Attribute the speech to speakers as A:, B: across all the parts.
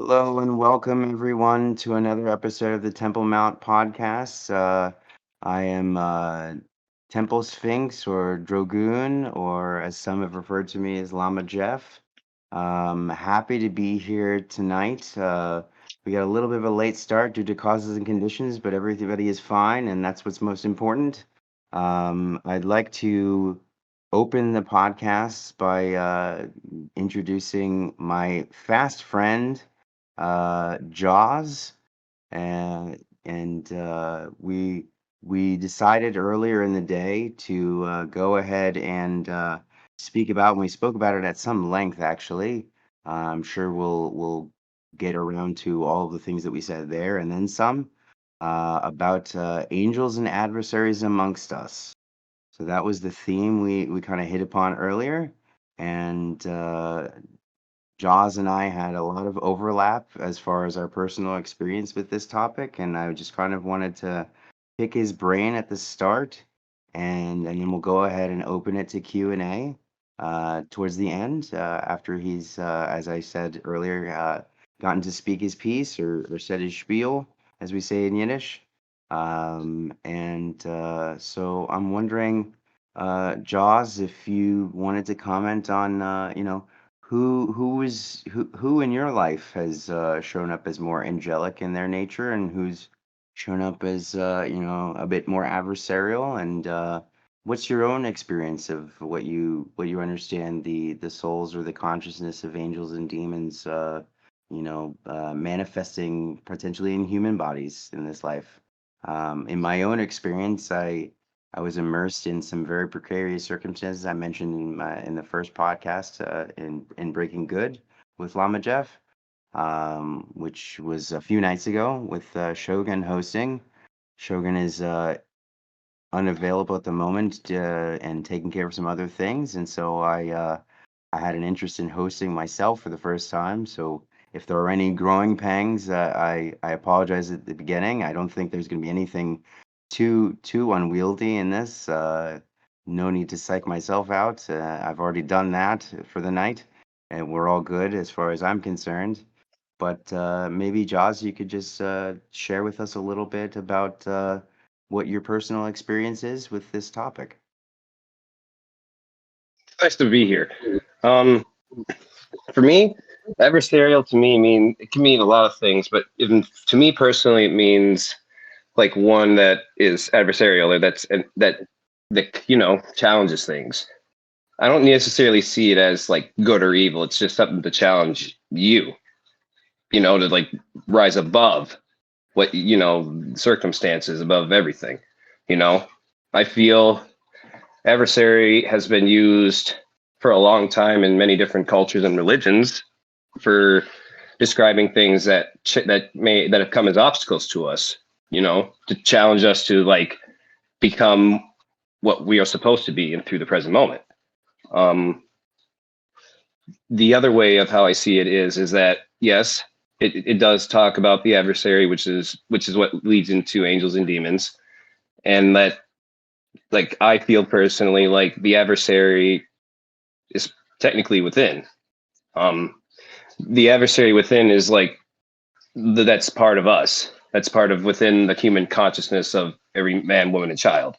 A: Hello and welcome everyone to another episode of the Temple Mount podcast. I am Temple Sphinx or Drogoon, or as some have referred to me as Lama Jeff. Happy to be here tonight. We got a little bit of a late start due to causes and conditions, but everybody is fine, and that's what's most important. I'd like to open the podcast by introducing my fast friend Jaws, and we decided earlier in the day to go ahead and speak about. And we spoke about it at some length, actually. I'm sure we'll get around to all of the things that we said there, and then some about angels and adversaries amongst us. So that was the theme we kind of hit upon earlier, and Jaws and I had a lot of overlap as far as our personal experience with this topic, and I just kind of wanted to pick his brain at the start, and then we'll go ahead and open it to Q&A towards the end after he's, as I said earlier, gotten to speak his piece or said his spiel, as we say in Yiddish. So I'm wondering, Jaws, if you wanted to comment on, who in your life has shown up as more angelic in their nature, and who's shown up as a bit more adversarial, and what's your own experience of what you understand the souls or the consciousness of angels and demons manifesting potentially in human bodies in this life. In my own experience, I was immersed in some very precarious circumstances. I mentioned in the first podcast in Breaking Good with Lama Jeff, which was a few nights ago with Shogun hosting. Shogun is unavailable at the moment and taking care of some other things, and so I had an interest in hosting myself for the first time. So if there are any growing pangs, I apologize at the beginning. I don't think there's going to be anything too unwieldy in this. No need to psych myself out. I've already done that for the night, and we're all good as far as I'm concerned. But maybe Jaws, you could just share with us a little bit about what your personal experience is with this topic.
B: Nice to be here. Um, for me, adversarial to me mean it can mean a lot of things, but to me personally, it means like one that is adversarial or that challenges things. I don't necessarily see it as like good or evil. It's just something to challenge you, to like rise above what circumstances, above everything. You know, I feel adversary has been used for a long time in many different cultures and religions for describing things that have come as obstacles to us, to challenge us to like become what we are supposed to be and through the present moment. um the other way of how I see it is that yes, it does talk about the adversary, which is what leads into angels and demons, and that, like, I feel personally like the adversary is technically within. Um, the adversary within is like that's part of us. That's part of within the human consciousness of every man, woman, and child.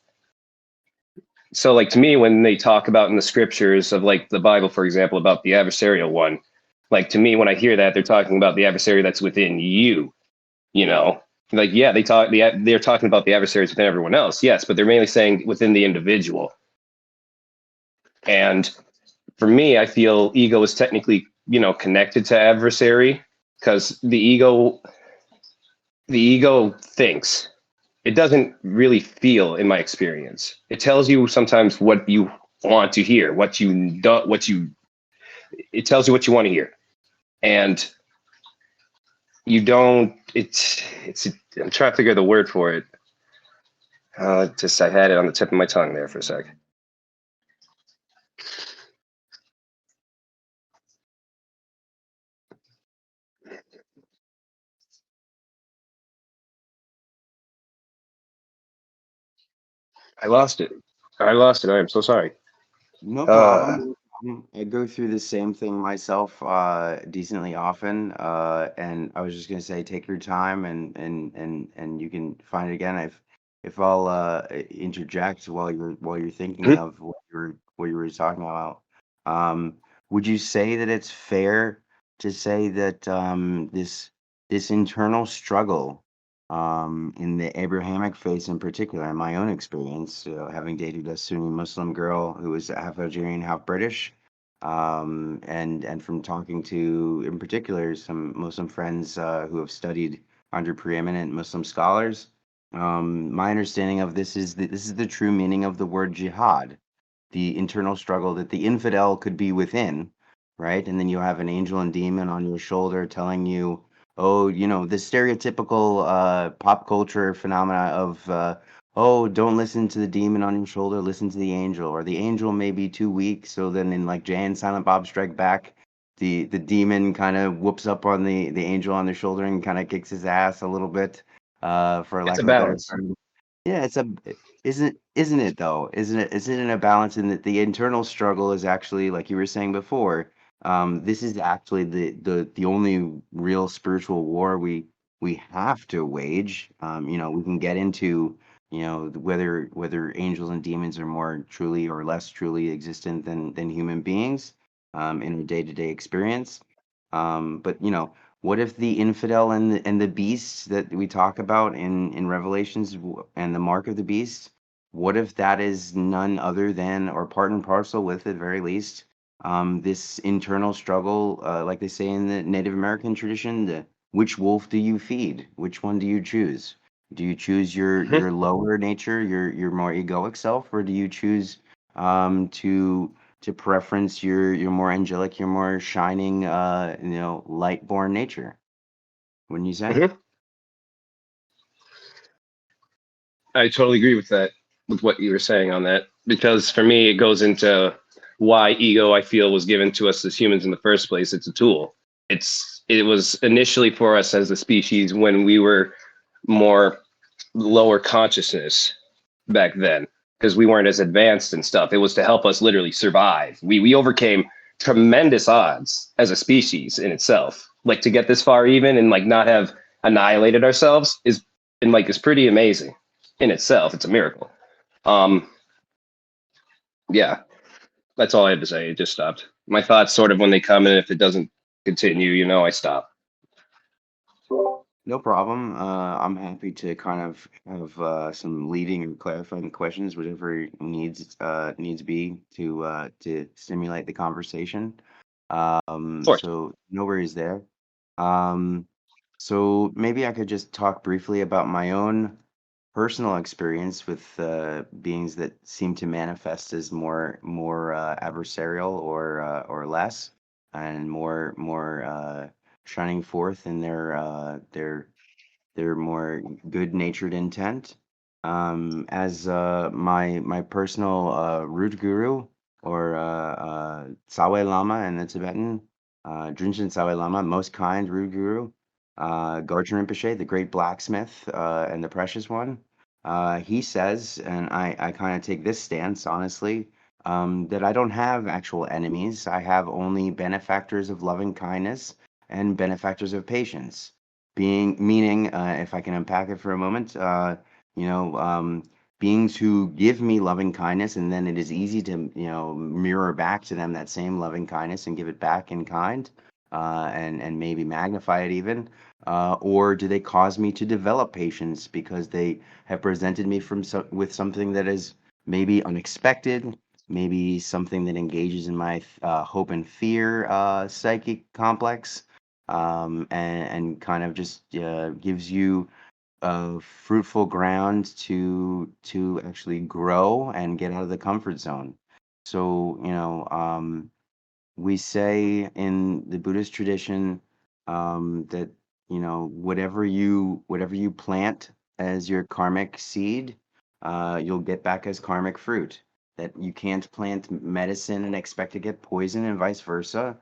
B: So, like, to me, when they talk about in the scriptures of like the Bible, for example, about the adversarial one, like to me, when I hear that, they're talking about the adversary that's within you. You know, like yeah, they're talking about the adversaries within everyone else, yes, but they're mainly saying within the individual. And for me, I feel ego is technically, connected to adversary because the ego thinks. It doesn't really feel, in my experience. It tells you sometimes what you want to hear, what you don't, it tells you what you want to hear. And you don't, I'm trying to figure the word for it. I had it on the tip of my tongue there for a sec. I lost it. I am so sorry.
A: No
B: Uh,
A: problem. I go through the same thing myself decently often, and I was just gonna say, take your time and you can find it again. If I'll interject while you're thinking
B: Mhm.
A: of what you were talking about, um, would you say that it's fair to say that this internal struggle in the Abrahamic faith in particular, in my own experience, having dated a Sunni Muslim girl who was half Algerian, half British, and from talking to, in particular, some Muslim friends who have studied under preeminent Muslim scholars, my understanding of this is that this is the true meaning of the word jihad, the internal struggle that the infidel could be within, right? And then you have an angel and demon on your shoulder telling you, oh, the stereotypical pop culture phenomena of, oh, don't listen to the demon on your shoulder, listen to the angel, or the angel may be too weak. So then in like Jay and Silent Bob Strike Back, the demon kind of whoops up on the angel on the shoulder and kind of kicks his ass a little bit, for
B: It's
A: lack
B: a
A: of a better
B: balance.
A: term. Yeah, isn't it though? Isn't it a balance in that the internal struggle is actually, like you were saying before, this is actually the only real spiritual war we have to wage. We can get into, whether angels and demons are more truly or less truly existent than human beings, in a day-to-day experience. But what if the infidel and the beast that we talk about in Revelations and the mark of the beast, what if that is none other than, or part and parcel with at very least, this internal struggle, like they say in the Native American tradition, which wolf do you feed? Which one do you choose? Do you choose
B: Mhm.
A: your lower nature, your more egoic self, or do you choose to preference your more angelic, your more shining, light-born nature? Wouldn't you say?
B: Mhm. I totally agree with that, with what you were saying on that, because for me, it goes into why ego, I feel, was given to us as humans in the first place. It's a tool. It was initially for us as a species when we were more lower consciousness back then, because we weren't as advanced and stuff. It was to help us literally survive. We overcame tremendous odds as a species in itself. Like to get this far even and like not have annihilated ourselves is pretty amazing in itself. It's a miracle. Um, yeah, that's all I had to say. It just stopped. My thoughts sort of when they come, and if it doesn't continue, I stop.
A: No problem. I'm happy to kind of have some leading or clarifying questions, whatever needs be to stimulate the conversation.
B: Of course.
A: So no worries there. Um, so maybe I could just talk briefly about my own personal experience with beings that seem to manifest as more adversarial or less, and more shining forth in their more good-natured intent. As my personal root guru, or Tsawé Lama in the Tibetan, Drinchen Tsawé Lama, most kind root guru, Gardner Rinpoche, the great blacksmith and the precious one. He says, and I kind of take this stance honestly, that I don't have actual enemies. I have only benefactors of loving kindness and benefactors of patience. Being meaning, if I can unpack it for a moment, you know, um, beings who give me loving kindness, and then it is easy to, mirror back to them that same loving kindness and give it back in kind, and maybe magnify it even. Or do they cause me to develop patience because they have presented me with something that is maybe unexpected, maybe something that engages in my hope and fear psychic complex, and kind of just gives you a fruitful ground to actually grow and get out of the comfort zone. So, we say in the Buddhist tradition, that whatever you plant as your karmic seed, you'll get back as karmic fruit. That you can't plant medicine and expect to get poison, and vice versa.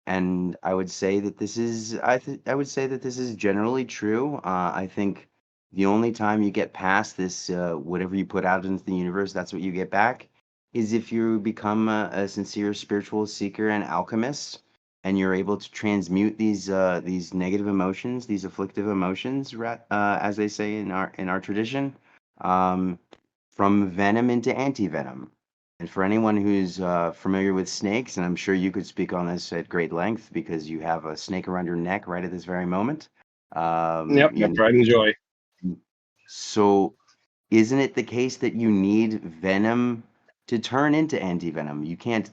A: And I would say that I would say that this is generally true. I think the only time you get past this, whatever you put out into the universe, that's what you get back, is if you become a sincere spiritual seeker and alchemist, and you're able to transmute these negative emotions, these afflictive emotions, as they say in our tradition, um, from venom into anti-venom. And for anyone who's familiar with snakes, and I'm sure you could speak on this at great length because you have a snake around your neck right at this very moment.
B: Yep,
A: You
B: yep, pride and joy.
A: know, so isn't it the case that you need venom to turn into anti-venom? You can't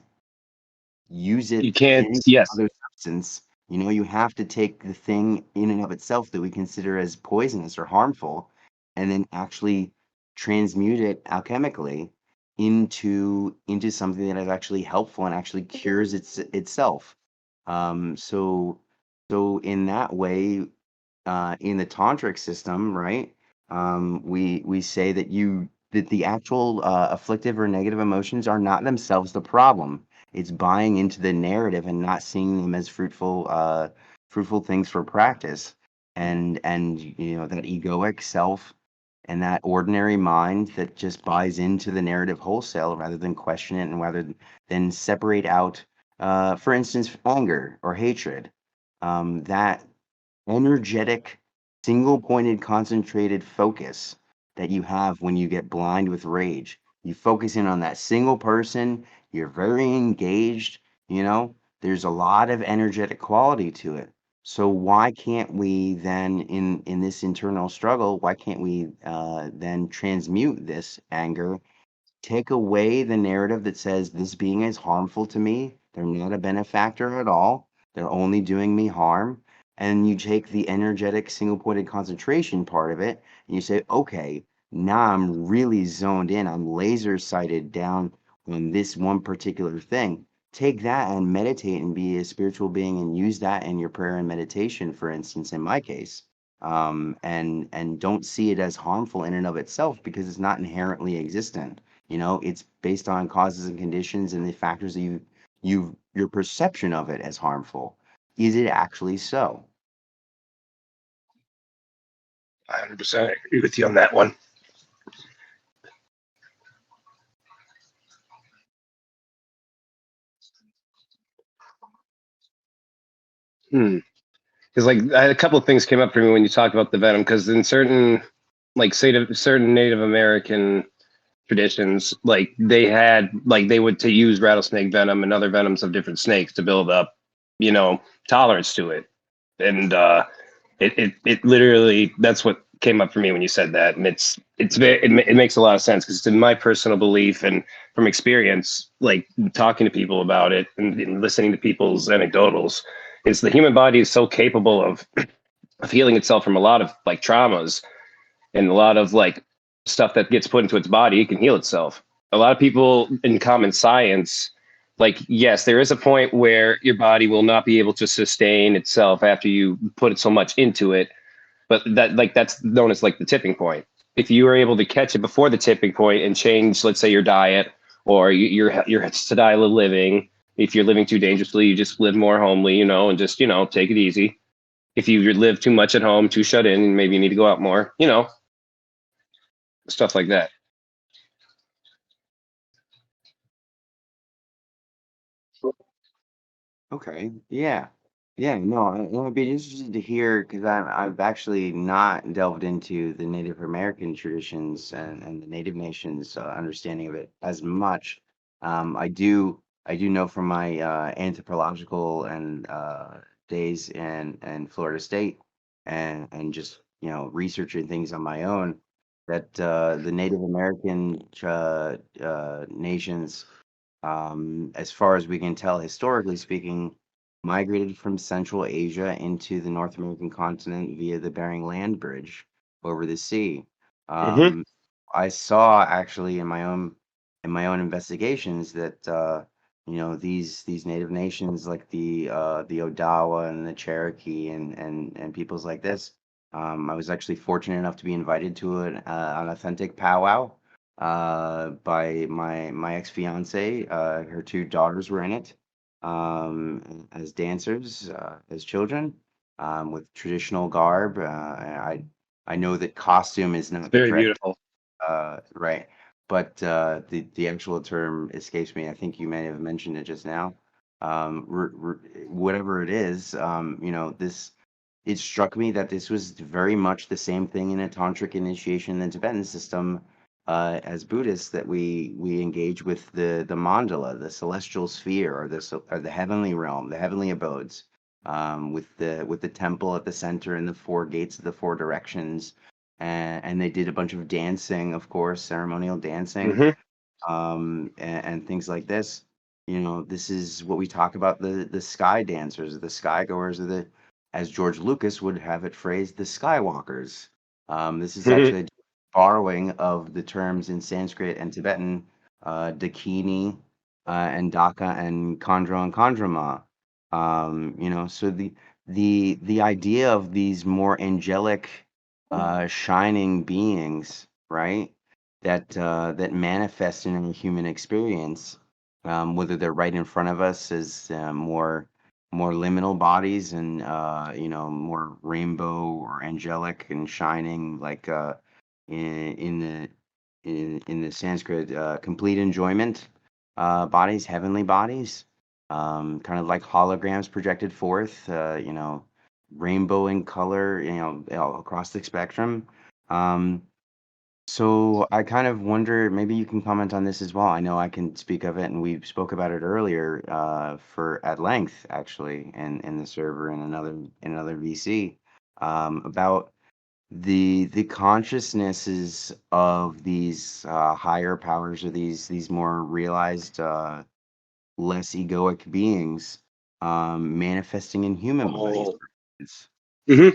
A: use it
B: You can't,
A: in
B: yes,
A: other substance. You know, you have to take the thing in and of itself that we consider as poisonous or harmful, and then actually transmute it alchemically into something that is actually helpful and actually cures itself. So in that way, in the tantric system, right? We say that the actual afflictive or negative emotions are not themselves the problem. It's buying into the narrative and not seeing them as fruitful things for practice. And you know that egoic self and that ordinary mind that just buys into the narrative wholesale rather than question it and rather than separate out, for instance, anger or hatred. That energetic, single pointed, concentrated focus that you have when you get blind with rage. You focus in on that single person, you're very engaged, you know, there's a lot of energetic quality to it. So why can't we then in this internal struggle, why can't we then transmute this anger, take away the narrative that says this being is harmful to me. They're not a benefactor at all. They're only doing me harm. And you take the energetic single pointed concentration part of it and you say, okay, now I'm really zoned in. I'm laser sighted down on this one particular thing. Take that and meditate and be a spiritual being and use that in your prayer and meditation, for instance, in my case. And don't see it as harmful in and of itself because it's not inherently existent. You know, it's based on causes and conditions and the factors that your perception of it as harmful. Is it actually so?
B: 100% agree with you on that one. Hmm. Because like I had a couple of things came up for me when you talked about the venom. Because in certain, like say, certain Native American traditions, like they had, like they would to use rattlesnake venom and other venoms of different snakes to build up, you know, tolerance to it. And it literally, that's what came up for me when you said that, and it makes a lot of sense because it's in my personal belief and from experience, like talking to people about it and listening to people's anecdotals, is the human body is so capable of healing itself from a lot of like traumas and a lot of like stuff that gets put into its body. It can heal itself. A lot of people in common science, like, yes, there is a point where your body will not be able to sustain itself after you put it so much into it, but that, like, that's known as like the tipping point. If you are able to catch it before the tipping point and change, let's say, your diet or your style of living, if you're living too dangerously, you just live more homely, you know, and just, you know, take it easy. If you live too much at home, too shut in, maybe you need to go out more, you know, stuff like that.
A: Okay. Yeah. Yeah. No, I'd be interested to hear because I've actually not delved into the Native American traditions and the Native Nations understanding of it as much. I do know from my anthropological and days in Florida State and just researching things on my own that the Native American nations, as far as we can tell, historically speaking, migrated from Central Asia into the North American continent via the Bering Land Bridge over the sea.
B: Hmm.
A: Um, I saw actually in my own investigations that these native nations like the Odawa and the Cherokee and peoples like this. I was actually fortunate enough to be invited to an authentic powwow by my ex-fiance. Her two daughters were in it as dancers, as children, with traditional garb. I know that costume is
B: It's
A: not the
B: very
A: correct
B: beautiful.
A: right. but the actual term escapes me. I think you may have mentioned it just now. Whatever it is, this it struck me that this was very much the same thing in a tantric initiation in the Tibetan system, as Buddhists, that we engage with the mandala, the celestial sphere, or the heavenly realm, the heavenly abodes, with the temple at the center and the four gates of the four directions, and they did a bunch of dancing, of course, ceremonial dancing,
B: Hmm.
A: and things like this. This is what we talk about, the sky dancers, the sky goers, or the, as George Lucas would have it phrased, the skywalkers. This is
B: Hmm.
A: actually a borrowing of the terms in Sanskrit and Tibetan, Dakini, and Daka and Khandra and Kandrama. So the idea of these more angelic, shining beings, right? That manifest in a human experience, whether they're right in front of us as more liminal bodies, and more rainbow or angelic and shining, like in the Sanskrit, complete enjoyment, bodies, heavenly bodies, kind of like holograms projected forth, rainbow in color, across the spectrum. Um, so I kind of wonder, maybe you can comment on this as well. I know I can speak of it, and we spoke about it earlier, for at length, actually, in the server, in another VC, about the consciousnesses of these higher powers, or these more realized, less egoic beings, manifesting in human bodies,
B: Oh.
A: for instance.
B: Hmm.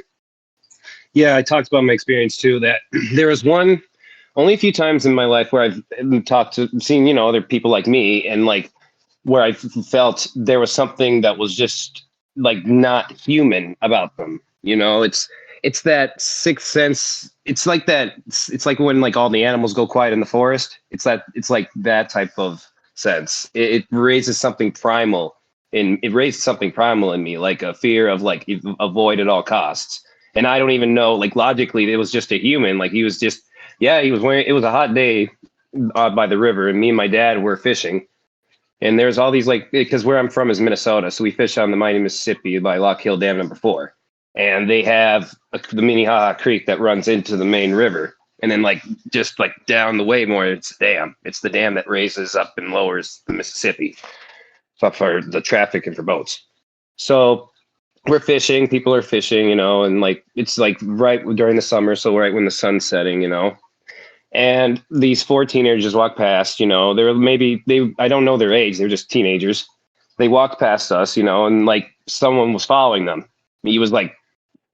B: Yeah, I talked about my experience too. That there was one, only a few times in my life where I've seen, other people like me, and like where I felt there was something that was just like not human about them. It's that sixth sense. It's like that. It's like when like all the animals go quiet in the forest. It's like that type of sense. It raises something primal. It raised something primal in me, like a fear of like avoid at all costs. And I don't even know, like logically, it was just a human. Like he was just, yeah, he was wearing. It was a hot day by the river, and me and my dad were fishing, and there's all these like, because where I'm from is Minnesota, so we fish on the mighty Mississippi by Lock Hill Dam #4, and they have the Minnehaha Creek that runs into the main river, and then like just like down the way more, it's a dam. It's the dam that raises up and lowers the Mississippi, so for the traffic and for boats. So we're fishing, people are fishing, and like it's like right during the summer, so right when the sun's setting, and these four teenagers walk past, they're maybe I don't know their age, they're just teenagers. They walked past us, and like someone was following them. He was like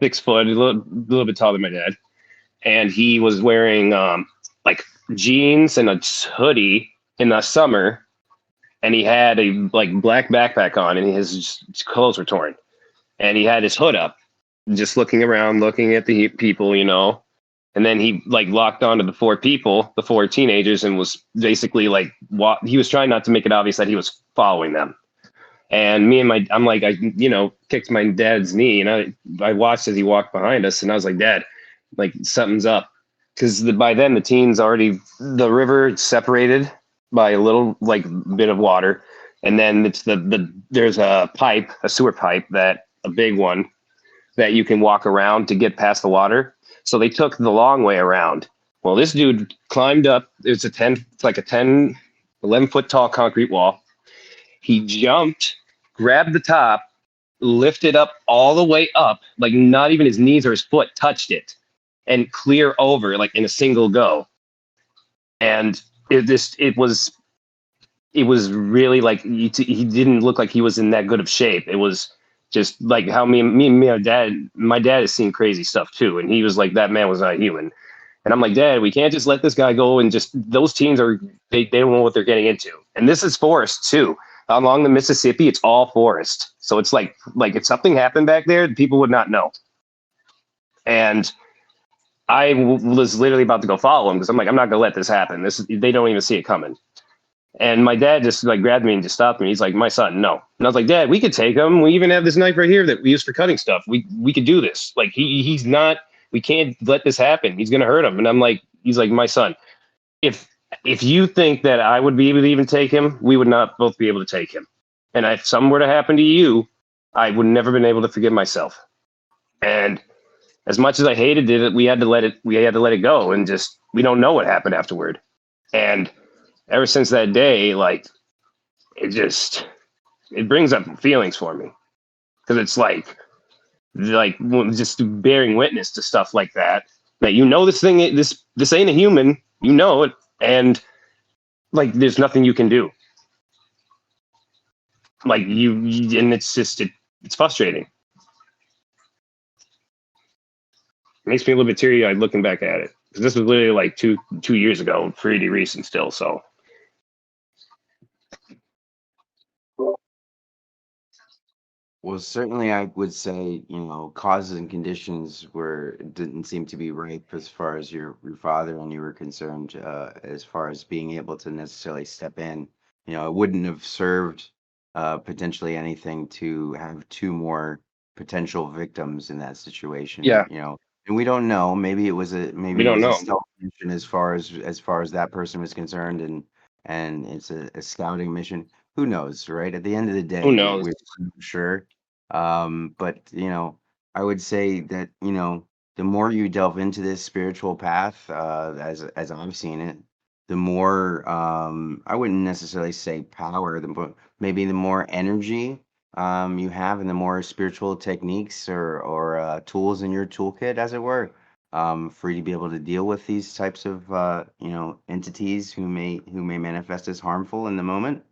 B: 6 foot, a little bit taller than my dad, and he was wearing like jeans and a hoodie in the summer, and he had a like black backpack on, and his clothes were torn, and he had his hood up, just looking around, looking at the people, and then he like locked onto the four people, the four teenagers, and was basically like he was trying not to make it obvious that he was following them. And I'm like, I kicked my dad's knee, and I watched as he walked behind us, and I was like, Dad, like something's up, because by then the river separated by a little like bit of water, and then it's there's a sewer pipe, that a big one that you can walk around to get past the water. So they took the long way around. Well, this dude climbed up. It's like a 10, 11 foot tall concrete wall. He jumped, grabbed the top, lifted up all the way up, like not even his knees or his foot touched it, and clear over like in a single go. And it was really like he didn't look like he was in that good of shape. It was just like how my dad has seen crazy stuff too, and he was like, that man was not human. And I'm like, Dad, we can't just let this guy go, and just those teens they don't know what they're getting into. And this is forest too. Along the Mississippi, it's all forest. So it's like if something happened back there, people would not know. And was literally about to go follow him, because I'm like, I'm not gonna let this happen. They don't even see it coming. And my dad just like grabbed me and just stopped me. He's like, my son, no. And I was like, Dad, we could take him. We even have this knife right here that we use for cutting stuff. We could do this. Like he's not. We can't let this happen. He's gonna hurt him. And I'm like, he's like, my son, if If you think that I would be able to even take him, we would not both be able to take him. And if something were to happen to you, I would never been able to forgive myself. And as much as I hated it, we had to let it go, and just we don't know what happened afterward. And ever since that day, like it brings up feelings for me because it's like just bearing witness to stuff like that. That this ain't a human, you know it, and like there's nothing you can do. Like and it's frustrating. It makes me a little bit teary eyed looking back at it because this was literally like two years ago, pretty recent still. So
A: Well, certainly I would say, causes and conditions didn't seem to be ripe as far as your father and you were concerned, as far as being able to necessarily step in. It wouldn't have served potentially anything to have two more potential victims in that situation,
B: yeah,
A: and we don't know.
B: we
A: Maybe it
B: don't
A: was a
B: know.
A: stealth mission as far as that person was concerned, and it's a scouting mission. Who knows, right? At the end of the
B: Who
A: day,
B: knows?
A: we're not sure. But I would say that, the more you delve into this spiritual path, as I've seen it, the more, I wouldn't necessarily say power, maybe the more energy you have, and the more spiritual techniques or tools in your toolkit, as it were, for you to be able to deal with these types of entities who may manifest as harmful in the moment.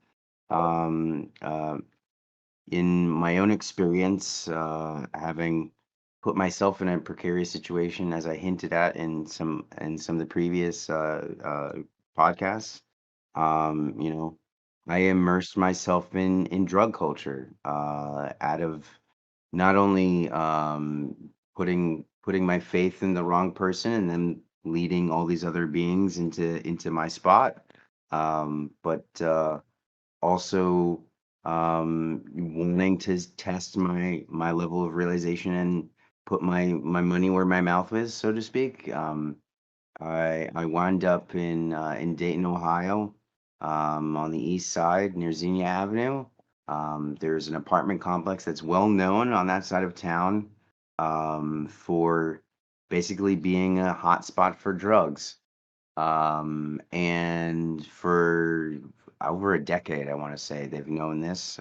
A: Um, uh, in my own experience, having put myself in a precarious situation, as I hinted at in some of the previous podcasts, I immersed myself in drug culture, out of not only putting my faith in the wrong person and then leading all these other beings into my spot, but also wanting to test my level of realization and put my money where my mouth is, so to speak. I wound up in Dayton, Ohio, on the east side near Xenia Avenue. There's an apartment complex that's well known on that side of town, for basically being a hotspot for drugs. And for over a decade, I want to say they've known this.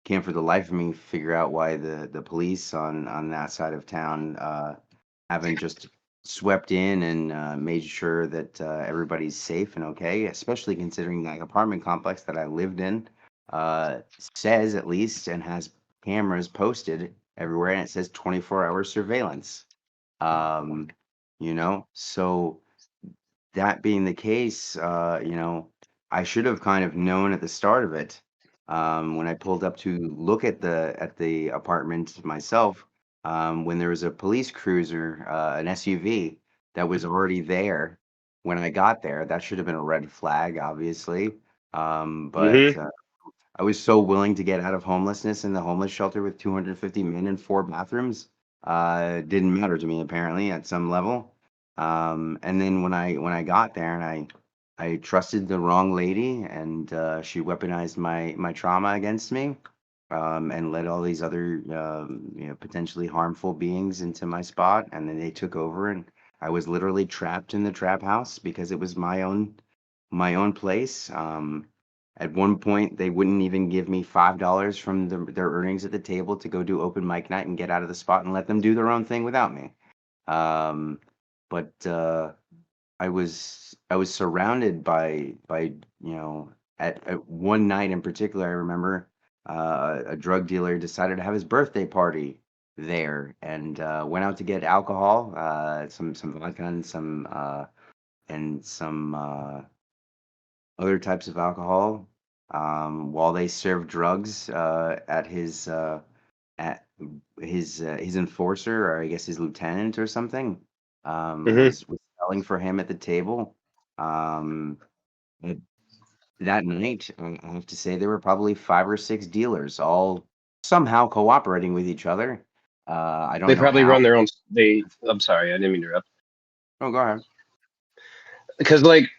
A: Can't for the life of me figure out why the police on that side of town haven't just swept in and made sure that everybody's safe and okay, especially considering that apartment complex that I lived in says, at least, and has cameras posted everywhere, and it says 24-hour surveillance. Um, so that being the case, I should have kind of known at the start of it, when I pulled up to look at the apartment myself, when there was a police cruiser, an SUV that was already there when I got there. That should have been a red flag, obviously. But
B: Mm-hmm.
A: I was so willing to get out of homelessness in the homeless shelter with 250 men and four bathrooms. It didn't matter to me, apparently, at some level. And then when I got there, and I trusted the wrong lady, and she weaponized my trauma against me, and led all these other potentially harmful beings into my spot, and then they took over, and I was literally trapped in the trap house because it was my own place. At one point, they wouldn't even give me $5 from their earnings at the table to go do open mic night and get out of the spot and let them do their own thing without me. Um, but I was surrounded by at one night in particular, I remember a drug dealer decided to have his birthday party there, and went out to get alcohol, some vodka and some other types of alcohol, while they served drugs at his enforcer, or I guess his lieutenant or something,
B: Mm-hmm.
A: was selling for him at the table. Um, but that night, I have to say there were probably five or six dealers, all somehow cooperating with each other. I
B: They
A: don't know
B: probably
A: how.
B: run their own. I'm sorry, I didn't mean to interrupt.
A: Oh, go ahead.
B: Because like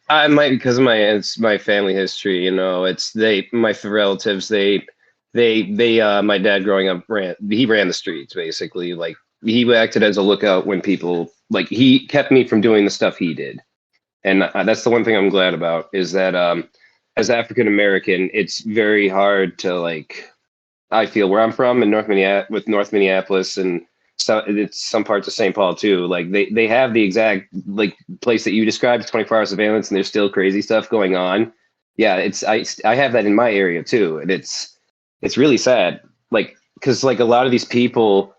B: I might because of my family history. It's my relatives. My dad growing up ran the streets basically. Like he acted as a lookout when people like he kept me from doing the stuff he did, and that's the one thing I'm glad about is that as African American, it's very hard to like. I feel where I'm from in North Minneapolis, and so it's some parts of St. Paul too. Like they have the exact like place that you described, 24 hour surveillance, and there's still crazy stuff going on. Yeah, I have that in my area too, and it's really sad. Like because like a lot of these people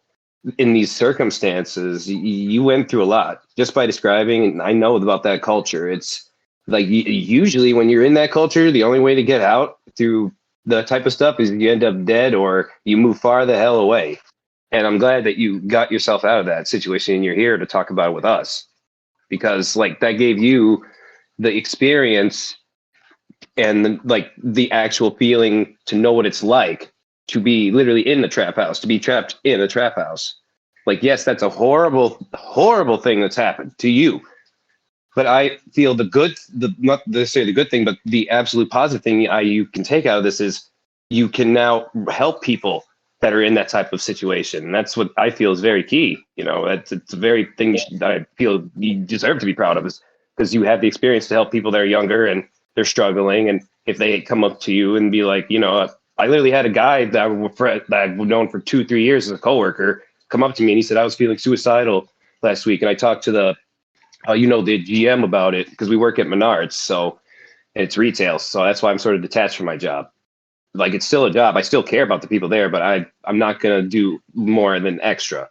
B: in these circumstances, you went through a lot just by describing, and I know about that culture. It's like usually when you're in that culture, the only way to get out through the type of stuff is you end up dead or you move far the hell away. And I'm glad that you got yourself out of that situation and you're here to talk about it with us because like that gave you the experience and like the actual feeling to know what it's like to be literally in the trap house, to be trapped in a trap house. Like, yes, that's a horrible, horrible thing that's happened to you. But I feel the not necessarily the good thing, but the absolute positive thing you can take out of this is you can now help people that are in that type of situation. And that's what I feel is very key. It's a very thing that I feel you deserve to be proud of is because you have the experience to help people that are younger and they're struggling. And if they come up to you and be like, I literally had a guy that I've known for 2-3 years as a coworker come up to me and he said, I was feeling suicidal last week. And I talked to the GM about it because we work at Menards. So it's retail. So that's why I'm sort of detached from my job. Like it's still a job. I still care about the people there, but I'm not going to do more than extra.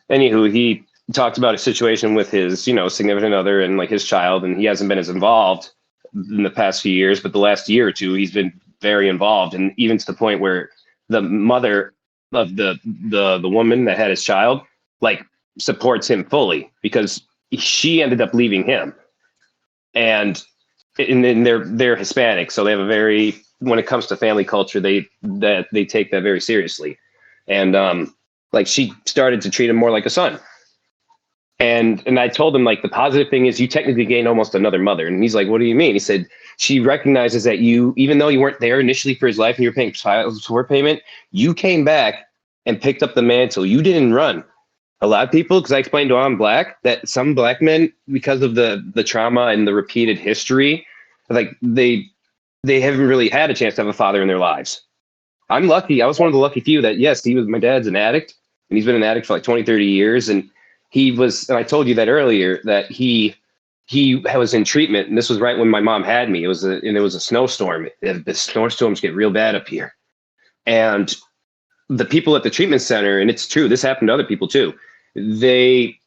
B: Anywho, he talked about a situation with his, significant other and like his child, and he hasn't been as involved in the past few years, but the last year or two, he's been very involved, and even to the point where the mother of the woman that had his child, like, supports him fully because she ended up leaving him, and then they're Hispanic, so they have a very when it comes to family culture, they take that very seriously, and like she started to treat him more like a son. And I told him like the positive thing is you technically gained almost another mother. And he's like, what do you mean? He said she recognizes that you, even though you weren't there initially for his life and you're paying child support payment, you came back and picked up the mantle. You didn't run. A lot of people, because I explained to him I'm black, that some black men, because of the trauma and the repeated history, like they haven't really had a chance to have a father in their lives. I'm lucky. I was one of the lucky few that, yes, my dad's an addict and he's been an addict for like 20, 30 years. And and I told you that earlier, that he was in treatment. And this was right when my mom had me. It was a snowstorm. The snowstorms get real bad up here. And the people at the treatment center, and it's true, this happened to other people too. They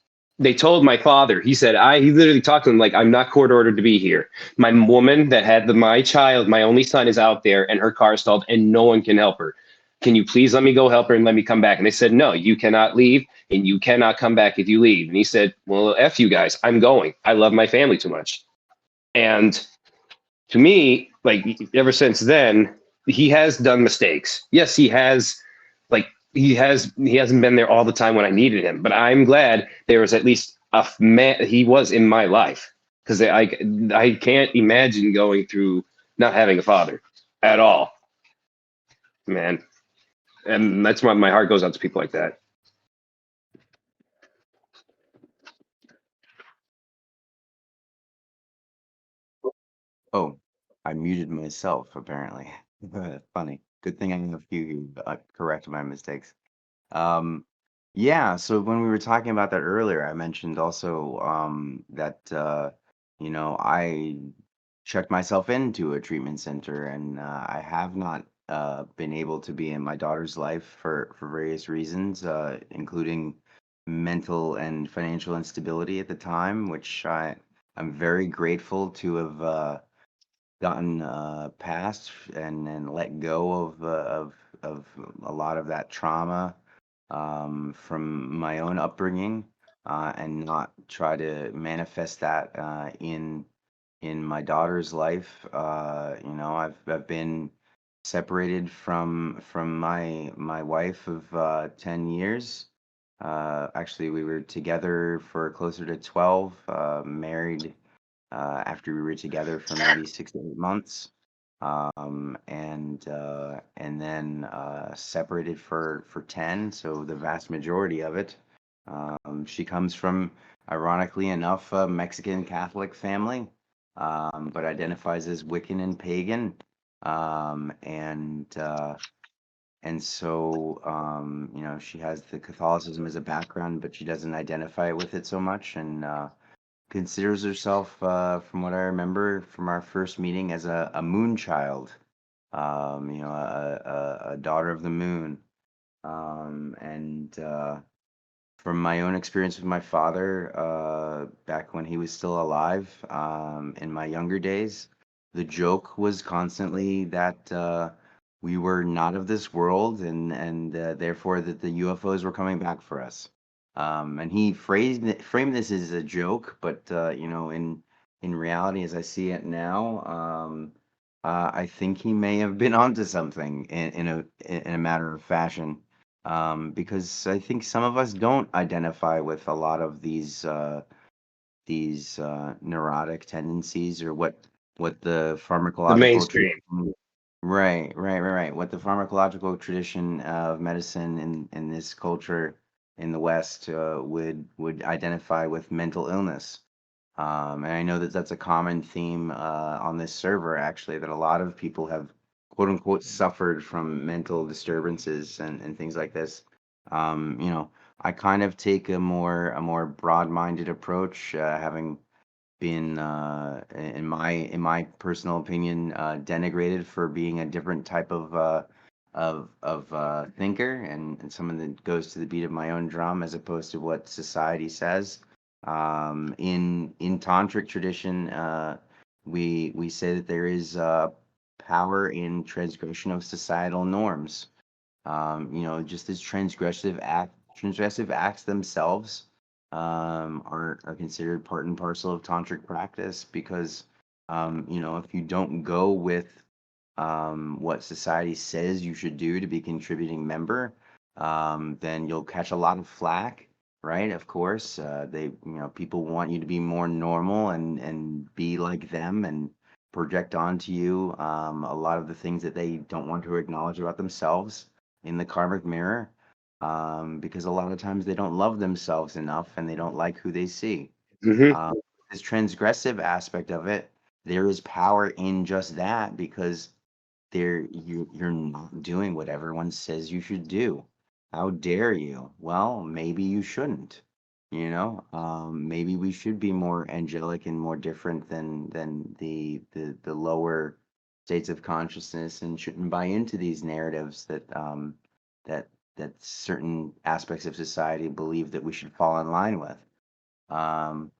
B: told my father, he literally talked to him like, I'm not court ordered to be here. My woman that had my child, my only son, is out there and her car stalled and no one can help her. Can you please let me go help her and let me come back? And they said, no, you cannot leave and you cannot come back if you leave. And he said, well, F you guys, I'm going. I love my family too much. And to me, like ever since then, he has done mistakes. Yes, he has like he hasn't been there all the time when I needed him, but I'm glad there was at least a man he was in my life because I can't imagine going through not having a father at all, man. And that's why my heart goes out to people like that.
A: Oh, I muted myself apparently. Funny. Good thing I know a few who correct my mistakes. Um, yeah, so when we were talking about that earlier, I mentioned also that I checked myself into a treatment center, and I have not been able to be in my daughter's life for various reasons, including mental and financial instability at the time, which I'm very grateful to have gotten past and let go of a lot of that trauma from my own upbringing, and not try to manifest that in my daughter's life. I've been separated from my wife of 10 years. Actually, we were together for closer to 12, married after we were together for maybe 6 to 8 months, and then separated for 10. So the vast majority of it. She comes from, ironically enough, a Mexican Catholic family, but identifies as Wiccan and pagan. Um, and uh, and so, she has the Catholicism as a background, but she doesn't identify with it so much, and considers herself, from what I remember from our first meeting, as a moon child, a daughter of the moon. And From my own experience with my father, back when he was still alive, in my younger days, the joke was constantly that we were not of this world, and therefore that the UFOs were coming back for us. And he framed this as a joke, but in reality, as I see it now, I think he may have been onto something in a matter of fashion, because I think some of us don't identify with a lot of these neurotic tendencies, or what the
B: The
A: pharmacological
B: mainstream.
A: tradition. Right. What the pharmacological tradition of medicine in this culture in the West would identify with mental illness. And I know that that's a common theme on this server, actually, that a lot of people have quote unquote suffered from mental disturbances and things like this. I kind of take a more broad-minded approach, having been, in my personal opinion, denigrated for being a different type of thinker, and someone that goes to the beat of my own drum as opposed to what society says. In tantric tradition, we say that there is power in transgression of societal norms. Just as transgressive acts themselves are considered part and parcel of tantric practice, because if you don't go with what society says you should do to be a contributing member, then you'll catch a lot of flack, right? Of course, people want you to be more normal and be like them, and project onto you a lot of the things that they don't want to acknowledge about themselves in the karmic mirror, because a lot of times they don't love themselves enough and they don't like who they see.
B: Hmm.
A: Um, this transgressive aspect of it, there is power in just that, because you're not doing what everyone says you should do. How dare you? Well, maybe you shouldn't. Maybe we should be more angelic and more different than the lower states of consciousness, and shouldn't buy into these narratives that that certain aspects of society believe that we should fall in line with. Um,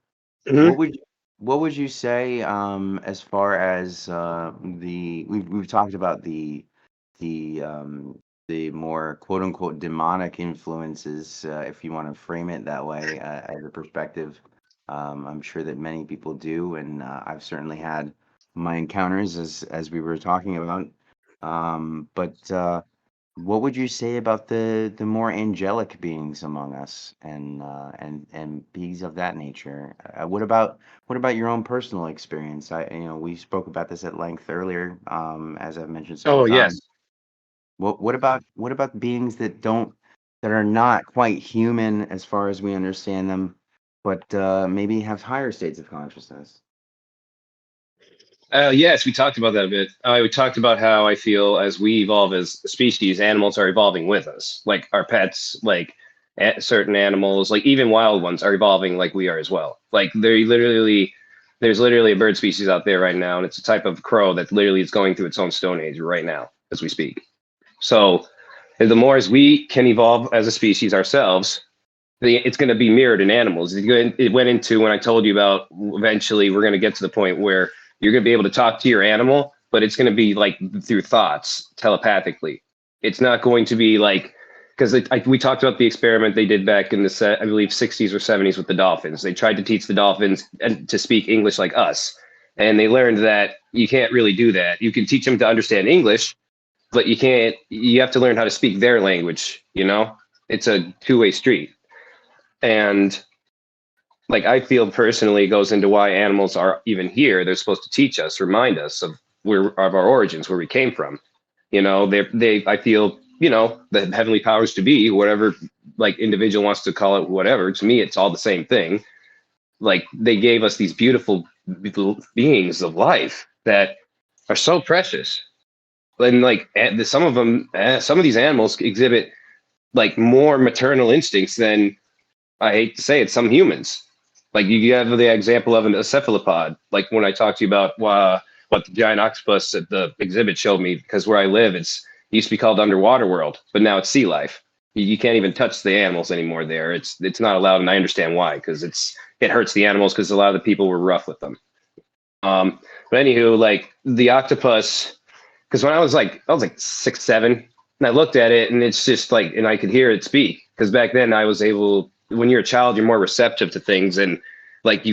B: Hmm.
A: what would what would you say, as far as we've talked about the the more quote unquote demonic influences, if you want to frame it that way, as a perspective. I'm sure that many people do, and I've certainly had my encounters, as we were talking about. But What would you say about the more angelic beings among us, and beings of that nature? What about your own personal experience? We spoke about this at length earlier, as I've mentioned several
B: Oh yes.
A: times. What about beings that are not quite human as far as we understand them, but maybe have higher states of consciousness?
B: Yes, we talked about that a bit. We talked about how I feel as we evolve as a species, animals are evolving with us. Like our pets, like certain animals, like even wild ones are evolving like we are as well. Like there's literally a bird species out there right now, and it's a type of crow that literally is going through its own stone age right now as we speak. So the more as we can evolve as a species ourselves, it's going to be mirrored in animals. It went into when I told you about eventually we're going to get to the point where you're going to be able to talk to your animal, but it's going to be like through thoughts telepathically. It's not going to be like because we talked about the experiment they did back in the I believe 60s or 70s with the dolphins. They tried to teach the dolphins to speak English like us, and they learned that you can't really do that. You can teach them to understand English, but you can't. You have to learn how to speak their language. It's a two-way street. And like I feel personally goes into why animals are even here. They're supposed to teach us, remind us of our origins, where we came from. They I feel, the heavenly powers to be, whatever like individual wants to call it, whatever. To me, it's all the same thing. Like they gave us these beautiful beings of life that are so precious. And like some of them, some of these animals exhibit like more maternal instincts than, I hate to say it, some humans. Like you have the example of a cephalopod. Like when I talked to you about what the giant octopus at the exhibit showed me, because where I live, it used to be called Underwater World, but now it's sea life. You can't even touch the animals anymore there. It's not allowed, and I understand why, because it hurts the animals, because a lot of the people were rough with them. But anywho, like the octopus, because when I was like 6, 7, and I looked at it, and it's just like, and I could hear it speak, because back then I was able. When you're a child, you're more receptive to things, and like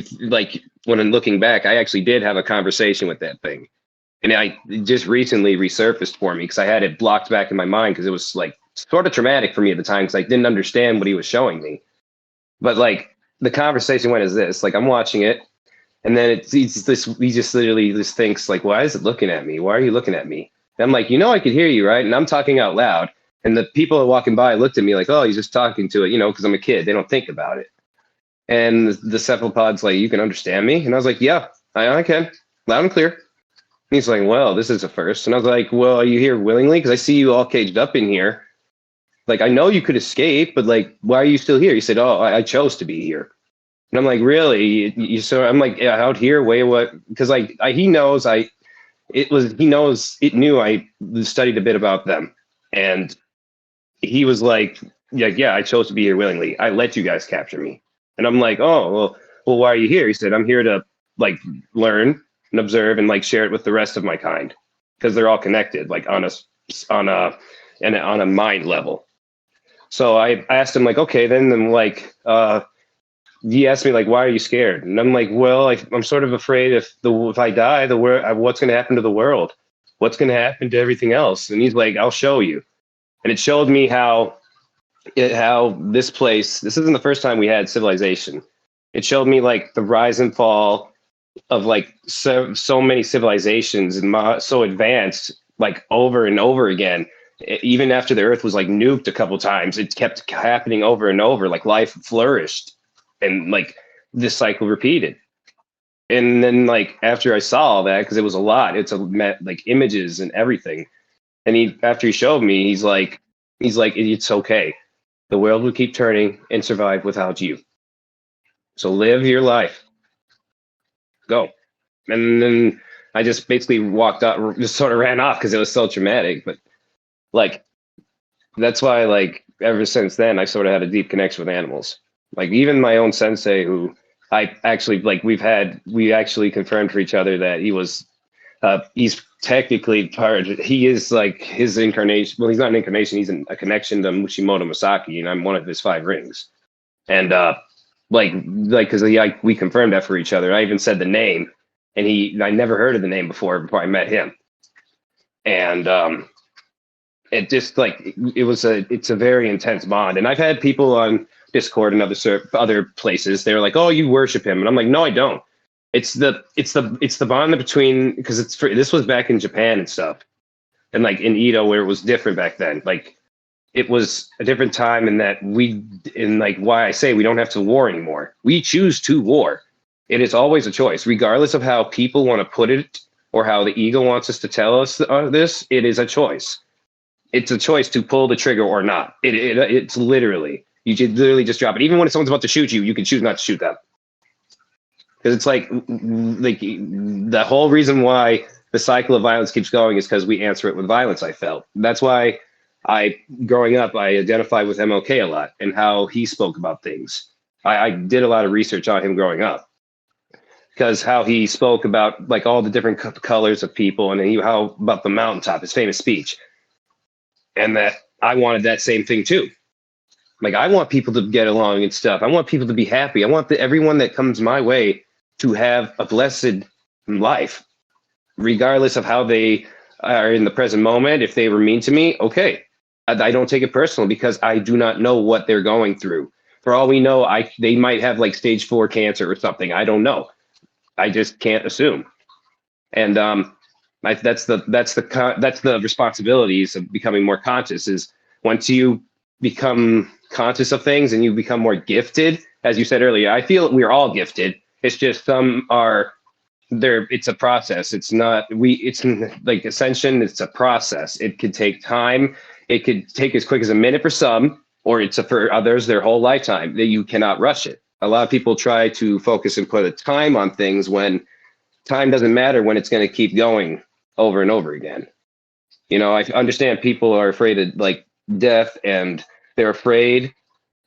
B: when I'm looking back, I actually did have a conversation with that thing, and I just recently resurfaced for me because I had it blocked back in my mind, because it was like sort of traumatic for me at the time, because I didn't understand what he was showing me. But like the conversation went as this: like I'm watching it, and then he just literally just thinks like, why is it looking at me? Why are you looking at me? And I'm like, I could hear you, right? And I'm talking out loud. And the people walking by looked at me like, oh, he's just talking to it, because I'm a kid. They don't think about it. And the cephalopod's like, you can understand me? And I was like, yeah, I can. Loud and clear. And he's like, well, this is a first. And I was like, well, are you here willingly? Because I see you all caged up in here. Like, I know you could escape, but like, why are you still here? He said, oh, I chose to be here. And I'm like, really? So I'm like, yeah, out here, way what? Because like, he knows I studied a bit about them. And he was like, yeah, I chose to be here willingly. I let you guys capture me. And I'm like, oh, well, why are you here? He said, I'm here to like learn and observe and like share it with the rest of my kind, because they're all connected, like on a mind level. So I asked him like, okay, then like, he asked me like, why are you scared? And I'm like, well, I'm sort of afraid if I die, the world, what's going to happen to the world? What's going to happen to everything else? And he's like, I'll show you. And it showed me how this place, this isn't the first time we had civilization. It showed me like the rise and fall of like so many civilizations, and so advanced, like over and over again. Even after the earth was like nuked a couple times, it kept happening over and over. Like life flourished, and like this cycle repeated. And then like after I saw all that, because it was a lot, like images and everything. And after he showed me, he's like, it's okay. The world will keep turning and survive without you. So live your life. Go. And then I just basically walked out, just sort of ran off because it was so traumatic. But like, that's why like ever since then, I sort of had a deep connection with animals. Like even my own sensei, who I actually like, we actually confirmed for each other that he's technically he is like his incarnation. Well, he's not an incarnation. He's a connection to Mushimoto Musaki, and I'm one of his 5 rings. And because we confirmed that for each other. I even said the name, and I never heard of the name before I met him. And it just like it's a very intense bond. And I've had people on Discord and other places. They're like, "Oh, you worship him," and I'm like, "No, I don't." It's the bond between, because this was back in Japan and stuff, and like in Edo, where it was different back then. Like it was a different time, in that why I say we don't have to war anymore. We choose to war. It is always a choice, regardless of how people want to put it or how the ego wants us to tell us this. It is a choice. It's a choice to pull the trigger or not. It's literally, you should literally just drop it. Even when someone's about to shoot you, you can choose not to shoot them. Because it's like the whole reason why the cycle of violence keeps going is because we answer it with violence, I felt. That's why growing up, I identified with MLK a lot and how he spoke about things. I did a lot of research on him growing up, because how he spoke about like all the different colors of people, and how about the mountaintop, his famous speech. And that I wanted that same thing too. Like I want people to get along and stuff. I want people to be happy. I want everyone that comes my way to have a blessed life, regardless of how they are in the present moment. If they were mean to me, okay. I don't take it personal, because I do not know what they're going through. For all we know, they might have like stage 4 cancer or something. I don't know. I just can't assume. And that's the responsibilities of becoming more conscious. Is once you become conscious of things and you become more gifted, as you said earlier, I feel we're all gifted. It's just some are there. It's a process. It's not it's like ascension. It's a process. It could take time. It could take as quick as a minute for some, or it's for others their whole lifetime. That you cannot rush it. A lot of people try to focus and put a time on things when time doesn't matter, when it's going to keep going over and over again. I understand people are afraid of like death, and they're afraid,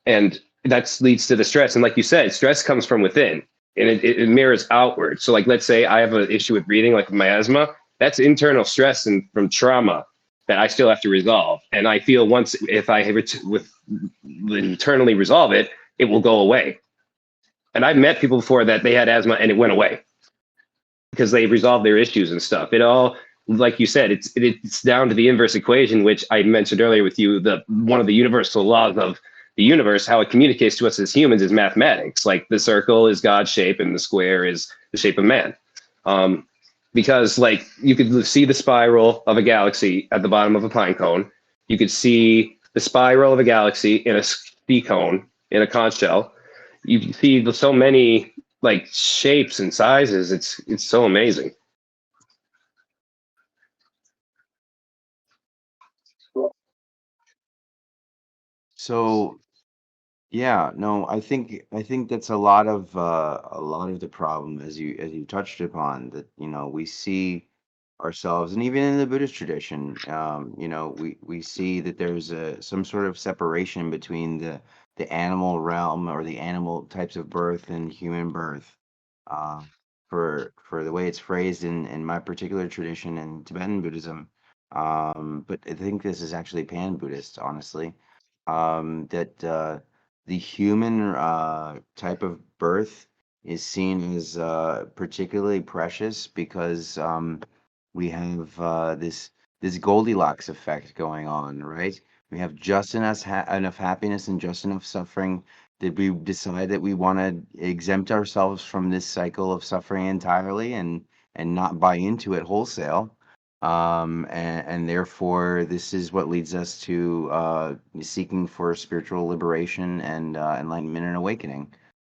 B: and that leads to the stress. And like you said, stress comes from within, and it mirrors outward. So like, let's say I have an issue with breathing, like my asthma, that's internal stress and from trauma that I still have to resolve. And I feel once, if I internally resolve it, it will go away. And I've met people before that they had asthma and it went away because they resolved their issues and stuff. It all, like you said, it's down to the inverse equation, which I mentioned earlier with you. One of the universal laws of the universe, how it communicates to us as humans, is mathematics. Like the circle is God's shape and the square is the shape of man. Because like you could see the spiral of a galaxy at the bottom of a pine cone. You could see the spiral of a galaxy in a ski cone, in a conch shell. You can see so many like shapes and sizes. It's so amazing.
A: So yeah, no, I think that's a lot of the problem, as you touched upon, that we see ourselves, and even in the Buddhist tradition, we see that there's some sort of separation between the animal realm, or the animal types of birth, and human birth. Uh, for the way it's phrased in my particular tradition in Tibetan Buddhism, but I think this is actually pan-Buddhist, honestly, that the human type of birth is seen as particularly precious, because we have this Goldilocks effect going on, right? We have just enough happiness and just enough suffering that we decide that we want to exempt ourselves from this cycle of suffering entirely, and not buy into it wholesale. And therefore, this is what leads us to seeking for spiritual liberation and enlightenment and awakening.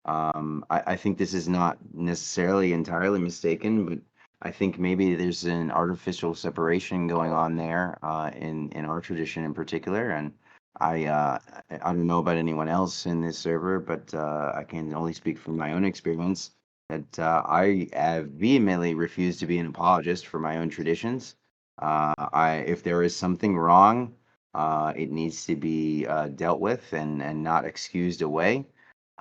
A: I think this is not necessarily entirely mistaken, but I think maybe there's an artificial separation going on there, in our tradition in particular. And I don't know about anyone else in this server, but I can only speak from my own experience, that I have vehemently refused to be an apologist for my own traditions. If there is something wrong, it needs to be dealt with, and not excused away.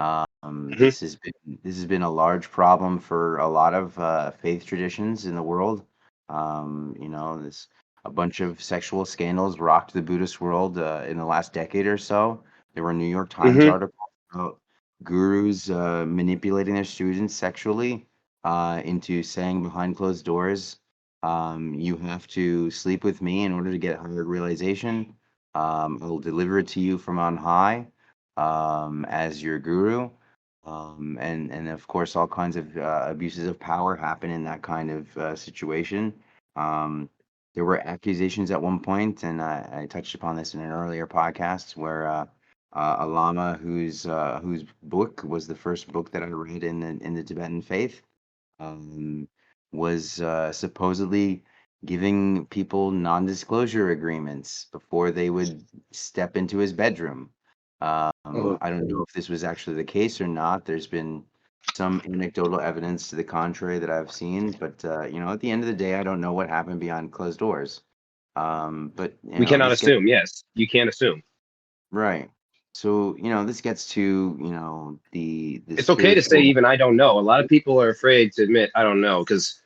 B: Mhm.
A: This has been a large problem for a lot of faith traditions in the world. This A bunch of sexual scandals rocked the Buddhist world in the last decade or so. There were New York Times
B: Mhm.
A: articles about gurus manipulating their students sexually into saying behind closed doors, "You have to sleep with me in order to get higher realization. I will deliver it to you from on high." As your guru. And of course, all kinds of abuses of power happen in that kind of situation. Um, there were accusations at one point, and I touched upon this in an earlier podcast, where a lama whose book was the first book that I read in the Tibetan faith, um, was supposedly giving people non-disclosure agreements before they would step into his bedroom.
B: Oh.
A: I don't know if this was actually the case or not. There's been some anecdotal evidence to the contrary that I've seen, but at the end of the day, I don't know what happened behind closed doors. But
B: We cannot
A: this gets
B: assume. Yes, you can't assume.
A: right. So this gets to the
B: It's okay to say
A: spiritual.
B: even I don't know. A lot of people are afraid to admit I don't know because,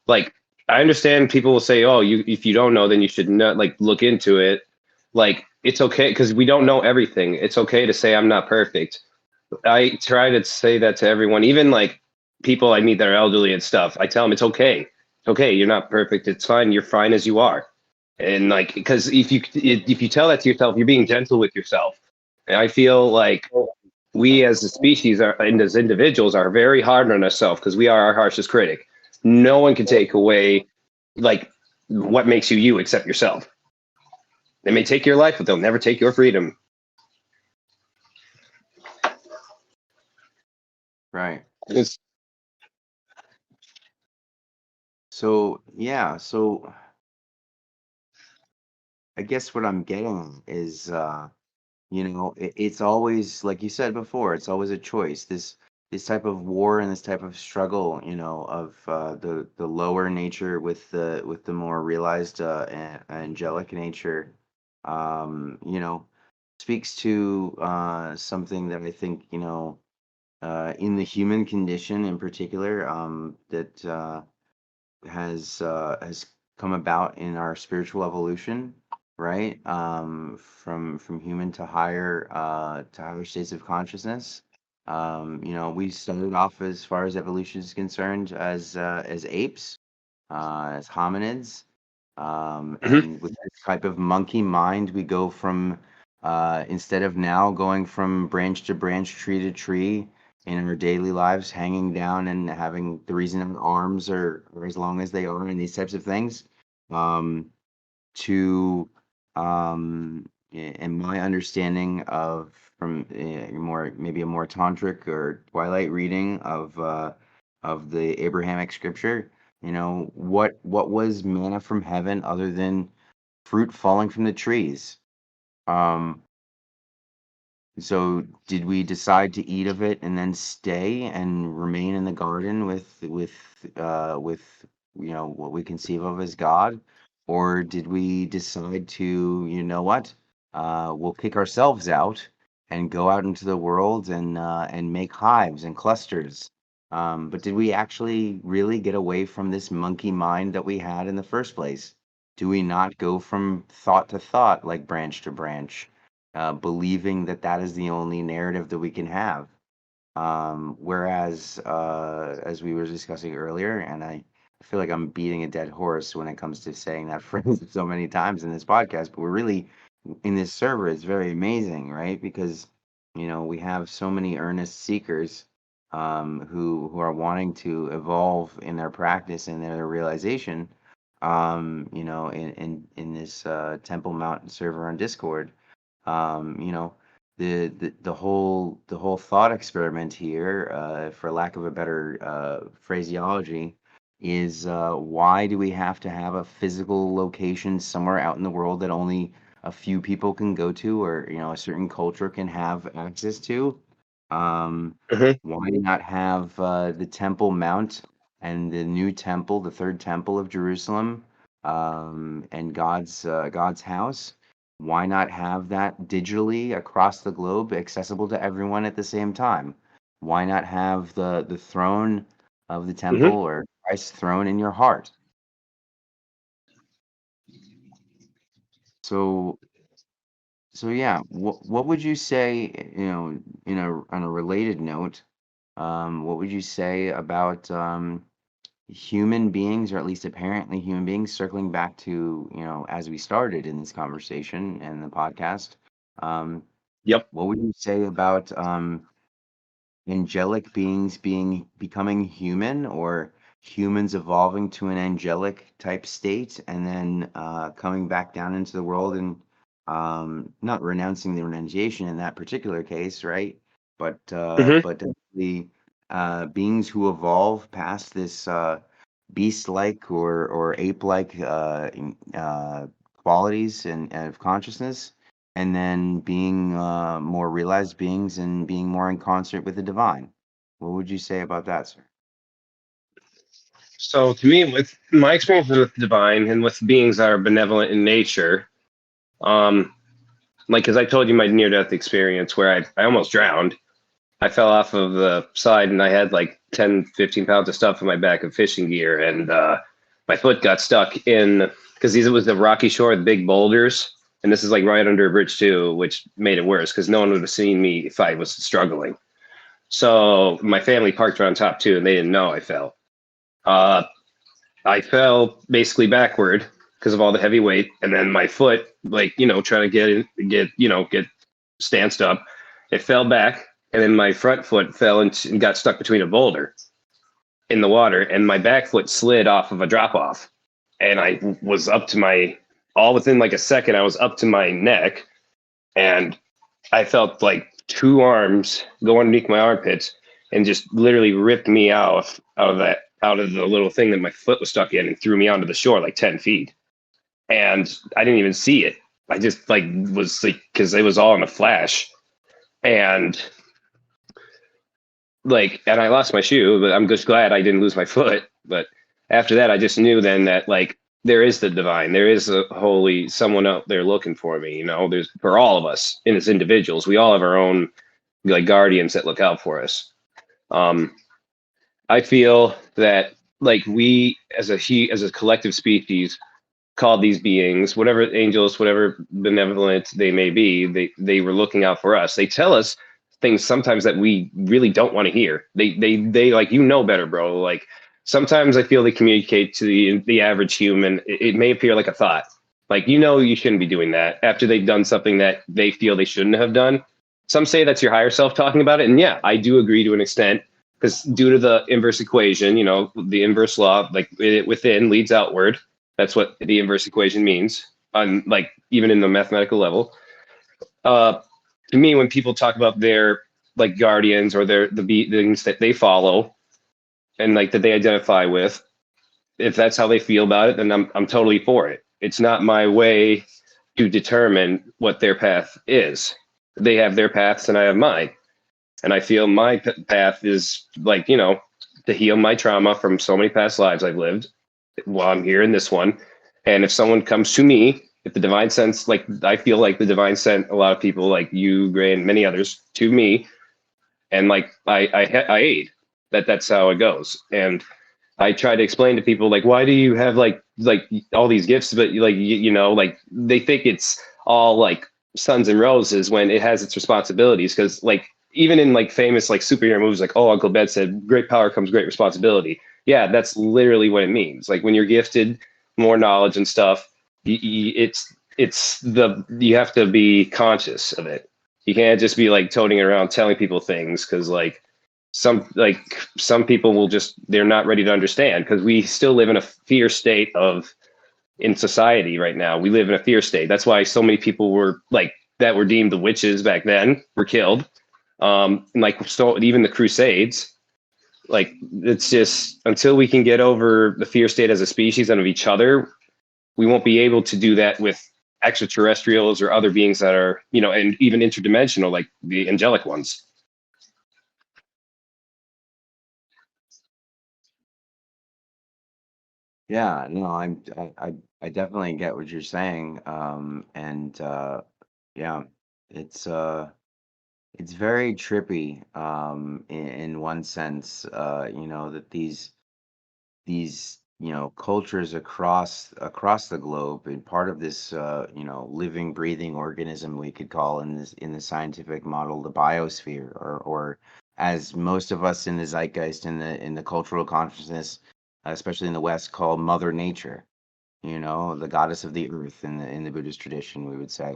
B: like, I understand people will say, "Oh, you if you don't know, then you should not like look into it." Like, it's okay because we don't know everything. It's okay to say I'm not perfect. I try to say that to everyone, even like people I meet that are elderly and stuff. I tell them it's okay. It's okay. You're not perfect. It's fine. You're fine as you are. And like, because if you tell that to yourself, you're being gentle with yourself. And I feel like we as a species are, and as individuals are very hard on ourselves because we are our harshest critic. No one can take away like what makes you you except yourself. They may take your life, but they'll never take your freedom.
A: Right.
B: It's,
A: So yeah, so I guess what I'm getting is, it's always like you said before, it's always a choice. This type of war and this type of struggle, of the lower nature with the more realized angelic nature, speaks to something that I think, in the human condition in particular, that has come about in our spiritual evolution, right? From human to higher states of consciousness. We started off as far as evolution is concerned as apes, as hominids,
B: Mhm.
A: and with this type of monkey mind, we go from instead of now going from branch to branch, tree to tree in our daily lives, hanging down and having the reason our arms are as long as they are and these types of things, um, to in my understanding of from more maybe a more tantric or twilight reading of the Abrahamic scripture, what was manna from heaven other than fruit falling from the trees? Um, so did we decide to eat of it and then stay and remain in the garden with what we conceive of as God? Or did we decide to, what? We'll kick ourselves out and go out into the world and make hives and clusters. But did we actually really get away from this monkey mind that we had in the first place? Do we not go from thought to thought like branch to branch? Believing that that is the only narrative that we can have. Whereas, as we were discussing earlier, and I feel like I'm beating a dead horse when it comes to saying that phrase so many times in this podcast, but we're really in this server. It's very amazing, right? Because we have so many earnest seekers who are wanting to evolve in their practice and their realization. In this Temple Mountain server on Discord, you know, the whole thought experiment here, for lack of a better phraseology, is why do we have to have a physical location somewhere out in the world that only a few people can go to, or a certain culture can have access to?
B: Mhm.
A: Why not have the Temple Mount and the new temple, the third temple of Jerusalem, and God's house? Why not have that digitally across the globe, accessible to everyone at the same time? Why not have the throne of the temple
B: Mhm.
A: or Christ's throne in your heart? So so yeah, what would you say, on a related note, what would you say about human beings, or at least apparently human beings, circling back to, as we started in this conversation and the podcast? Um,
B: Yep.
A: what would you say about angelic beings becoming human, or humans evolving to an angelic type state and then coming back down into the world and not renouncing the renunciation in that particular case, right?
B: Mhm.
A: But the beings who evolve past this beast-like or ape-like qualities and of consciousness, and then being more realized beings and being more in concert with the divine. What would you say about that, sir?
B: So to me, with my experience with divine and with beings that are benevolent in nature, um, like because I told you my near-death experience where I almost drowned. I fell off of the side and I had like 10, 15 pounds of stuff in my back of fishing gear. And my foot got stuck in, because it was the rocky shore with big boulders. And this is like right under a bridge too, which made it worse because no one would have seen me if I was struggling. So my family parked around top too, and they didn't know I fell. Uh, I fell basically backward because of all the heavy weight. And then my foot, like, trying to get stanced up, it fell back and then my front foot fell and got stuck between a boulder in the water, and my back foot slid off of a drop off, and I was up to my all within like a second. I was up to my neck, and I felt like two arms go underneath my armpits and just literally ripped me out of the little thing that my foot was stuck in and threw me onto the shore like 10 feet. And I didn't even see it. I just like was like, because it was all in a flash. And like, and I lost my shoe, but I'm just glad I didn't lose my foot. But after that, I just knew then that like there is the divine, there is a holy someone out there looking for me. You know, there's for all of us in as individuals, we all have our own like guardians that look out for us. Um, I feel that like we as a collective species called these beings, whatever angels, whatever benevolent they may be, they were looking out for us. They tell us things sometimes that we really don't want to hear. They like better, bro. Like sometimes I feel they communicate to the average human. It may appear like a thought, like you shouldn't be doing that after they've done something that they feel they shouldn't have done. Some say that's your higher self talking about it, and yeah, I do agree to an extent because due to the inverse equation, the inverse law, like within leads outward. That's what the inverse equation means on like even in the mathematical level. Uh, to me, when people talk about their like guardians or the beings that they follow and like that they identify with, if that's how they feel about it, then I'm totally for it. It's not my way to determine what their path is. They have their paths and I have mine. And I feel my path is like, to heal my trauma from so many past lives I've lived while I'm here in this one. And if someone comes to me, if the divine sense, like I feel like the divine sent a lot of people like you, Gray, and many others to me, and like I aid. That's how it goes. And I try to explain to people like, why do you have like all these gifts, but like like they think it's all like suns and roses when it has its responsibilities. Because like even in like famous like superhero movies, like oh Uncle Ben said, great power comes great responsibility. Yeah, that's literally what it means. Like when you're gifted more knowledge and stuff, you have to be conscious of it. You can't just be like toting around telling people things because some people will just they're not ready to understand because we still live in a fear state of in society right now. We live in a fear state. That's why so many people were like that were deemed the witches back then were killed. And like so even the Crusades, like it's just until we can get over the fear state as a species and of each other, we won't be able to do that with extraterrestrials or other beings that are, and even interdimensional, like the angelic ones.
A: Yeah, no, I definitely get what you're saying. And yeah, it's it's very trippy in one sense, that these cultures across the globe and part of this living breathing organism we could call in the scientific model the biosphere, or as most of us in the zeitgeist in the cultural consciousness, especially in the West, call Mother Nature, the goddess of the earth in the Buddhist tradition, we would say,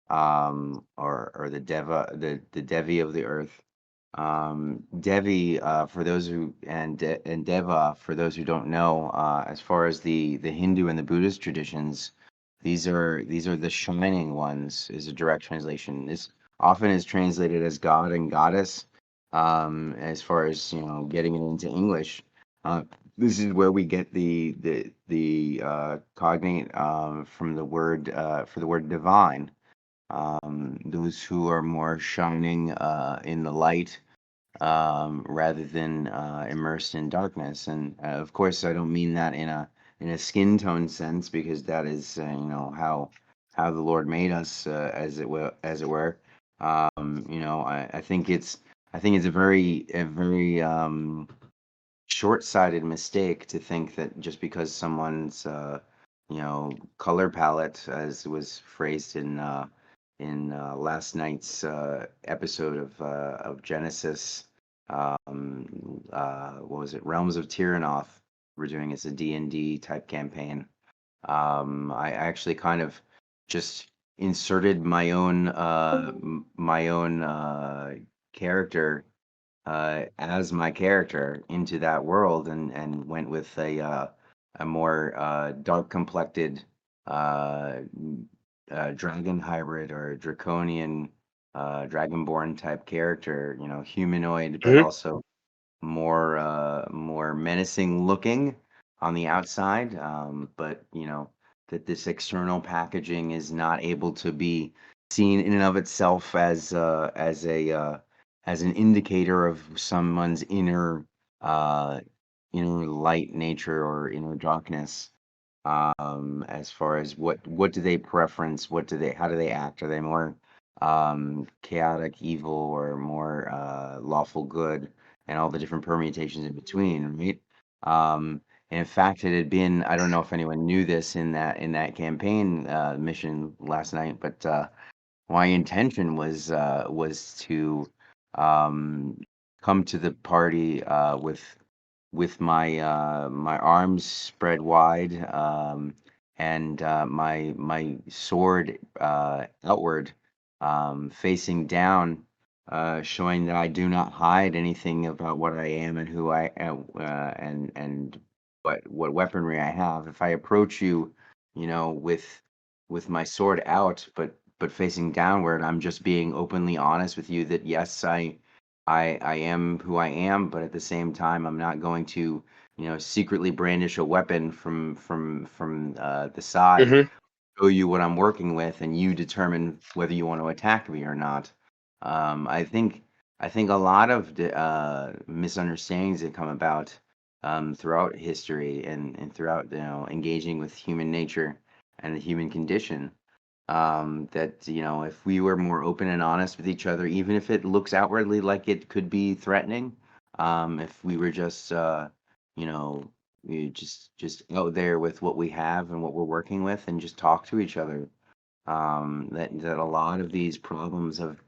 A: or the Devi of the earth. Devi, for those who and Deva, for those who don't know, as far as the Hindu and the Buddhist traditions, these are the shining ones, is a direct translation. This often is translated as God and Goddess. As far as getting it into English, uh, this is where we get the cognate from the word for the word divine. Those who are more shining in the light, rather than immersed in darkness. And of course, I don't mean that in a skin tone sense, because that is how the Lord made us, as it were. I think it's a very short-sighted mistake to think that just because someone's color palette, as was phrased in last night's episode of Genesis, what was it, Realms of Tyranoth, we're doing as a D&D type campaign. I actually kind of just inserted my own character as my character into that world, and went with a more dark complected uh, dragon hybrid or draconian dragonborn type character, humanoid, but
B: Hmm.
A: also more menacing looking on the outside, but that this external packaging is not able to be seen in and of itself as an indicator of someone's uh, inner light nature or inner darkness. As far as what do they preference, how do they act? Are they more chaotic evil or more lawful good, and all the different permutations in between, right? And in fact, it had been, I don't know if anyone knew this in that campaign mission last night, but my intention was to um, come to the party with my arms spread wide, and my sword outward, facing down, showing that I do not hide anything about what I am and who I am, and what weaponry I have. If I approach you, with my sword out, but facing downward, I'm just being openly honest with you that yes, I am who I am, but at the same time, I'm not going to, secretly brandish a weapon from the side,
B: Hmm.
A: show you what I'm working with, and you determine whether you want to attack me or not. I think a lot of the misunderstandings that come about throughout history and throughout engaging with human nature and the human condition, that if we were more open and honest with each other, even if it looks outwardly like it could be threatening, if we were just you know just out there with what we have and what we're working with and just talk to each other, that a lot of these problems of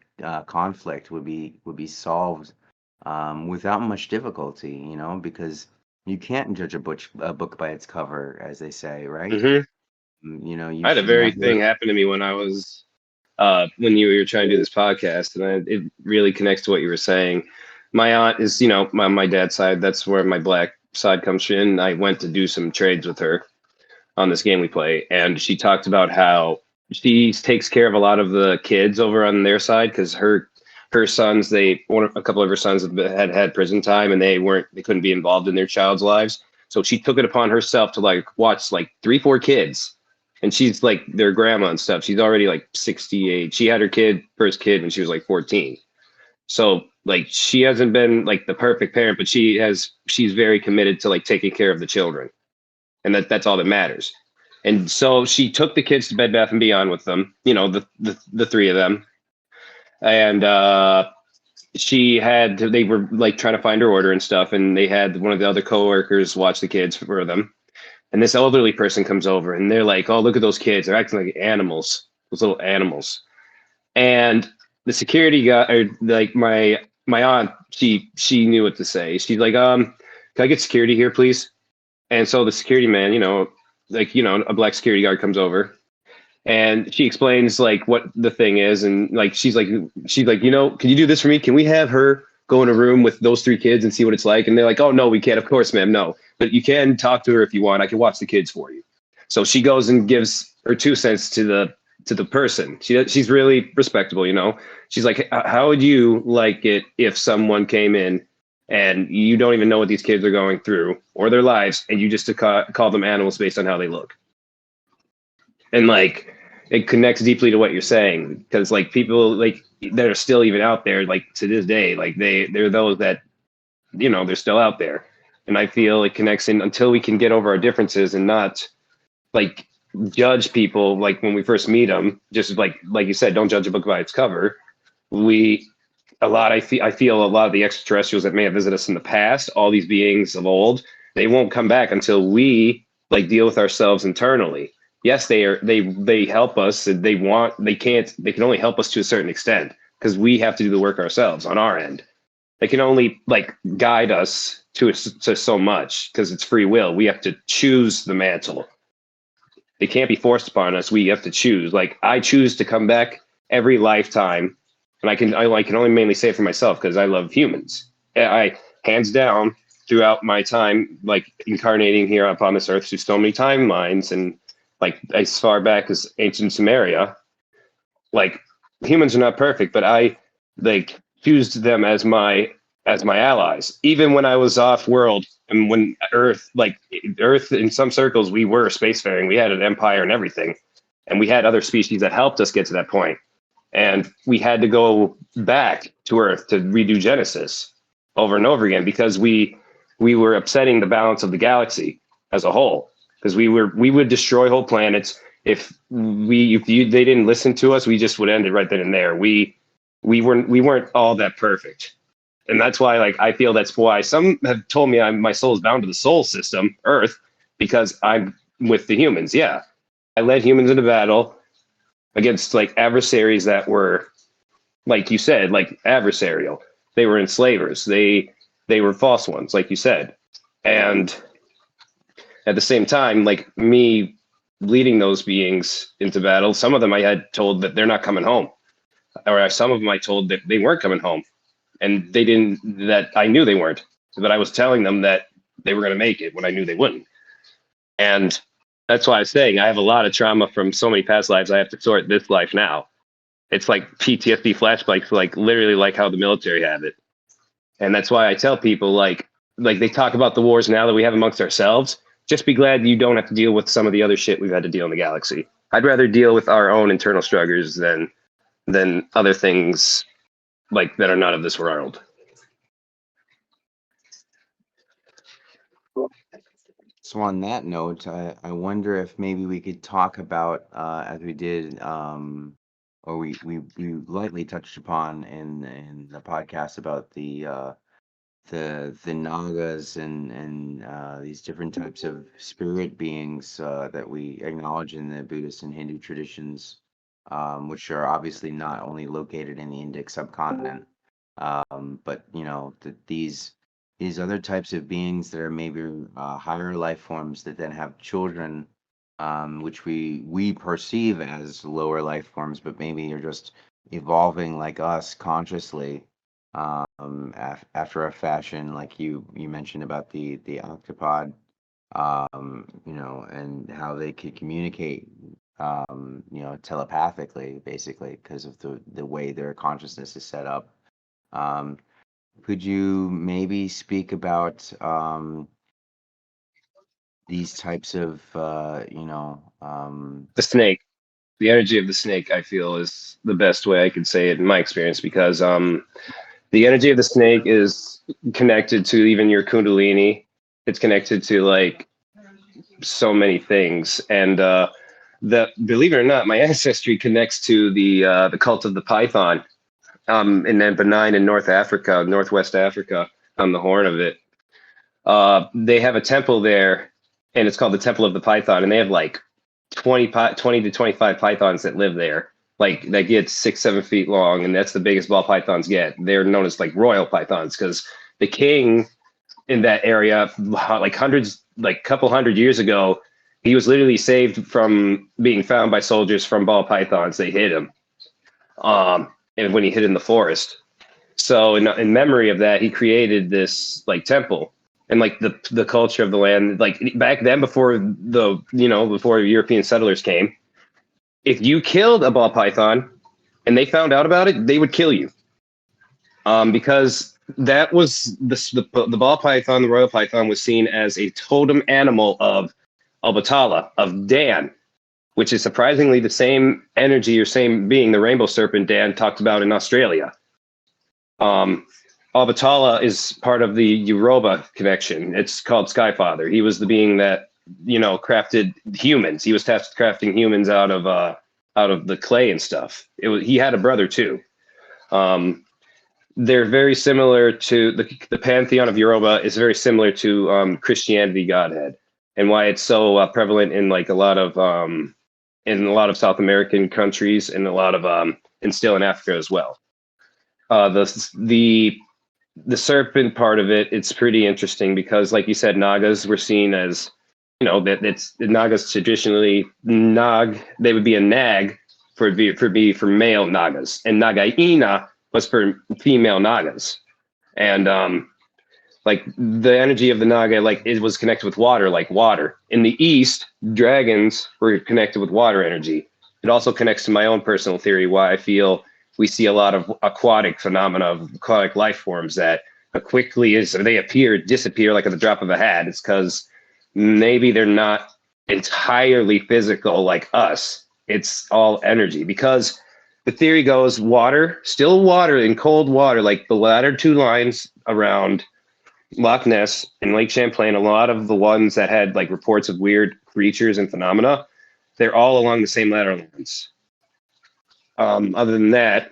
A: conflict would be solved without much difficulty, because you can't judge a book by its cover, as they say, right?
B: Hmm.
A: You
B: I had a
A: should
B: very thing
A: never.
B: happen to me when I was when you were trying to do this podcast, and it really connects to what you were saying. My aunt is, my dad's side. That's where my black side comes in. I went to do some trades with her on this game we play, and she talked about how she takes care of a lot of the kids over on their side because her sons, a couple of her sons had prison time, and they couldn't be involved in their child's lives. So she took it upon herself to like watch like 3, 4 kids, and she's like their grandma and stuff. She's already like 68. She had her first kid when she was like 14. So like she hasn't been like the perfect parent, but she's very committed to like taking care of the children, and that's all that matters. And so she took the kids to Bed Bath and Beyond with them, the three of them, and they were like trying to find her order and stuff, and they had one of the other coworkers watch the kids for them. And this elderly person comes over, and they're like, "Oh, look at those kids! They're acting like animals, those little animals." And the security guy, or like my aunt, she knew what to say. She's like, can I get security here, please?" And so the security man, a black security guard comes over, and she explains like what the thing is, and like she's like, can you do this for me? Can we have her go in a room with those 3 kids and see what it's like? And they're like, "Oh no, we can't. Of course, ma'am, no. But you can talk to her if you want. I can watch the kids for you." So she goes and gives her 2 cents to the person. She's really respectable. She's like, How would you like it if someone came in and you don't even know what these kids are going through or their lives, and you just to call them animals based on how they look?" And like it connects deeply to what you're saying, because like people like that are still even out there like to this day, like they're those that they're still out there. And I feel it connects in until we can get over our differences and not like judge people like when we first meet them. Just like you said, don't judge a book by its cover. We I feel a lot of the extraterrestrials that may have visited us in the past, all these beings of old, they won't come back until we like deal with ourselves internally. Yes, they help us. They can only help us to a certain extent because we have to do the work ourselves on our end. They can only like guide us to so much because it's free will. We have to choose the mantle. It can't be forced upon us. We have to choose. Like I choose to come back every lifetime and I can only mainly say it for myself because I love humans. I hands down throughout my time like incarnating here upon this earth through so many timelines and like as far back as ancient Sumeria, like humans are not perfect, but I like choosed them as my allies. Even when I was off world and when Earth in some circles, we were spacefaring. We had an empire and everything. And we had other species that helped us get to that point. And we had to go back to Earth to redo Genesis over and over again because we were upsetting the balance of the galaxy as a whole. Because we would destroy whole planets they didn't listen to us, we just would end it right then and there. We weren't all that perfect. And that's why like I feel that's why some have told me my soul is bound to the soul system, Earth, because I'm with the humans. Yeah. I led humans into battle against like adversaries that were, like you said, like adversarial. They were enslavers. They were false ones, like you said. And at the same time, like me leading those beings into battle, some of them I had told that they're not coming home. Or some of them I told that they weren't coming home. And they didn't, that I knew they weren't. But I was telling them that they were going to make it when I knew they wouldn't. And that's why I was saying I have a lot of trauma from so many past lives. I have to sort this life now. It's like PTSD flashbacks, like literally like how the military have it. And that's why I tell people like they talk about the wars now that we have amongst ourselves. Just be glad you don't have to deal with some of the other shit we've had to deal in the galaxy. I'd rather deal with our own internal struggles than other things like that are not of this world.
A: So on that note, I wonder if maybe we could talk about, as we did, or we lightly touched upon in the podcast about the Nagas and these different types of spirit beings that we acknowledge in the Buddhist and Hindu traditions, which are obviously not only located in the Indic subcontinent, but these other types of beings that are maybe higher life forms that then have children, which we perceive as lower life forms, but maybe are just evolving like us consciously, after a fashion, like you mentioned about the octopod, and how they could communicate, telepathically, basically, because of the way their consciousness is set up. Um, could you maybe speak about these types of,
B: The snake, the energy of the snake, I feel is the best way I could say it in my experience because the energy of the snake is connected to even your kundalini. It's connected to like so many things, and that believe it or not, my ancestry connects to the cult of the python, in Benign in North Africa, Northwest Africa, on the Horn of it. They have a temple there, and it's called the Temple of the Python, and they have like 20 to 25 pythons that live there, like that get 6-7 feet long, and that's the biggest ball pythons get. They're known as like royal pythons because the king in that area, like couple hundred years ago, he was literally saved from being found by soldiers from ball pythons. They hit him, and when he hid in the forest. So in memory of that, he created this like temple. And like the culture of the land, like back then, before before European settlers came, if you killed a ball python and they found out about it, they would kill you, because that was the ball python, the royal python, was seen as a totem animal of Obatala, of Dan, which is surprisingly the same energy or same being the rainbow serpent Dan talked about in Australia. Obatala is part of the Yoruba connection. It's called Skyfather. He was the being that, crafted humans. He was crafting humans out of the clay and stuff. He had a brother too. They're very similar to the pantheon of Yoruba is very similar to Christianity Godhead, and why it's so prevalent in like a lot of South American countries and a lot of and still in Africa as well. The serpent part of it, it's pretty interesting because, like you said, Nagas were seen as, that it's the Nagas traditionally they would be a nag for male Nagas, and Nagaina was for female Nagas. And like the energy of the Naga, like it was connected with water, like water. In the East, dragons were connected with water energy. It also connects to my own personal theory why I feel we see a lot of aquatic phenomena of aquatic life forms that quickly as they appear, disappear like at the drop of a hat. It's because maybe they're not entirely physical like us. It's all energy because the theory goes water, still water in cold water, like the latter two lines around Loch Ness and Lake Champlain, a lot of the ones that had like reports of weird creatures and phenomena, they're all along the same ladder lines. Other than that,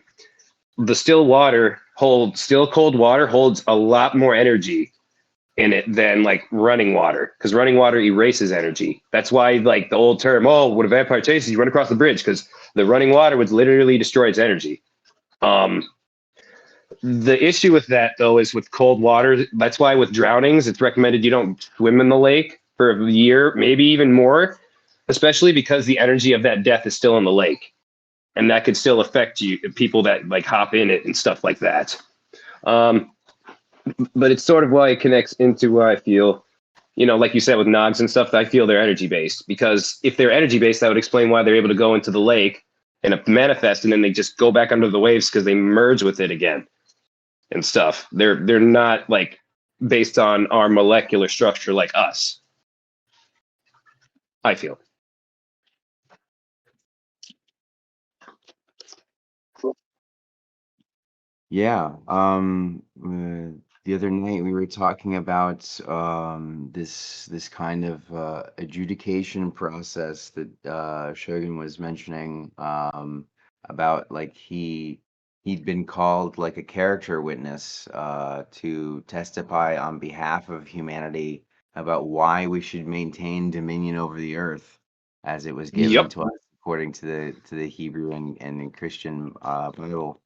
B: the still cold water holds a lot more energy in it than like running water because running water erases energy. That's why like the old term, oh, when a vampire chases you, run across the bridge because the running water would literally destroy its energy. Um, the issue with that though is with cold water. That's why with drownings, it's recommended you don't swim in the lake for a year, maybe even more, especially because the energy of that death is still in the lake, and that could still affect you, people that like hop in it and stuff like that. Um, but it's sort of why it connects into why I feel, like you said with Nogs and stuff, I feel they're energy based because if they're energy based, that would explain why they're able to go into the lake and manifest, and then they just go back under the waves because they merge with it again and stuff. They're not like based on our molecular structure like us. I feel.
A: Yeah. The other night we were talking about this kind of adjudication process that Shogun was mentioning about like he'd been called like a character witness to testify on behalf of humanity about why we should maintain dominion over the earth as it was given
B: Yep.
A: to us according to the Hebrew and Christian Bible.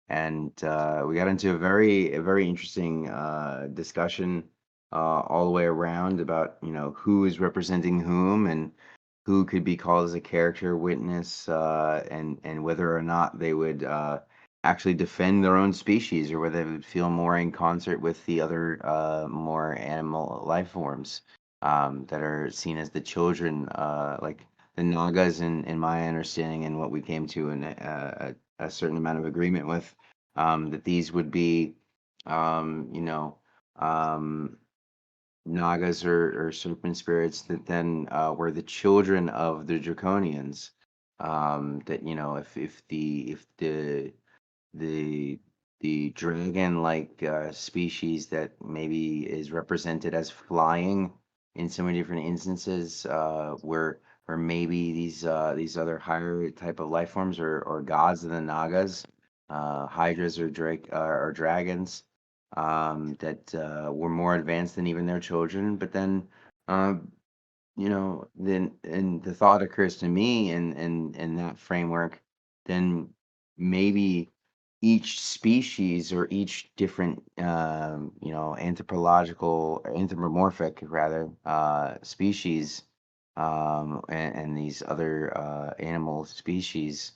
A: And we got into a very interesting discussion all the way around about who is representing whom and who could be called as a character witness, and whether or not they would actually defend their own species or whether they would feel more in concert with the other more animal life forms that are seen as the children, like the Nagas, in my understanding and what we came to in a certain amount of agreement with, that these would be, you know, um, Nagas or serpent spirits that then were the children of the Draconians. That if the dragon-like species that maybe is represented as flying in so many different instances, where maybe these other higher type of life forms or gods of the Nagas, hydras or dragons, that were more advanced than even their children. But then, um, then and the thought occurs to me in that framework, then maybe each species or each different anthropological anthropomorphic rather species, and these other animal species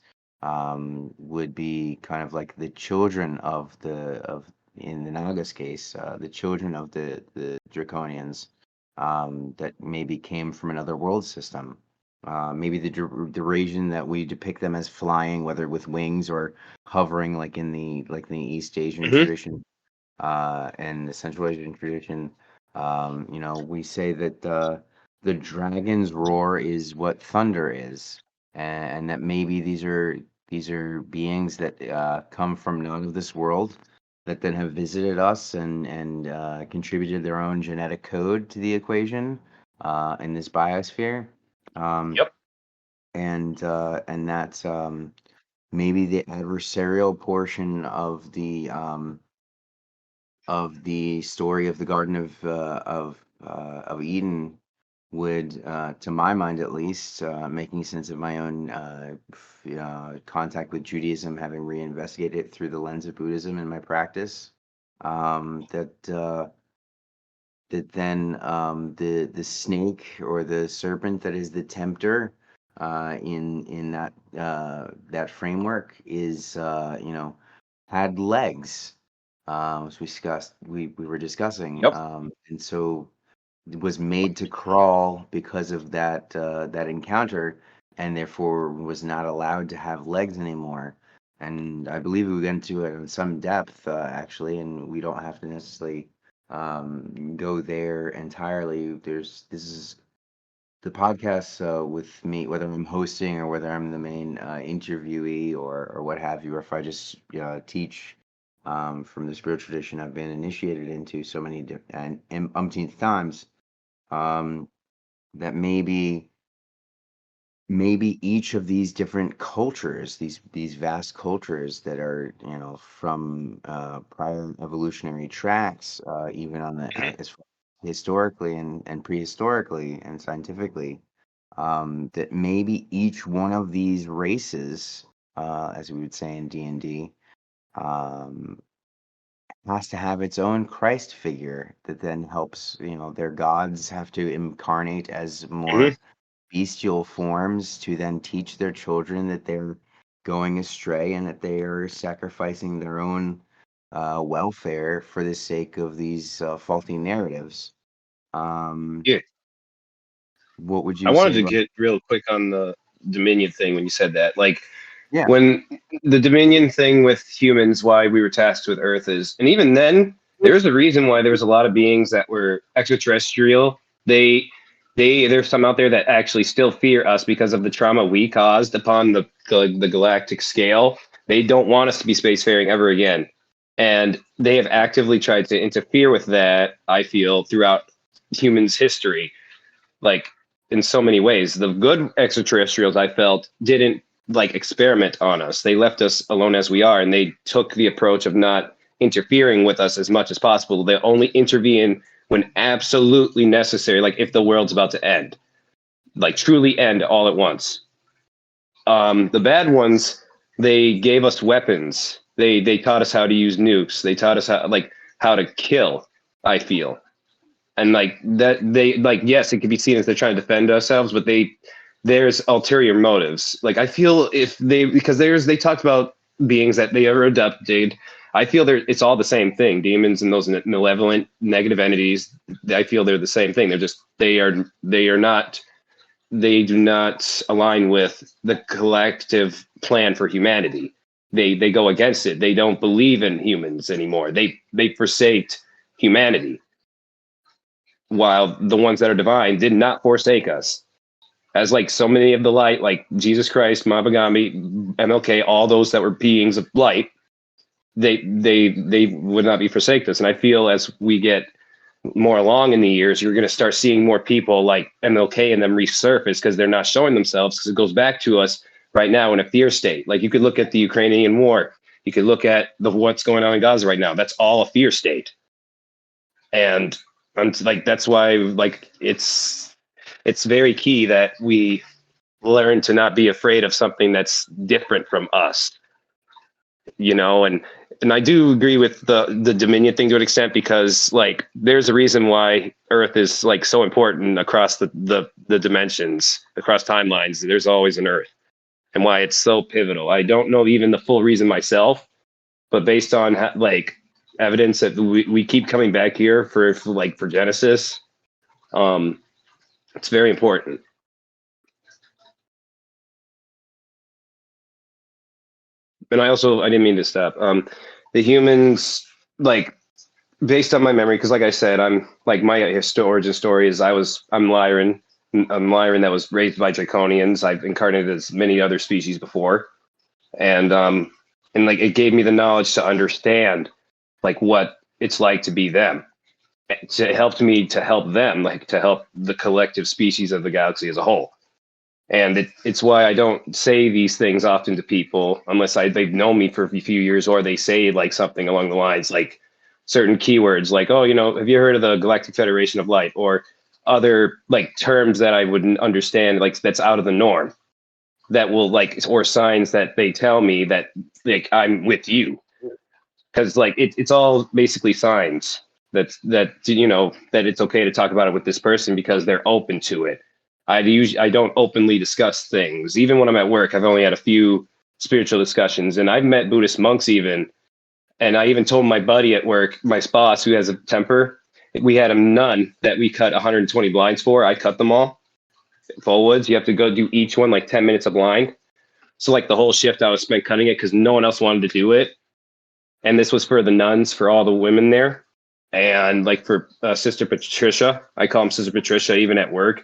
A: would be kind of like the children of in the Nagas case, the children of the Draconians, that maybe came from another world system. Maybe the region that we depict them as flying, whether with wings or hovering, like in the East Asian
B: Mm-hmm.
A: tradition, and the Central Asian tradition. We say that the dragon's roar is what thunder is, and that maybe these are beings that come from not of this world, that then have visited us and contributed their own genetic code to the equation in this biosphere, um,
B: Yep.
A: and that's maybe the adversarial portion of the story of the Garden of Eden would, to my mind at least, making sense of my own contact with Judaism, having reinvestigated it through the lens of Buddhism in my practice, that then the snake or the serpent that is the tempter in that framework is had legs, as we were discussing,
B: Yep.
A: and so was made to crawl because of that encounter, and therefore was not allowed to have legs anymore. And I believe we went into it in some depth, actually, and we don't have to necessarily go there entirely. This is the podcast with me, whether I'm hosting or whether I'm the main interviewee or what have you, or if I just teach from the spiritual tradition I've been initiated into so many and umpteenth times, um, that maybe each of these different cultures, these vast cultures that are from prior evolutionary tracks, even on the as historically and prehistorically and scientifically, that maybe each one of these races, as we would say in D&D, um, has to have its own Christ figure that then helps, their gods have to incarnate as
B: Mhm.
A: more bestial forms to then teach their children that they're going astray and that they are sacrificing their own welfare for the sake of these faulty narratives. Um,
B: Yeah.
A: what would
B: I
A: you
B: wanted
A: say
B: to
A: about?
B: get real quick on the Dominion thing when you said that. Like,
A: Yeah,
B: when the Dominion thing with humans, why we were tasked with Earth is, and even then, there's a reason why there was a lot of beings that were extraterrestrial. There's some out there that actually still fear us because of the trauma we caused upon the galactic scale. They don't want us to be spacefaring ever again, and they have actively tried to interfere with that. I feel throughout humans' history, like in so many ways. The good extraterrestrials I felt didn't like experiment on us. They left us alone as we are, and they took the approach of not interfering with us as much as possible. They only intervene when absolutely necessary, like if the world's about to end, like truly end all at once. The bad ones, they gave us weapons. They taught us how to use nukes. They taught us how to kill. I feel, and like that they like, yes, it could be seen as they're trying to defend ourselves, but there's ulterior motives. Like I feel if they because they talked about beings that they are adopted. I feel it's all the same thing. Demons and those malevolent negative entities, I feel they're the same thing. They are not, they do not align with the collective plan for humanity. They go against it. They don't believe in humans anymore. They forsake humanity, while the ones that are divine did not forsake us. As like so many of the light, like Jesus Christ, Mahagami, MLK, all those that were beings of light, they would not be forsake us. And I feel as we get more along in the years, you're going to start seeing more people like MLK and them resurface because they're not showing themselves, because it goes back to us right now in a fear state. Like you could look at the Ukrainian war, you could look at what's going on in Gaza right now. That's all a fear state. And I'm like, that's why like it's very key that we learn to not be afraid of something that's different from us, and I do agree with the Dominion thing to an extent, because like there's a reason why Earth is like so important across the dimensions, across timelines. There's always an Earth, and why it's so pivotal. I don't know even the full reason myself, but based on like evidence that we keep coming back here for Genesis, um, it's very important. And I didn't mean to stop. The humans, like based on my memory, because like I said, I'm like my origin story is I'm Lyran. I'm Lyran that was raised by Draconians. I've incarnated as many other species before, and like it gave me the knowledge to understand like what it's like to be them. It helped me to help them, like to help the collective species of the galaxy as a whole. And it's why I don't say these things often to people unless they've known me for a few years, or they say like something along the lines like certain keywords like, oh, have you heard of the Galactic Federation of Light, or other like terms that I wouldn't understand, like that's out of the norm, that will like, or signs that they tell me that like I'm with you, because like it's all basically signs that it's okay to talk about it with this person because they're open to it. I don't openly discuss things. Even when I'm at work, I've only had a few spiritual discussions, and I've met Buddhist monks even And I even told my buddy at work, my boss who has a temper, we had a nun that we cut 120 blinds for. I cut them all. Full woods. You have to go do each one like 10 minutes a blind. So like the whole shift I was spent cutting it because no one else wanted to do it. And this was for the nuns, for all the women there. And like for Sister Patricia, I call him Sister Patricia even at work.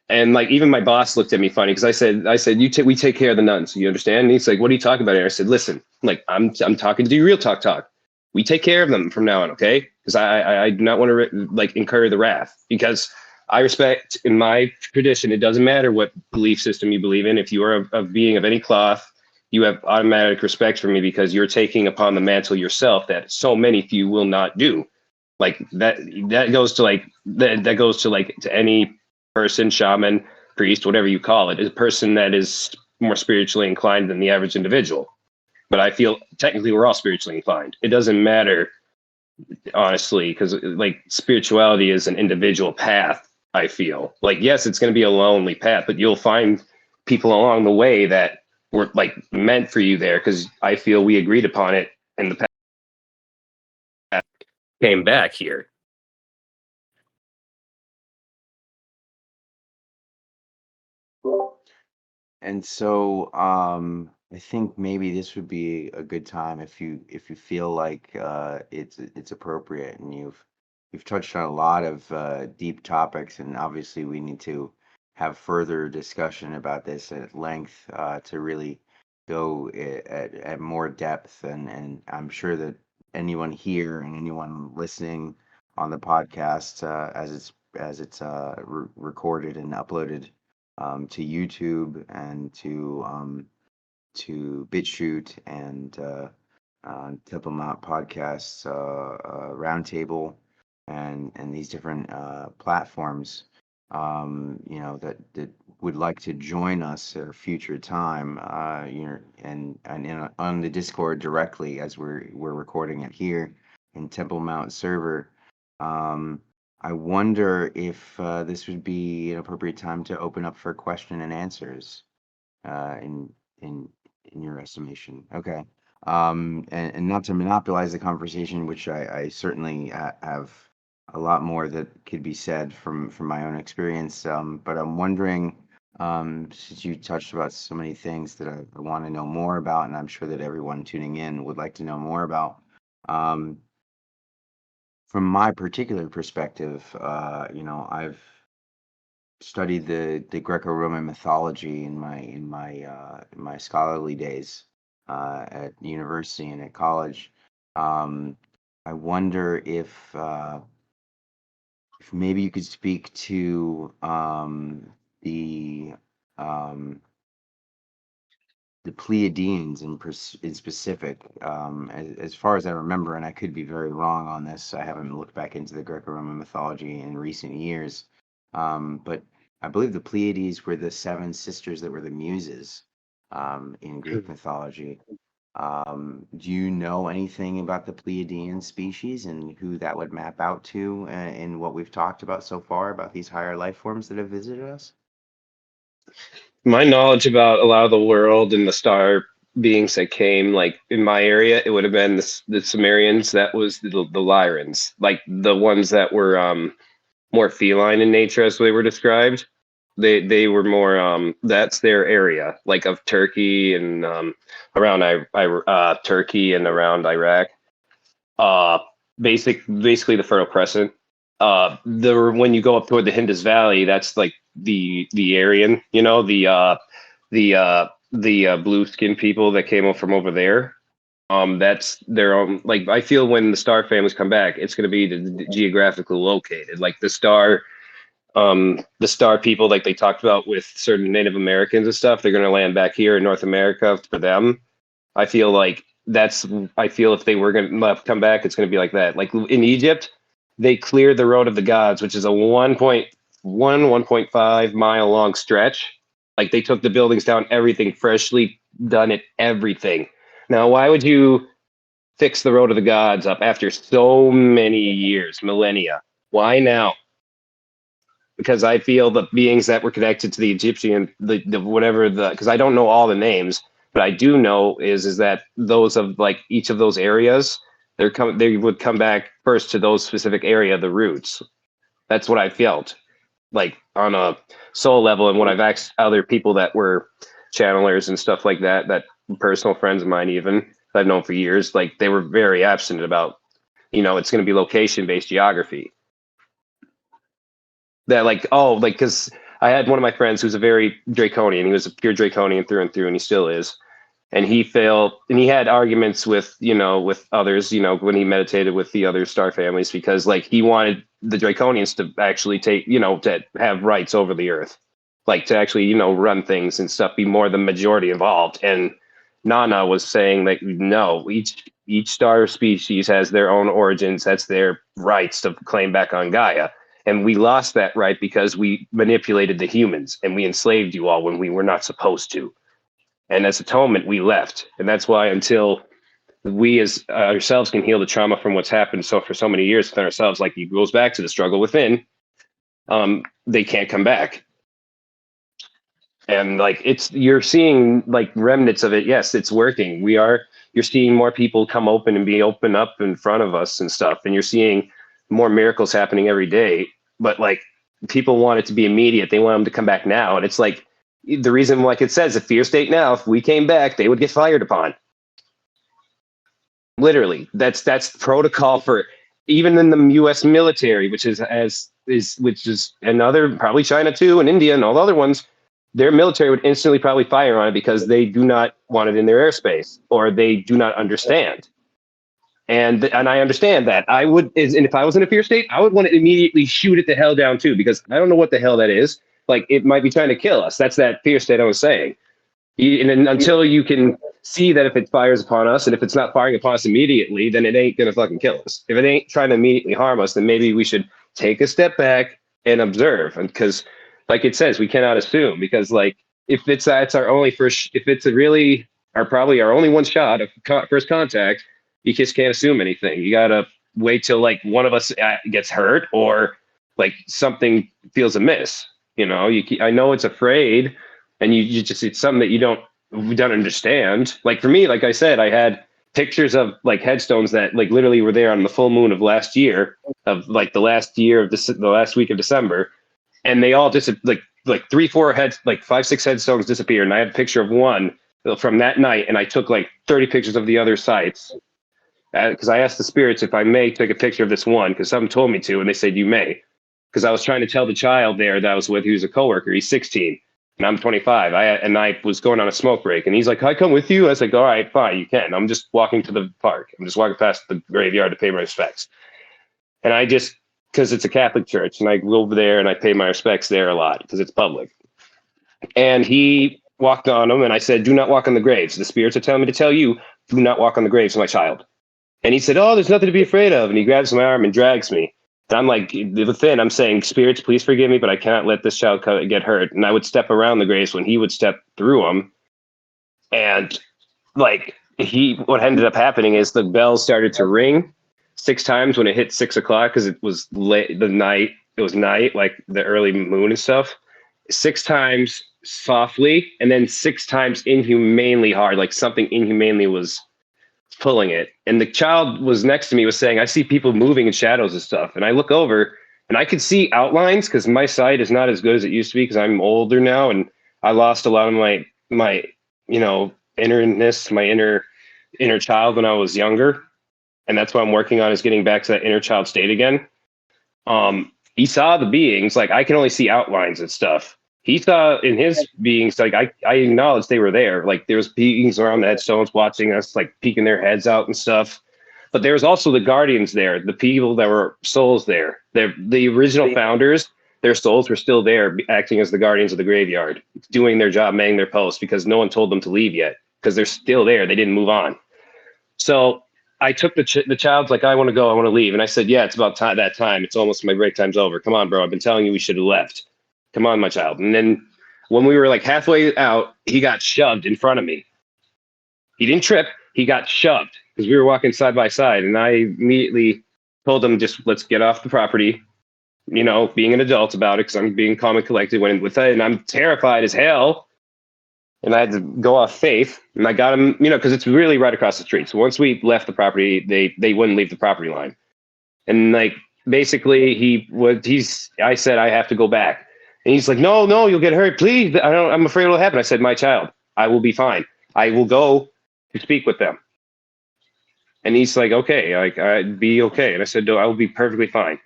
B: And like even my boss looked at me funny because I said we take care of the nuns. You understand? And he's like, what are you talking about here? I said, listen, like I'm talking to you real talk. We take care of them from now on, okay? Because I do not want to like incur the wrath, because I respect in my tradition. It doesn't matter what belief system you believe in. If you are a being of any cloth, you have automatic respect for me because you're taking upon the mantle yourself that so many few will not do. Like that goes to like that goes to like to any person, shaman, priest, whatever you call it, is a person that is more spiritually inclined than the average individual. But I feel technically we're all spiritually inclined. It doesn't matter, honestly, because like spirituality is an individual path. I feel like, yes, it's going to be a lonely path, but you'll find people along the way that were like meant for you there, because I feel we agreed upon it in the past. Came back here.
A: And so I think maybe this would be a good time if you feel like it's appropriate, and you've touched on a lot of deep topics, and obviously we need to have further discussion about this at length to really go at more depth, and I'm sure that anyone here and anyone listening on the podcast as it's recorded and uploaded to YouTube and to BitChute and Temple Mount Podcasts Roundtable and these different platforms. That would like to join us at a future time. On the Discord directly as we're recording it here in Temple Mount server. I wonder if this would be an appropriate time to open up for question and answers, in in in your estimation. Okay. And not to monopolize the conversation, which I certainly have a lot more that could be said from my own experience. But I'm wondering, since you touched about so many things that I want to know more about, and I'm sure that everyone tuning in would like to know more about. Um, from my particular perspective, I've studied the Greco-Roman mythology in my scholarly days at university and at college. Um, I wonder if maybe you could speak to um, the Pleiadians in specific, as far as I remember, and I could be very wrong on this. I haven't looked back into the Greco-Roman mythology in recent years, but I believe the Pleiades were the seven sisters that were the Muses in Greek mythology. Do you know anything about the Pleiadian species and who that would map out to in what we've talked about so far about these higher life forms that have visited us?
B: My knowledge about a lot of the world and the star beings that came, like in my area, it would have been the Sumerians. That was the Lyrans, like the ones that were more feline in nature, as they were described. They were more that's their area, like of Turkey and around Turkey and around Iraq. Uh, basically the Fertile Crescent. When you go up toward the Indus Valley, that's like the Aryan, the blue skinned people that came up from over there. That's their own. Like I feel when the star families come back, it's going to be geographically located. Like the star people, like they talked about with certain Native Americans and stuff, they're going to land back here in North America for them. I feel like I feel if they were going to come back, it's going to be like that. Like in Egypt, they cleared the road of the gods, which is a 1.5 mile long stretch. Like they took the buildings down, everything freshly done it, everything. Now, why would you fix the road of the gods up after so many years, millennia? Why now? Because I feel the beings that were connected to the Egyptian, the whatever because I don't know all the names, But I do know is that those of like each of those areas, they would come back first to those specific area, the roots. That's what I felt like on a soul level, and what I've asked other people that were channelers and stuff like that, that personal friends of mine even that I've known for years, like they were very absent about, it's going to be location based geography. That like, oh, like, because I had one of my friends who's a very draconian. He was a pure draconian through and through, and he still is. And he failed, and he had arguments with, with others, when he meditated with the other star families, because like he wanted the draconians to actually take, to have rights over the earth, like to actually, run things and stuff, be more the majority involved. And Nana was saying like, no, each star species has their own origins. That's their rights to claim back on Gaia. And we lost that right because we manipulated the humans and we enslaved you all when we were not supposed to. And as atonement, we left. And that's why until we as ourselves can heal the trauma from what's happened for so many years within ourselves, like it goes back to the struggle within, they can't come back. And like you're seeing like remnants of it. Yes, it's working. You're seeing more people come open and be open up in front of us and stuff. And you're seeing more miracles happening every day. But like people want it to be immediate. They want them to come back now. And it's like the reason, like it says, a fear state now, if we came back, they would get fired upon. Literally, that's protocol for even in the U.S. military, which is another, probably China too, and India and all the other ones. Their military would instantly probably fire on it because they do not want it in their airspace, or they do not understand. And I understand that. And if I was in a fear state, I would want to immediately shoot it the hell down too, because I don't know what the hell that is. Like it might be trying to kill us. That's that fear state I was saying. And until you can see that if it fires upon us, and if it's not firing upon us immediately, then it ain't gonna fucking kill us. If it ain't trying to immediately harm us, then maybe we should take a step back and observe. And because, like it says, we cannot assume, because like if it's our only if it's probably our only one shot of first contact, you just can't assume anything. You gotta wait till like one of us gets hurt or like something feels amiss. I know it's afraid, and you just, it's something that we don't understand. Like for me, like I said, I had pictures of like headstones that like literally were there on the full moon of last year, of like the last week of December, and they all just like 3-4 heads, like 5-6 headstones disappeared. And I had a picture of one from that night, and I took like 30 pictures of the other sites. Because I asked the spirits if I may take a picture of this one, because someone told me to, and they said you may. Because I was trying to tell the child there that I was with, who's a coworker, he's 16, and I'm 25. I was going on a smoke break, and he's like, "Can I come with you?" I was like, "All right, fine, you can." I'm just walking to the park. I'm just walking past the graveyard to pay my respects. And because it's a Catholic church, and I go over there and I pay my respects there a lot because it's public. And he walked on them, and I said, "Do not walk on the graves. The spirits are telling me to tell you, do not walk on the graves of my child." And he said, "Oh, there's nothing to be afraid of." And he grabs my arm and drags me. And I'm like, within, I'm saying, "Spirits, please forgive me, but I cannot let this child get hurt." And I would step around the graves when he would step through them. And like what ended up happening is the bells started to ring 6 times when it hit 6 o'clock, because it was late, it was night, like the early moon and stuff. 6 times softly, and then 6 times inhumanely hard, like something inhumanely was pulling it. And the child was next to me was saying, "I see people moving in shadows and stuff." And I look over and I could see outlines, because my sight is not as good as it used to be, because I'm older now and I lost a lot of my innerness, my inner child when I was younger. And that's what I'm working on, is getting back to that inner child state again. He saw the beings, like I can only see outlines and stuff. He saw in his beings, like I acknowledged they were there. Like there was beings around the headstones watching us, like peeking their heads out and stuff. But there was also the guardians there, the people that were souls there. The original founders, their souls were still there, acting as the guardians of the graveyard, doing their job, manning their posts, because no one told them to leave yet, because they're still there. They didn't move on. So I took the child's like, "I want to go, I want to leave." And I said, "Yeah, it's about that time. It's almost, my break time's over. Come on, bro. I've been telling you we should have left. Come on, my child." And then when we were like halfway out, he got shoved in front of me. He didn't trip. He got shoved because we were walking side by side. And I immediately told him, "Just let's get off the property," being an adult about it, because I'm being calm and collected, went in with it. And I'm terrified as hell. and I had to go off faith, and I got him, because it's really right across the street. So once we left the property, they wouldn't leave the property line, and like basically I said I have to go back, and he's like, no, no, you'll get hurt, please. I'm afraid it'll happen. I said, my child, I will be fine. I will go to speak with them. And he's like, okay, like I'd be okay. And I said, no, I will be perfectly fine.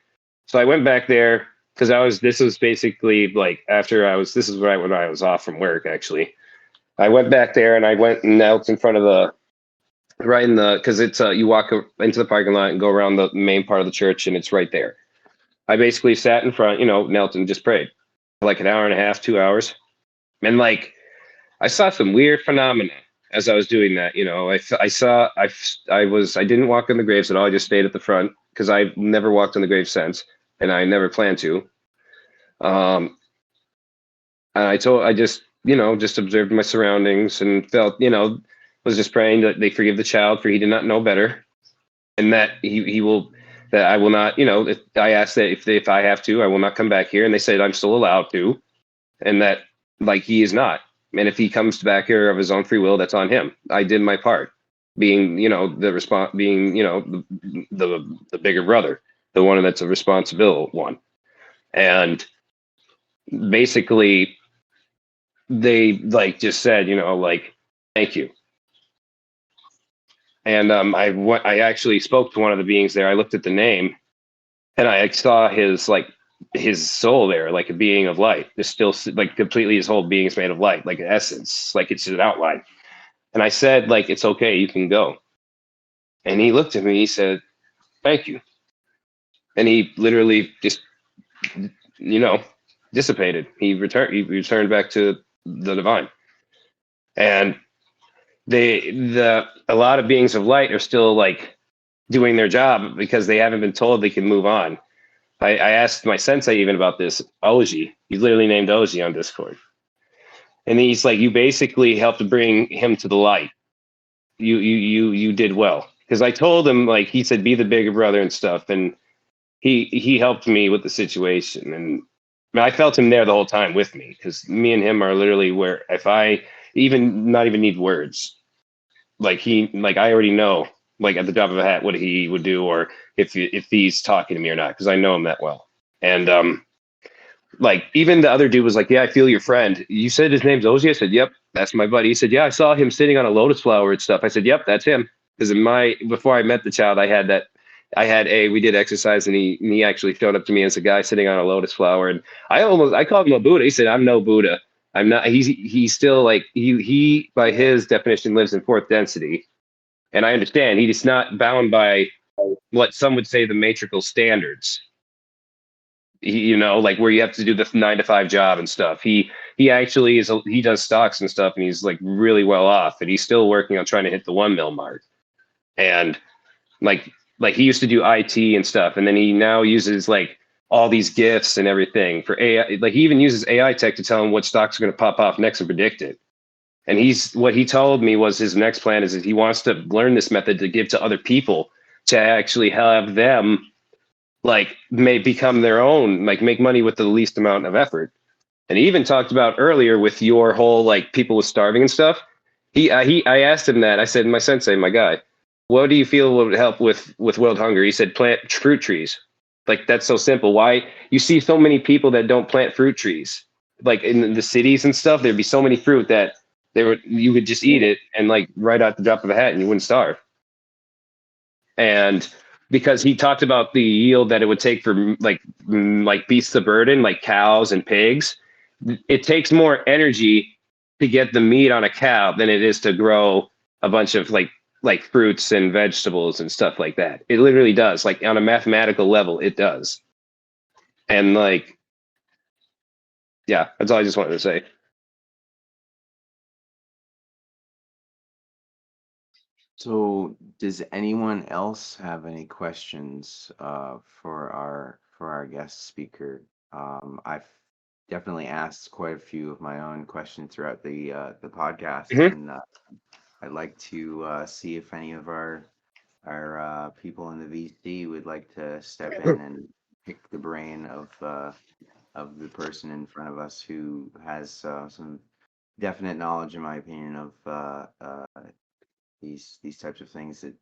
B: So I went back there because this was basically like this is right when I was off from work, actually. I went back there and I went and knelt in front of because it's you walk into the parking lot and go around the main part of the church and it's right there. I basically sat in front, knelt and just prayed for like an hour and a half, 2 hours. And like, I saw some weird phenomena as I was doing that. I didn't walk on the graves at all. I just stayed at the front because I've never walked on the grave since, and I never plan to. And I just observed my surroundings and felt, was just praying that they forgive the child for he did not know better, and that that I will not, if I asked that if I have to, I will not come back here. And they said I'm still allowed to, and that like he is not. And if he comes back here of his own free will, that's on him. I did my part, being, the bigger brother, the one that's a responsible one. And basically they like just said, like, thank you. And I actually spoke to one of the beings there. I looked at the name and I saw his soul there, like a being of light. It's still like completely his whole being is made of light, like an essence, like it's an outline. And I said, like, it's okay, you can go. And he looked at me, he said, thank you. And he literally just, dissipated. He returned back to the divine. And a lot of beings of light are still like doing their job because they haven't been told they can move on. I asked my sensei even about this, Oji. He's literally named Oji on Discord. And he's like, you basically helped bring him to the light. You did well. Because I told him, like, he said, be the bigger brother and stuff. And he helped me with the situation. And I felt him there the whole time with me. Because me and him are literally where if I even not even need words, like I already know, like at the drop of a hat, what he would do, or if he's talking to me or not, because I know him that well. And like even the other dude was like, yeah, I feel your friend. You said his name's Ozi? I said, yep, that's my buddy. He said, yeah, I saw him sitting on a lotus flower and stuff. I said, yep, that's him. Because before I met the child, we did exercise and he actually showed up to me as a guy sitting on a lotus flower. And I called him a Buddha. He said, I'm no Buddha. I'm not. He's still like he by his definition lives in fourth density, and I understand he's not bound by what some would say the matrical standards. Like where you have to do the 9 to 5 job and stuff. He actually he does stocks and stuff, and he's like really well off, and he's still working on trying to hit the 1 mil mark. And like he used to do IT and stuff, and then he now uses like all these gifts and everything for AI. Like he even uses AI tech to tell him what stocks are going to pop off next and predict it. And what he told me was his next plan is that he wants to learn this method to give to other people to actually have them like may become their own, like make money with the least amount of effort. And he even talked about earlier with your whole like people with starving and stuff. I asked him that. I said, my sensei, my guy, what do you feel would help with world hunger? He said, plant fruit trees. Like that's so simple. Why you see so many people that don't plant fruit trees? Like in the cities and stuff, there'd be so many fruit that you could just eat it and like right out the drop of a hat and you wouldn't starve. And because he talked about the yield that it would take for like beasts of burden, like cows and pigs, it takes more energy to get the meat on a cow than it is to grow a bunch of like fruits and vegetables and stuff like that. It literally does. Like on a mathematical level, it does. And like, yeah, that's all I just wanted to say.
A: So, does anyone else have any questions for our guest speaker? I've definitely asked quite a few of my own questions throughout the podcast,
B: Mm-hmm.
A: and I'd like to see if any of our people in the VC would like to step in and pick the brain of the person in front of us who has some definite knowledge, in my opinion, of these types of things that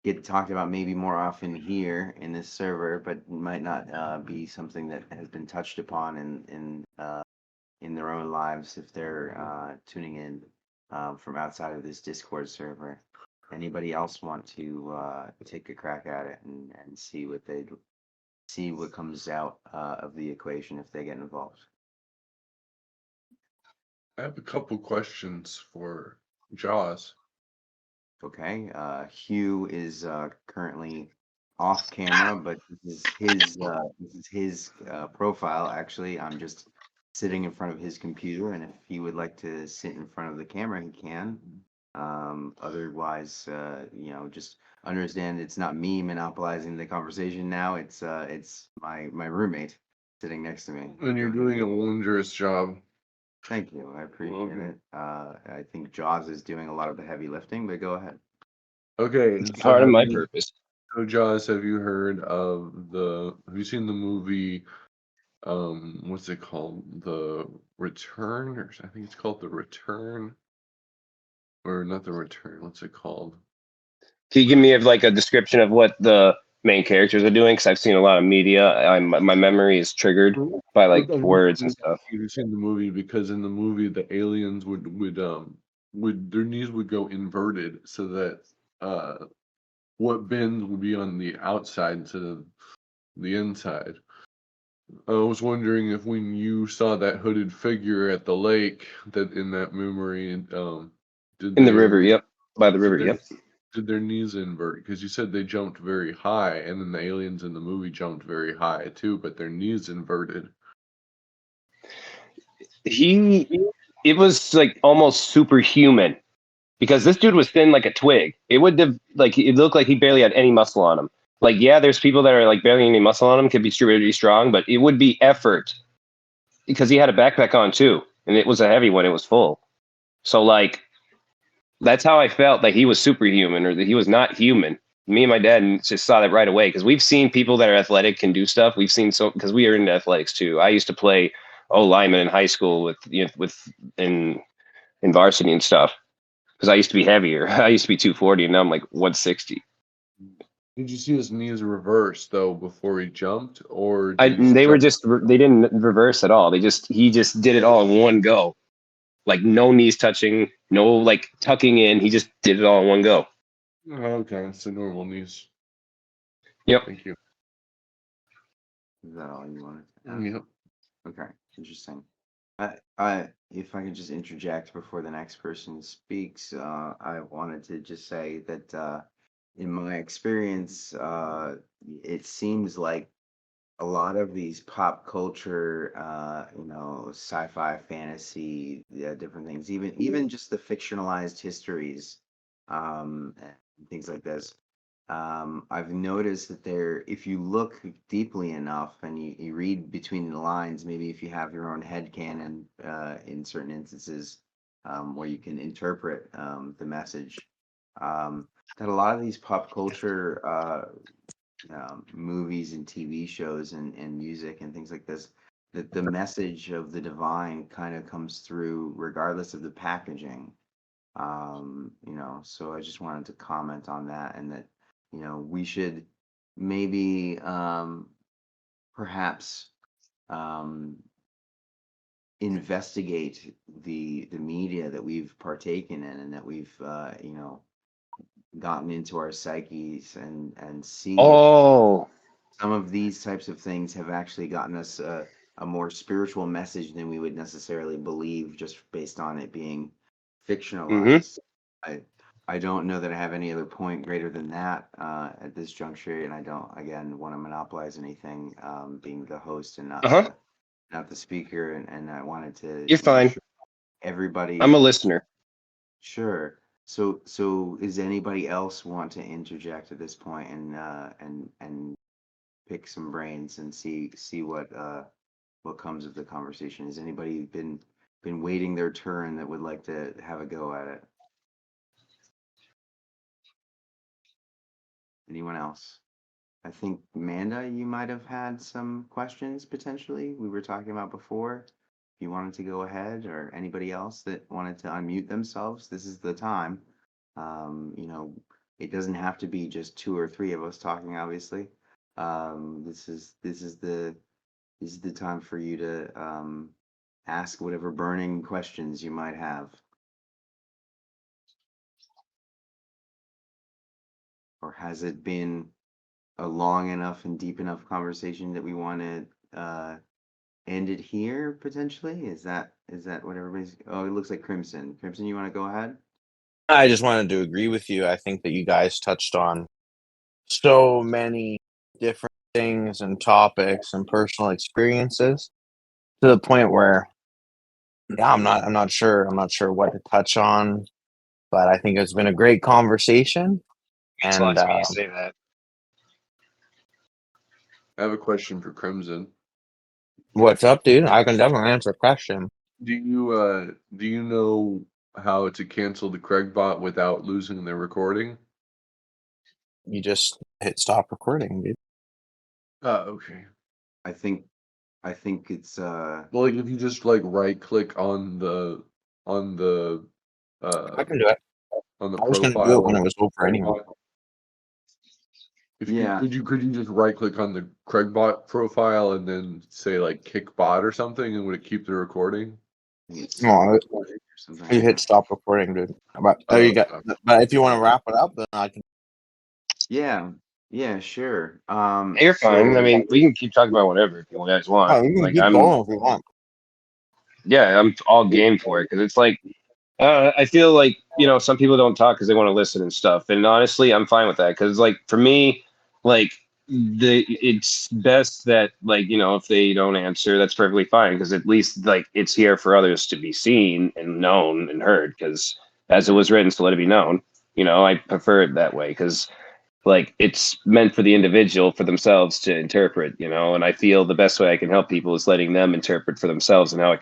A: get talked about maybe more often here in this server, but might not be something that has been touched upon in their own lives if they're tuning in from outside of this Discord server. Anybody else want to take a crack at it and see what comes out of the equation if they get involved?
C: I have a couple questions for Jaws.
A: Okay, Hugh is currently off camera, but this is his profile. Actually, I'm just sitting in front of his computer, and if he would like to sit in front of the camera, he can. Otherwise, just understand it's not me monopolizing the conversation now. It's my roommate sitting next to me.
C: And you're doing a wondrous job.
A: Thank you. I appreciate
C: Okay.
A: it. I think Jaws is doing a lot of the heavy lifting, but go ahead.
C: Okay,
B: It's
C: so
B: part of
C: have
B: my
C: you,
B: purpose.
C: so Jaws, have you heard of have you seen the movie, what's it called? The Return, or I think it's called The Return, or not The Return, what's it called?
B: Can you give me like a description of what the main characters are doing? Because I've seen a lot of media. My memory is triggered by like
C: Have you
B: words and
C: seen
B: stuff.
C: have you seen the movie? Because in the movie, the aliens would their knees would go inverted so that what bends would be on the outside instead of the inside. I was wondering if when you saw that hooded figure at the lake, that in that memory, did
B: In the river,
C: their
B: yep. By the
C: did
B: river,
C: their
B: yep.
C: did their knees invert? Because you said they jumped very high, and then the aliens in the movie jumped very high too, but their knees inverted.
B: He, it was like almost superhuman because this dude was thin like a twig. It would have like it looked like he barely had any muscle on him. Like yeah, there's people that are like barely any muscle on him, could be really strong, but it would be effort because he had a backpack on too, and it was a heavy one. It was full. So like that's how I felt that he was superhuman or that he was not human. Me and my dad just saw that right away because we've seen people that are athletic can do stuff. We've seen so because we are into athletics too. I used to play lineman in high school with in varsity and stuff because I used to be heavier. I used to be 240 and now I'm like 160.
C: Did you see his knees reverse though before he jumped, or
B: I
C: did he just
B: they were
C: jump?
B: just they didn't reverse at all. He just did it all in one go. Like no knees touching, no like tucking in. He just did it all in one go.
C: Oh, okay, it's the normal knees.
B: Yep.
C: Thank you.
A: Is that all you wanted to ask?
C: Yep.
A: Okay, interesting. If I could just interject before the next person speaks, I wanted to just say that in my experience, it seems like a lot of these pop culture, sci-fi, fantasy, yeah, different things, even just the fictionalized histories, and things like this. I've noticed that if you look deeply enough and you read between the lines, maybe if you have your own headcanon in certain instances, where you can interpret the message, that a lot of these pop culture movies and TV shows and music and things like this, that the message of the divine kind of comes through regardless of the packaging. So I just wanted to comment on that, and that, we should maybe perhaps um, investigate the media that we've partaken in and that we've gotten into our psyches, and see if
B: Oh,
A: some of these types of things have actually gotten us a more spiritual message than we would necessarily believe just based on it being
B: mm-hmm.
A: fictionalized. I I don't know that I have any other point greater than that at this juncture, and I don't again want to monopolize anything, being the host and
B: Uh-huh.
A: not the speaker, and I wanted to
B: You're
A: make
B: fine.
A: sure
B: I'm a
A: everybody.
B: listener.
A: Sure. So is anybody else want to interject at this point and pick some brains and see what comes of the conversation? Has anybody been waiting their turn that would like to have a go at it? Anyone else? I think Amanda, you might have had some questions potentially we were talking about before. you wanted to go ahead, or anybody else that wanted to unmute themselves, this is the time. You know, it doesn't have to be just two or three of us talking, obviously. This is the time for you to ask whatever burning questions you might have. Or has it been a long enough and deep enough conversation that we want to end it here potentially? Is that what everybody's? Oh, it looks like Crimson. Crimson, you want to go ahead?
D: I just wanted to agree with you. I think that you guys touched on so many different things and topics and personal experiences to the point where, yeah, I'm not sure what to touch on, but I think it's been a great conversation.
B: It's a lot
D: And
B: to me to say that.
C: I have a question for Crimson.
D: what's up, dude? I can definitely answer a question.
C: Do you know how to cancel the Craig bot without losing the recording?
D: You just hit stop recording, dude.
C: Okay.
A: I think it's
C: Well, like if you just like right click on the
D: I
C: uh
D: can do it.
C: on the
D: I was gonna do it
C: profile
D: when
C: of
D: it was over
C: Craig
D: anyway.
C: bot, if you
A: Yeah.
C: could you just right click on the Craig bot profile and then say like kick bot or something, and would it keep the recording?
A: I think it's
D: No,
A: or something
D: you
A: like
D: hit
A: that.
D: stop recording, dude. But there
C: Oh,
D: you go.
C: okay.
D: But if you want to wrap it up, then I can.
A: Yeah, sure.
B: You're fine. I
A: So
B: mean, we can keep talking about whatever if you guys want.
D: Oh, you can
B: Like,
D: keep going if you want.
B: I'm all game for it because it's like, I feel like, some people don't talk because they want to listen and stuff. And honestly, I'm fine with that because, like, for me, like, it's best that, like, if they don't answer, that's perfectly fine because at least, like, it's here for others to be seen and known and heard because as it was written, so let it be known. I prefer it that way because, like, it's meant for the individual for themselves to interpret, and I feel the best way I can help people is letting them interpret for themselves and how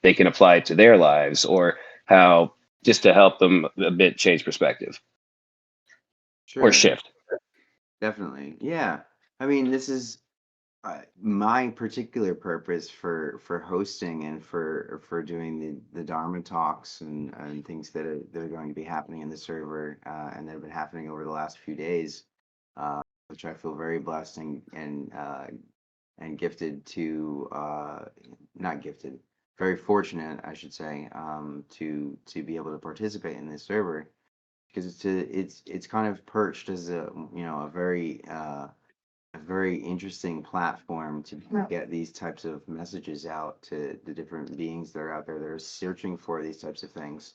B: they can apply it to their lives, or how just to help them a bit change perspective or
A: sure,
B: shift.
A: definitely. Yeah. I mean, this is my particular purpose for hosting and for doing the Dharma talks and things that are going to be happening in the server and that have been happening over the last few days, which I feel very blessed and gifted to not gifted, very fortunate, I should say, to be able to participate in this server because it's kind of perched as a very interesting platform to get these types of messages out to the different beings that are out there that are searching for these types of things.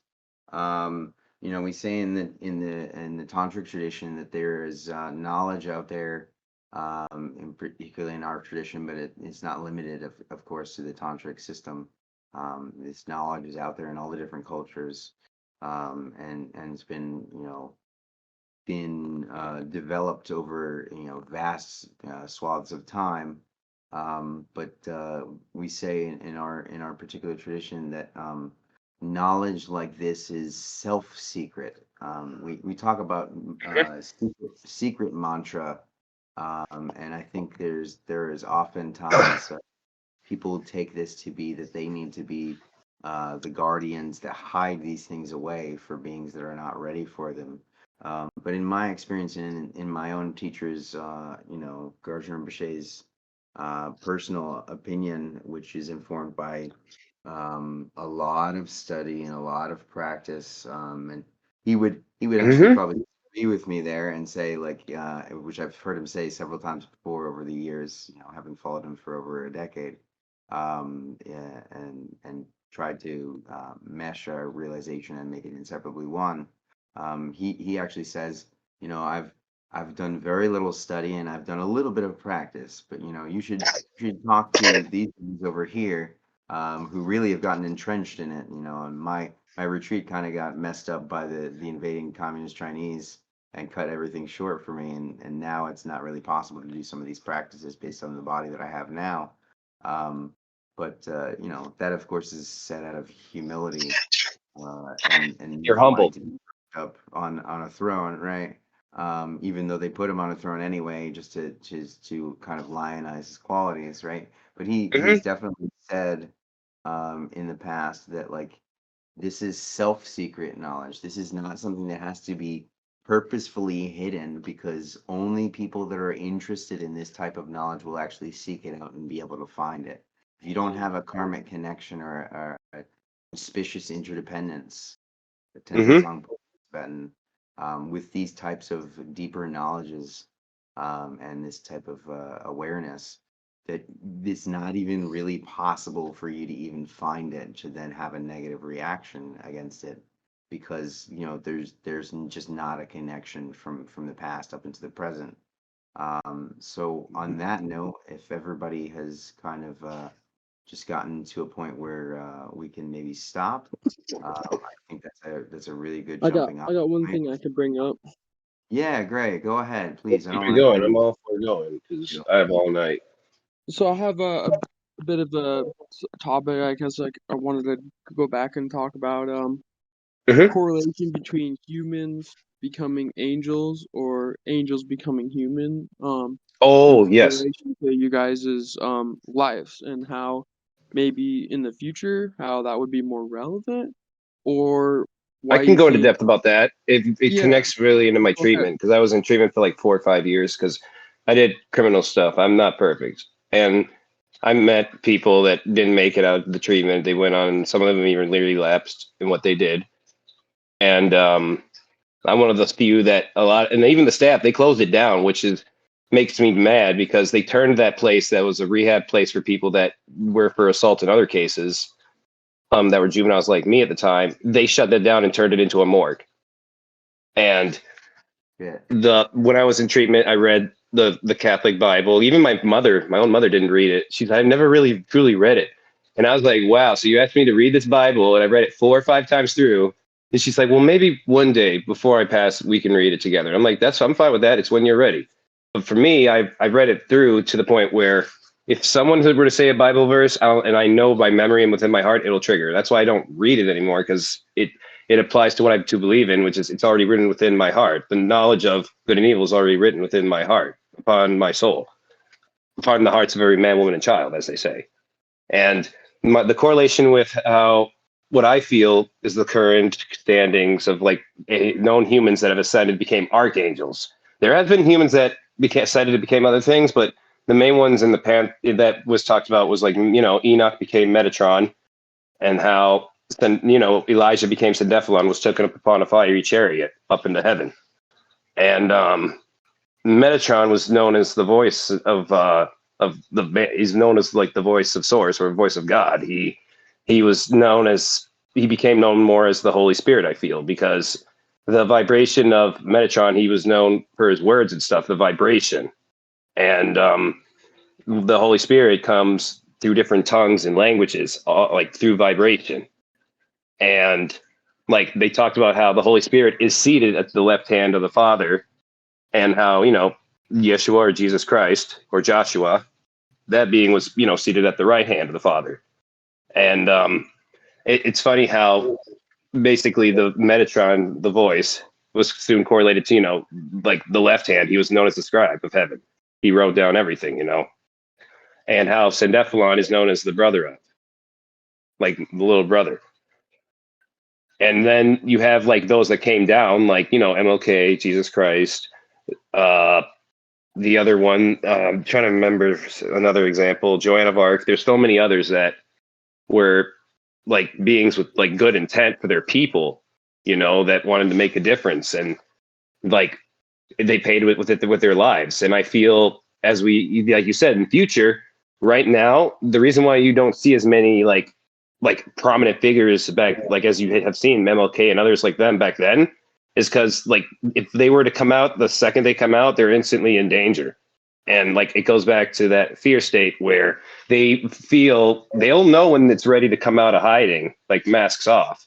A: We say in the tantric tradition that there is knowledge out there, particularly in our tradition, but it's not limited, of course, to the tantric system. This knowledge is out there in all the different cultures, and it's been developed over vast swaths of time. But we say in our particular tradition that knowledge like this is self-secret. We talk about secret mantra, and I think there is oftentimes people take this to be that they need to be the guardians that hide these things away for beings that are not ready for them. But in my experience and in my own teachers, Gardner Rinpoche's personal opinion, which is informed by a lot of study and a lot of practice, and he would actually
B: Mm-hmm.
A: probably agree with me there and say like, which I've heard him say several times before over the years, having followed him for over a decade, yeah, and tried to mesh our realization and make it inseparably one. He actually says, I've done very little study and I've done a little bit of practice, but you should talk to these things over here, who really have gotten entrenched in it. And my retreat kind of got messed up by the invading communist Chinese and cut everything short for me, and now it's not really possible to do some of these practices based on the body that I have now. But that of course is set out of humility, and
B: You're
A: not wanting
B: humbled.
A: to be up on a throne, right? Even though they put him on a throne anyway, just to kind of lionize his qualities, right? But
B: Mm-hmm.
A: he's definitely said in the past that like this is self-secret knowledge. This is not something that has to be purposefully hidden because only people that are interested in this type of knowledge will actually seek it out and be able to find it. If you don't have a karmic connection or a suspicious interdependence, the
B: Mm-hmm.
A: Tenzin Tibetan, with these types of deeper knowledges and this type of awareness, that it's not even really possible for you to even find it to then have a negative reaction against it because there's just not a connection from the past up into the present. So on that note, if everybody has kind of just gotten to a point where we can maybe stop, I think that's a really good
E: I got
A: jumping
E: I
A: off
E: got one
A: point.
E: thing I could bring up.
A: Yeah, Greg, go ahead, please. I
B: Keep
A: don't
B: it
A: want to
B: going.
A: cut
B: I'm
A: you.
B: all for going because I have all night.
E: So I have a bit of a topic I guess like I wanted to go back and talk about
B: Mm-hmm.
E: correlation between humans becoming angels or angels becoming human in
B: Oh, yes.
E: correlation to you guys' lives and how maybe in the future how that would be more relevant or
B: I
E: why
B: can
E: you
B: go into
E: think
B: depth about that. It
E: yeah
B: connects really into my
E: go ahead.
B: treatment because I was in treatment for like 4 or 5 years because I did criminal stuff. I'm not perfect. And I met people that didn't make it out of the treatment. They went on, some of them even literally lapsed in what they did. And I'm one of those few that a lot, and even the staff, they closed it down, which is makes me mad because they turned that place that was a rehab place for people that were for assault and other cases, that were juveniles like me at the time. They shut that down and turned it into a morgue. And
A: Yeah.
B: when I was in treatment, I read the Catholic Bible. Even my own mother didn't read it. I've never really truly read it. And I was like, wow, so you asked me to read this Bible and I read it 4 or 5 times through. And she's like, well, maybe one day before I pass, we can read it together. I'm like, I'm fine with that. It's when you're ready. But for me, I've read it through to the point where if someone were to say a Bible verse, and I know by memory and within my heart, it'll trigger. That's why I don't read it anymore because it applies to what I to believe in, which is it's already written within my heart. The knowledge of good and evil is already written within my heart, upon my soul, upon the hearts of every man, woman, and child, as they say. And the correlation with how what I feel is the current standings of like known humans that have ascended became archangels. There have been humans that became ascended and became other things, but the main ones in the that was talked about was like Enoch became Metatron, and how then Elijah became Sendephalon, was taken up upon a fiery chariot up into heaven, and Metatron was known as the voice he's known as like the voice of Source or voice of God. He was known as he became known more as the Holy Spirit. I feel because the vibration of Metatron, he was known for his words and stuff. The vibration, and the Holy Spirit comes through different tongues and languages, like through vibration. And like they talked about how the Holy Spirit is seated at the left hand of the Father, and how Yeshua or Jesus Christ or Joshua, that being was seated at the right hand of the Father. And it's funny how basically the Metatron, the voice, was soon correlated to like the left hand. He was known as the scribe of heaven. He wrote down everything, and how Sendephalon is known as the brother of, like the little brother. And then you have like those that came down, like MLK, Jesus Christ. The other one, I'm trying to remember another example, Joan of Arc. There's so many others that were like beings with like good intent for their people, that wanted to make a difference, and like they paid with their lives. And I feel as we, like you said, in future, right now, the reason why you don't see as many like prominent figures back, like as you have seen MLK and others like them back then, is because like if they were to come out, the second they come out, they're instantly in danger. And like it goes back to that fear state where they'll know when it's ready to come out of hiding, like masks off.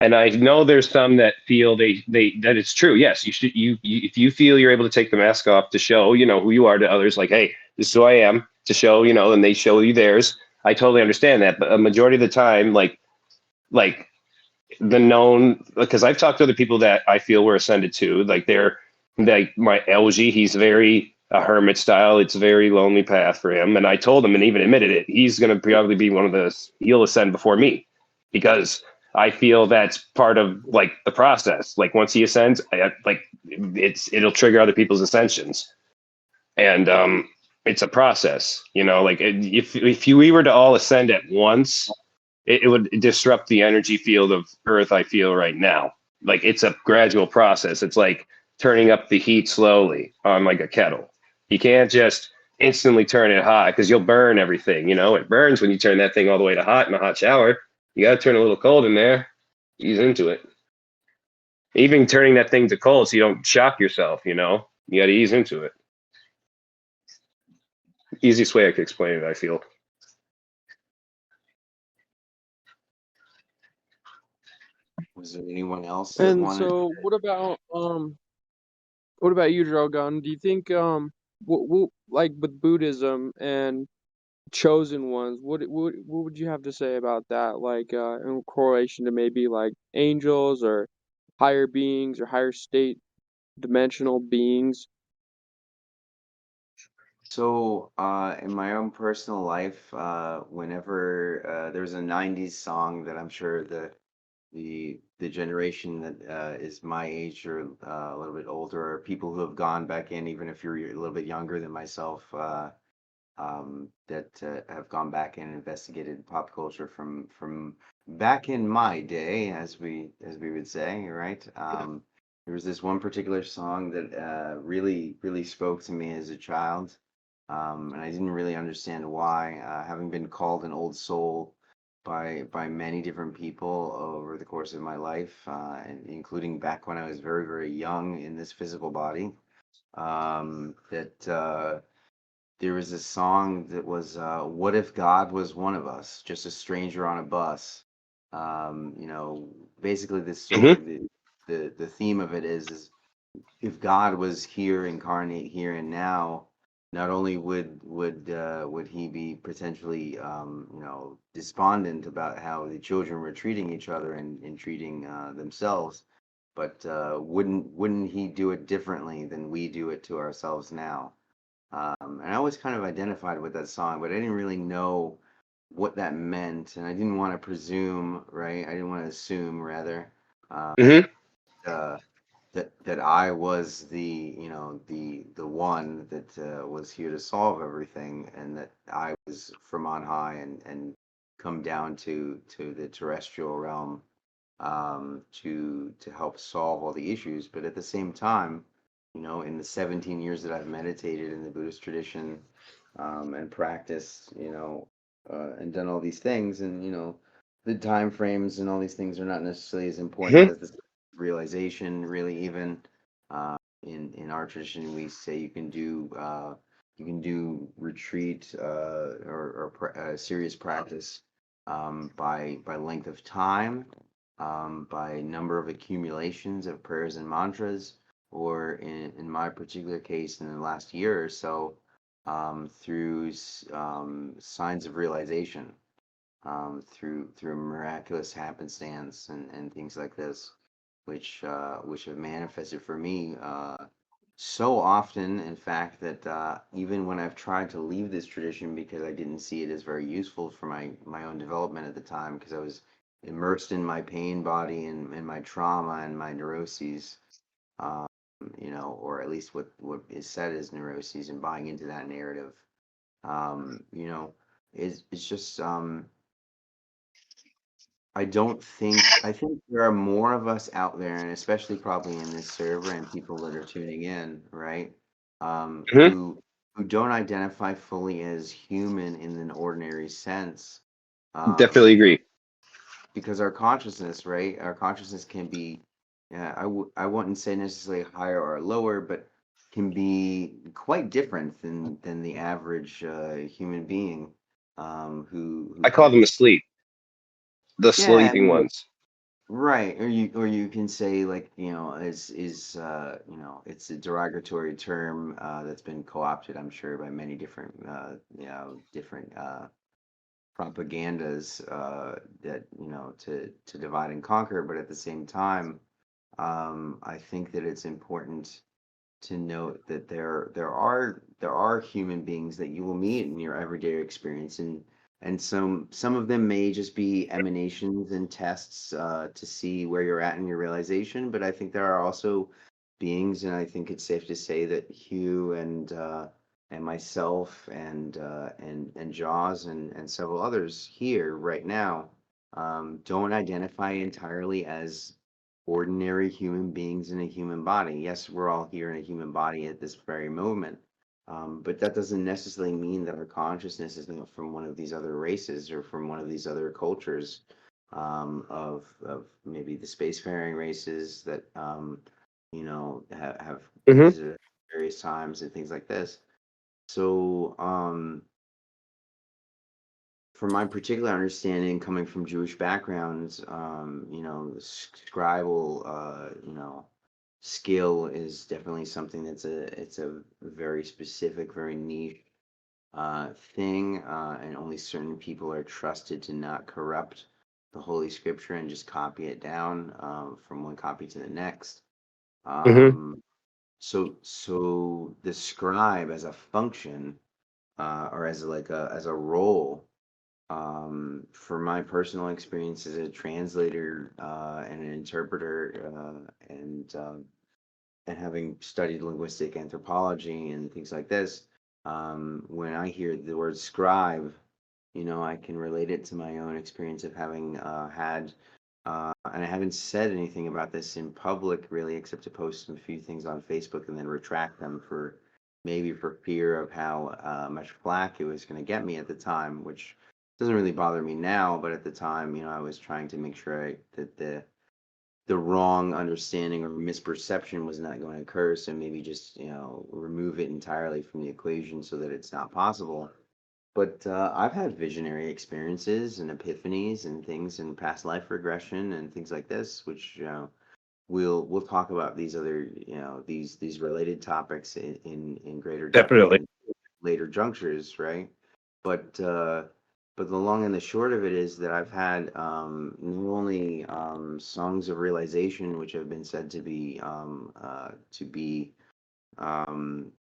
B: And I know there's some that feel they that it's true. Yes, you should if you feel you're able to take the mask off to show who you are to others, like, hey, this is who I am, to show and they show you theirs. I totally understand that, but a majority of the time, like the known, because I've talked to other people that I feel were ascended to, like they're like my LG, he's very a hermit style. It's a very lonely path for him. And I told him and even admitted it. He's going to probably be one of he'll ascend before me because I feel that's part of like the process. Like once he ascends, it'll trigger other people's ascensions. And it's a process, like if we were to all ascend at once, it would disrupt the energy field of Earth. I feel right now, like it's a gradual process. It's like turning up the heat slowly on like a kettle. You can't just instantly turn it hot because you'll burn everything. It burns when you turn that thing all the way to hot in a hot shower. You got to turn a little cold in there, ease into it. Even turning that thing to cold so you don't shock yourself, you got to ease into it. Easiest way I could explain it, I feel.
A: Was there anyone else that
E: And
A: wanted?
E: so, what about you, Drogon? Do you think what like with Buddhism and chosen ones, what would you have to say about that? Like in correlation to maybe like angels or higher beings or higher state dimensional beings?
A: So, in my own personal life, whenever there's a '90s song that I'm sure the generation that is my age or a little bit older, or people who have gone back in, even if you're a little bit younger than myself, that have gone back and investigated pop culture from back in my day, as we would say, right? There was this one particular song that really spoke to me as a child, and I didn't really understand why. Having been called an old soul by many different people over the course of my life, and including back when I was very young in this physical body, that there was a song that was "What if God was one of us, just a stranger on a bus?" Basically, this story,
B: Mm-hmm.
A: the theme of it is if God was here, incarnate here and now, not only would he be potentially despondent about how the children were treating each other and treating themselves, but wouldn't he do it differently than we do it to ourselves now? And I always kind of identified with that song, but I didn't really know what that meant, and I didn't want to presume, right? I didn't want to assume, rather, uh,
B: Mm-hmm.
A: uh, that I was the one that was here to solve everything, and that I was from on high and come down to the terrestrial realm to help solve all the issues. But at the same time, in the 17 years that I've meditated in the Buddhist tradition and practiced, and done all these things, and the time frames and all these things are not necessarily as important
B: Mm-hmm.
A: as the realization. Really, even in our tradition, we say you can do retreat or serious practice by length of time, by number of accumulations of prayers and mantras, or in my particular case, in the last year or so, through signs of realization, through miraculous happenstance and things like this, which have manifested for me so often, in fact, that even when I've tried to leave this tradition because I didn't see it as very useful for my own development at the time, because I was immersed in my pain body and my trauma and my neuroses, um, or at least what is said as neuroses, and buying into that narrative, um, you know, it's just I think there are more of us out there, and especially probably in this server and people that are tuning in, right? Um,
B: Mm-hmm.
A: who who don't identify fully as human in an ordinary sense,
B: Definitely
A: because
B: agree.
A: our consciousness, right? Our consciousness can be, I wouldn't say necessarily higher or lower, but can be quite different than the average human being, who
B: I call them
A: can,
B: asleep, the
A: yeah.
B: sleeping ones.
A: Right, or you can say, like, it's a derogatory term that's been co-opted, I'm sure, by many different different propagandas that to divide and conquer. But at the same time, I think that it's important to note that there are human beings that you will meet in your everyday experience, and some of them may just be emanations and tests to see where you're at in your realization. But I think there are also beings, and I think it's safe to say that Hugh and myself and Jaws and several others here right now don't identify entirely as ordinary human beings in a human body. Yes, we're all here in a human body at this very moment, but that doesn't necessarily mean that our consciousness is not from one of these other races or from one of these other cultures of maybe the spacefaring races that have
B: Hmm.
A: visited at various times and things like this. So, from my particular understanding, coming from Jewish backgrounds, the scribal, skill is definitely something it's a very specific, very niche thing, and only certain people are trusted to not corrupt the Holy Scripture and just copy it down from one copy to the next.
B: Hmm.
A: Um, so the scribe as a function, or as like a role, for my personal experience as a translator and an interpreter, and having studied linguistic anthropology and things like this, when I hear the word scribe, I can relate it to my own experience of having had, and I haven't said anything about this in public really, except to post a few things on Facebook and then retract them maybe for fear of how much flack it was going to get me at the time, which doesn't really bother me now, but at the time, I was trying to make sure that the wrong understanding or misperception was not going to occur. So maybe just, remove it entirely from the equation so that it's not possible. But I've had visionary experiences and epiphanies and things in past life regression and things like this, which we'll talk about these other these related topics in greater depth
B: Definitely.
A: in later junctures, right? But but the long and the short of it is that I've had not only songs of realization, which have been said to be um,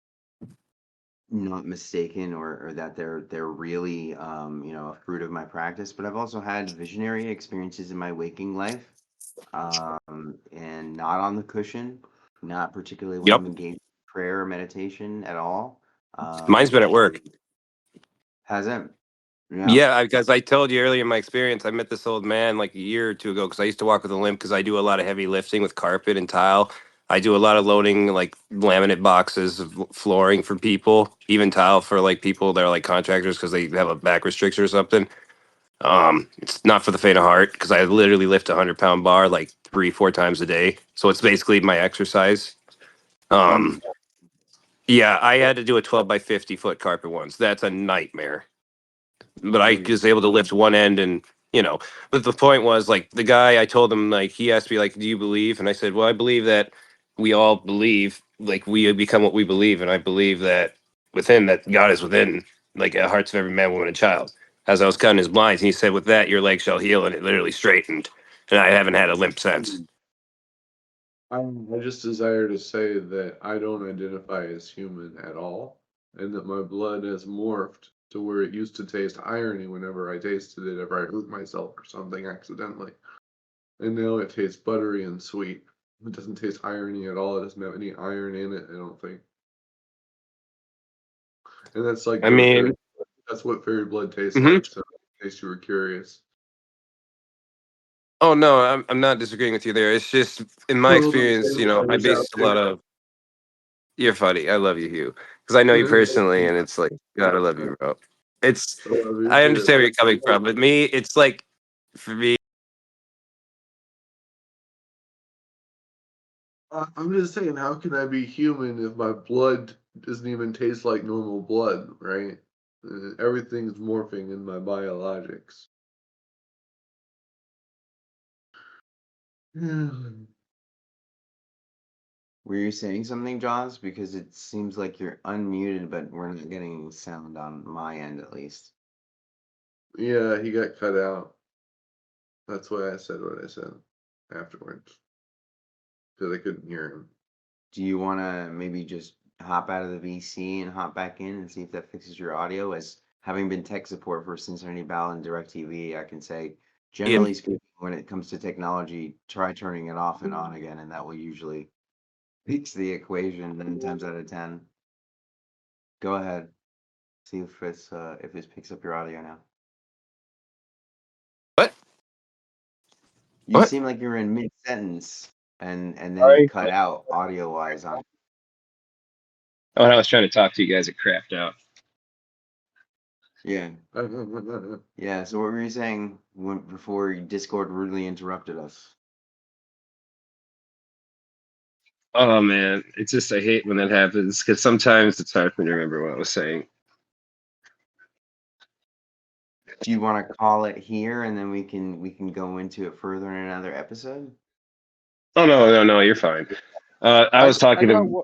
A: not mistaken, or that they're really a fruit of my practice, but I've also had visionary experiences in my waking life, and not on the cushion, not particularly when
B: Yep.
A: I'm engaged in prayer or meditation at all.
B: Mine's been at
A: Which
B: work.
A: hasn't, yeah.
B: Yeah, because I told you earlier in my experience, I met this old man like a year or two ago because I used to walk with a limp because I do a lot of heavy lifting with carpet and tile. I do a lot of loading like laminate boxes of flooring for people, even tile for like people that are like contractors because they have a back restriction or something. It's not for the faint of heart because I literally lift a 100-pound bar like 3, 4 times a day. So it's basically my exercise. Um,
A: Mm,
B: yeah, I had to do a 12 by 50 foot carpet once. That's a nightmare, but I
A: mm,
B: was able to lift one end and but the point was like the guy I told him like he asked me like do you believe and I said well I believe that we all believe like we become what we believe and I believe that within that God is within like the hearts of every man woman and child as I was cutting his blinds and he said with that your leg shall heal and it literally straightened and I haven't had a limp since.
A: mm,
C: I just desire to say that I don't identify as human at all, and that my blood has morphed to where it used to taste irony whenever I tasted it, if I hurt myself or something accidentally. And now it tastes buttery and sweet. It doesn't taste irony at all. It doesn't have any iron in it, I don't think. And that's like
B: I mean,
C: that's what fairy blood tastes
B: mhm.
C: like. So in case you were curious.
B: Oh no, I'm not disagreeing with you there. It's just in my
C: No, no, no,
B: experience,
C: I
B: I
C: was out
B: base a
C: there.
B: lot of you're funny. I love you, Hugh, because I know you personally, and it's like God, I love you, bro. It's
C: I love you
B: I
C: too.
B: understand where you're coming from, but me, it's like for me,
C: I'm just saying, how can I be human if my blood doesn't even taste like normal blood, right? Everything's morphing in my biologics.
A: Were you saying something, Jaws? Because it seems like you're unmuted, but we're not getting sound on my end at least.
C: Yeah, he got cut out. That's why I said what I said afterwards, because I couldn't hear him.
A: Do you want to maybe just hop out of the VC and hop back in and see if that fixes your audio? As having been tech support for Cincinnati Bell and DirecTV, I can say,
D: Yeah.
A: generally speaking, when it comes to technology, try turning it off and on again, and that will usually fix the equation 9 times out of 10. Go ahead. See if it picks up your audio now.
B: What?
A: You
B: What?
A: seem like you're in mid-sentence and then
B: Sorry.
A: it cut out audio-wise on.
B: Oh, and I was trying to talk to you guys. It crapped out.
A: Yeah. Yeah, so what were you saying before Discord rudely interrupted us?
B: Oh man, it's just I hate when that happens because sometimes it's hard for me to remember what I was saying.
A: Do you want to call it here and then we can go into it further in another episode?
B: Oh no, you're fine. I was talking to.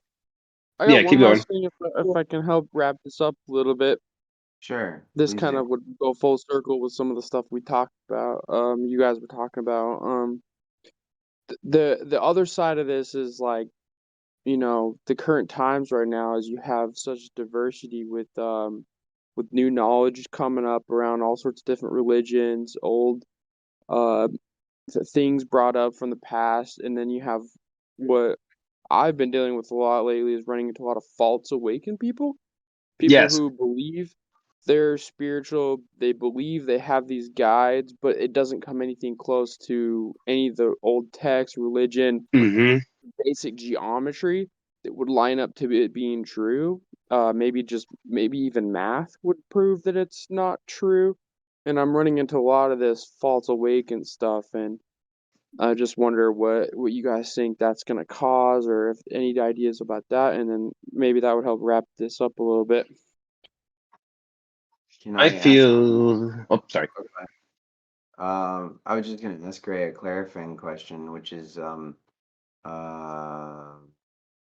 E: I
B: Yeah,
E: got
B: keep
E: one
B: going.
E: last thing if I can help wrap this up a little bit.
A: Sure.
E: This
A: Please
E: kind
A: do.
E: of would go full circle with some of the stuff we talked about. You guys were talking about. The other side of this is like, the current times right now is you have such diversity with new knowledge coming up around all sorts of different religions, old uh things brought up from the past, and then you have what I've been dealing with a lot lately is running into a lot of false awakened people
B: Yes.
E: who believe they're spiritual, they believe they have these guides, but it doesn't come anything close to any of the old texts, religion,
B: Mm-hmm.
E: basic geometry that would line up to it being true. Maybe even math would prove that it's not true. And I'm running into a lot of this false awakened stuff, and I just wonder what you guys think that's gonna cause, or if any ideas about that, and then maybe that would help wrap this up a little bit.
A: Can
B: I
A: I ask?
B: feel. Oh, sorry.
A: I was just gonna ask Gray a clarifying question, which is well,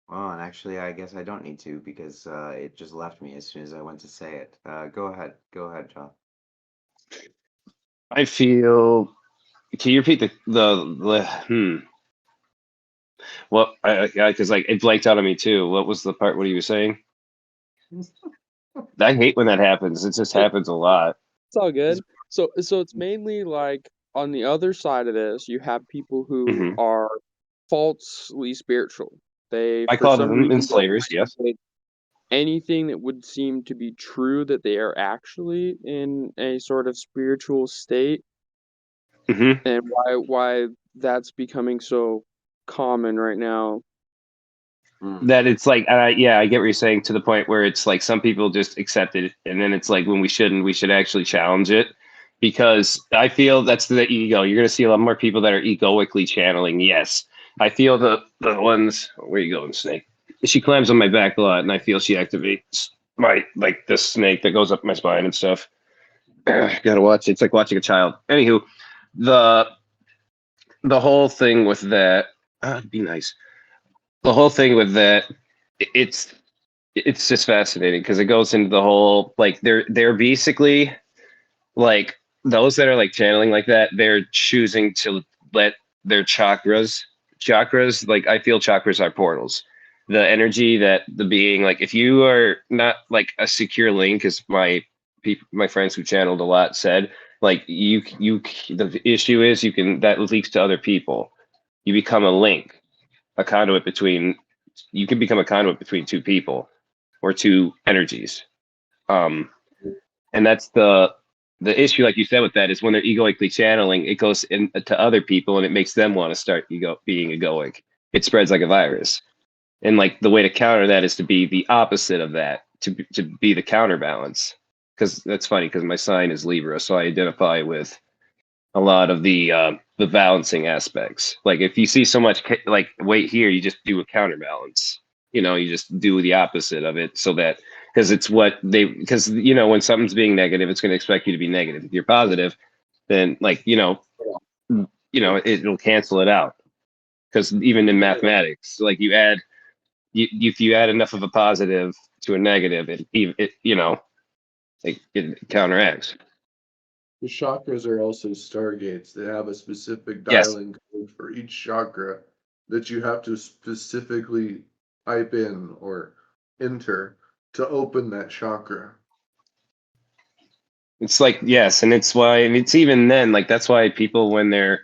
A: and actually I guess I don't need to because it just left me as soon as I went to say it. Go ahead. Go ahead, John.
B: I feel. Can you repeat the? Well, because like it blanked out on me too. What was the part? What he was saying? I hate when that happens. It just happens a lot.
E: It's all good. So it's mainly like on the other side of this, you have people who
B: Hmm.
E: are falsely spiritual. They,
B: I
E: for
B: call
E: some
B: them
E: reason, don't
B: enslavers. Yes.
E: take anything that would seem to be true that they are actually in a sort of spiritual state,
B: Hmm.
E: and why that's becoming so common right now.
B: That it's like, yeah, I get what you're saying to the point where it's like some people just accept it, and then it's like when we shouldn't, we should actually challenge it, because I feel that's the ego. You're going to see a lot more people that are egoically channeling. Yes, I feel the ones. Where you going, Snake? She climbs on my back a lot, and I feel she activates my like the snake that goes up my spine and stuff. Gotta watch it. It's like watching a child. Anywho, the the whole thing with that. Be nice. The whole thing with that, it's it's just fascinating because it goes into the whole like they're basically like those that are like channeling like that, they're choosing to let their chakras, like I feel chakras are portals. The energy that the being, like if you are not like a secure link, as my friends who channeled a lot said, like the issue is you can that leaks to other people. You become a link, a conduit between you can become a conduit between two people or two energies. Um, and that's the issue, like you said, with that is when they're egoically channeling, it goes into other people and it makes them want to start being egoic. It spreads like a virus. And like the way to counter that is to be the opposite of that, to be the counterbalance. Because that's funny, because my sign is Libra, so I identify with a lot of the balancing aspects. Like if you see so much like weight here, you just do a counterbalance. You just do the opposite of it, so that because it's what they because when something's being negative, it's going to expect you to be negative. If you're positive, then like it'll cancel it out. Because even in mathematics, like if you add enough of a positive to a negative, it counteracts.
C: The chakras are also stargates. They have a specific
B: Yes.
C: dialing code for each chakra that you have to specifically type in or enter to open that chakra.
B: It's like, yes, and it's why, and it's even then, like, that's why people, when they're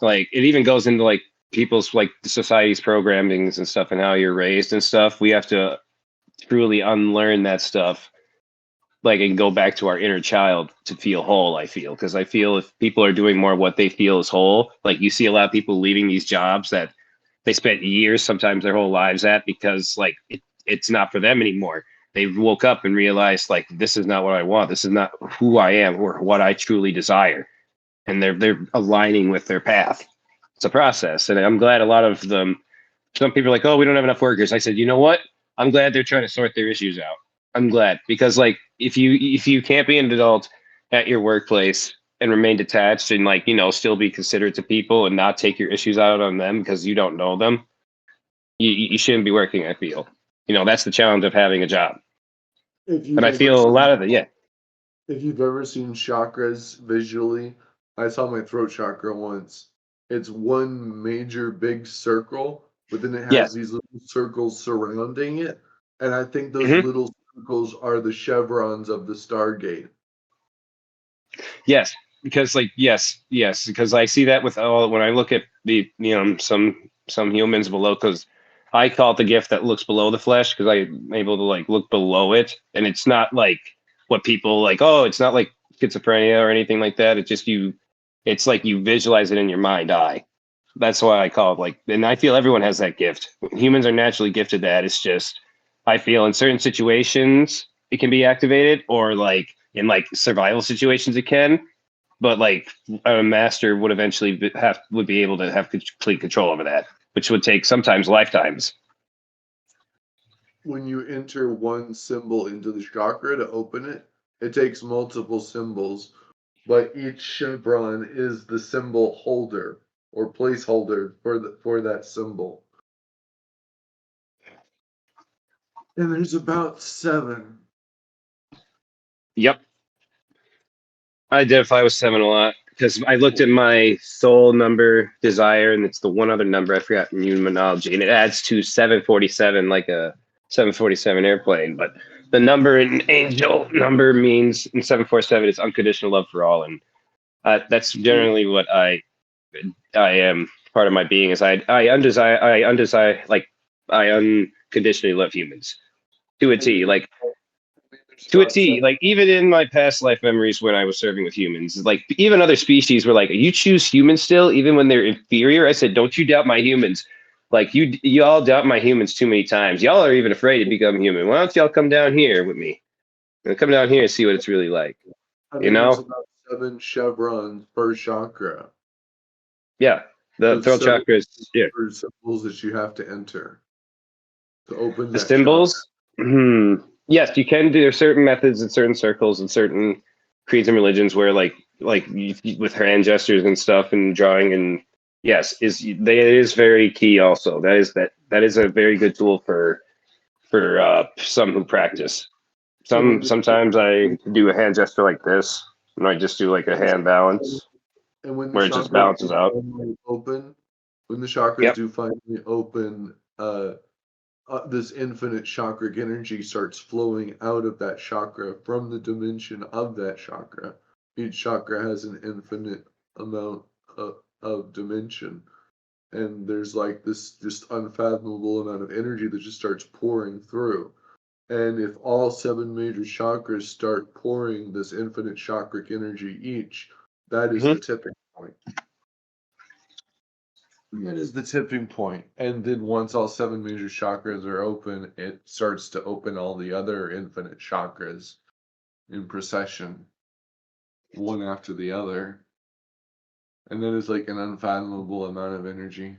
B: like, it even goes into like people's, like, the society's programmings and stuff and how you're raised and stuff. We have to truly unlearn that stuff, like, and go back to our inner child to feel whole. I feel, because I feel if people are doing more what they feel is whole, like, you see a lot of people leaving these jobs that they spent years, sometimes their whole lives at, because like it's not for them anymore. They woke up and realized, like, this is not what I want, this is not who I am or what I truly desire, and they're aligning with their path. It's a process, and I'm glad a lot of them. Some people are like, oh, we don't have enough workers. I said, you know what, I'm glad they're trying to sort their issues out. I'm glad, because like, if you can't be an adult at your workplace and remain detached and, like, still be considerate to people and not take your issues out on them because you don't know them, you shouldn't be working. I feel, that's the challenge of having a job.
C: If you've
B: And I
C: ever
B: feel a
C: seen,
B: lot of it, yeah.
C: if you've ever seen chakras visually, I saw my throat chakra once. It's one major big circle, but then it
B: Yeah.
C: has these little circles surrounding it. And I think those
B: Mhm.
C: little circles are the chevrons of the Stargate.
B: Yes, because like, yes, because I see that with all, when I look at the some humans below, because I call it the gift that looks below the flesh, because I'm able to like look below it, and it's not like what people like, oh, it's not like schizophrenia or anything like that. It's just it's like you visualize it in your mind eye. That's why I call it like, and I feel everyone has that gift. Humans are naturally gifted that. It's just, I feel in certain situations it can be activated, or like in like survival situations it can, but like a master would eventually would be able to have complete control over that, which would take sometimes lifetimes.
C: When you enter one symbol into the chakra to open it, it takes multiple symbols, but each chevron is the symbol holder or placeholder for that symbol. And there's about 7.
B: Yep. I identify with 7 a lot because I looked at my soul number desire, and it's the one other number I forgot in numerology, and it adds to 747, like a 747 airplane. But the number in angel number means in 747 is unconditional love for all, and that's generally what I am. Part of my being is I unconditionally love humans to a T. Like, to a T. Like, even in my past life memories when I was serving with humans, like even other species were like, you choose humans still, even when they're inferior. I said, don't you doubt my humans. Like, you all doubt my humans too many times. Y'all are even afraid to become human. Why don't y'all come down here with me? And come down here and see what it's really like.
C: I
B: You
C: think there's
B: know?
C: about 7 chevrons per chakra.
B: Yeah. The
C: Those
B: throat
C: 7
B: chakra is, yeah.
C: symbols that you have to enter to open
B: The
C: that chakra.
B: symbols. Yes, you can do. There's certain methods in certain circles and certain creeds and religions where, like with hand gestures and stuff and drawing, and yes, it is very key. Also, that is a very good tool for some who practice. Sometimes I do a hand gesture like this, and I just do like a hand balance
C: And when the
B: where it just
C: chakras
B: balances out.
C: finally open, when the chakras
B: Yep.
C: do finally open, this infinite chakric energy starts flowing out of that chakra from the dimension of that chakra. Each chakra has an infinite amount of dimension. And there's like this just unfathomable amount of energy that just starts pouring through. And if all 7 major chakras start pouring this infinite chakric energy each, that is the tipping point. That is the tipping point. And then once all 7 major chakras are open, it starts to open all the other infinite chakras in procession, one after the other. And then it's like an unfathomable amount of energy.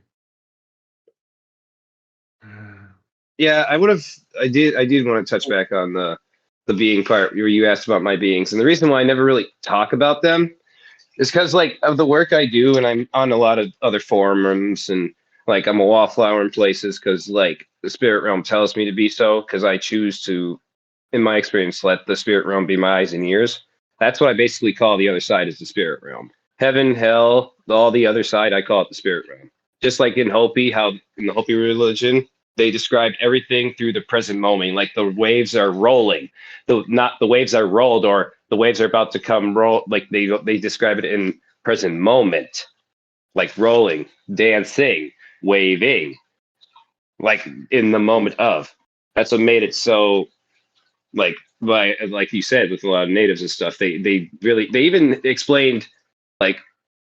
B: Yeah, I did want to touch back on the being part where you asked about my beings, and the reason why I never really talk about them is because, like, of the work I do, and I'm on a lot of other forums, and like I'm a wallflower in places because like the spirit realm tells me to be so, because I choose to, in my experience, let the spirit realm be my eyes and ears. That's what I basically call the other side, is the spirit realm. Heaven, hell, all the other side, I call it the spirit realm. Just like in Hopi, how in the Hopi religion, they describe everything through the present moment. Like the waves are rolling, not the waves are rolled, or the waves are about to come roll. Like they describe it in present moment, like rolling, dancing, waving, like in the moment of. That's what made it so, like you said, with a lot of natives and stuff. They even explained, like,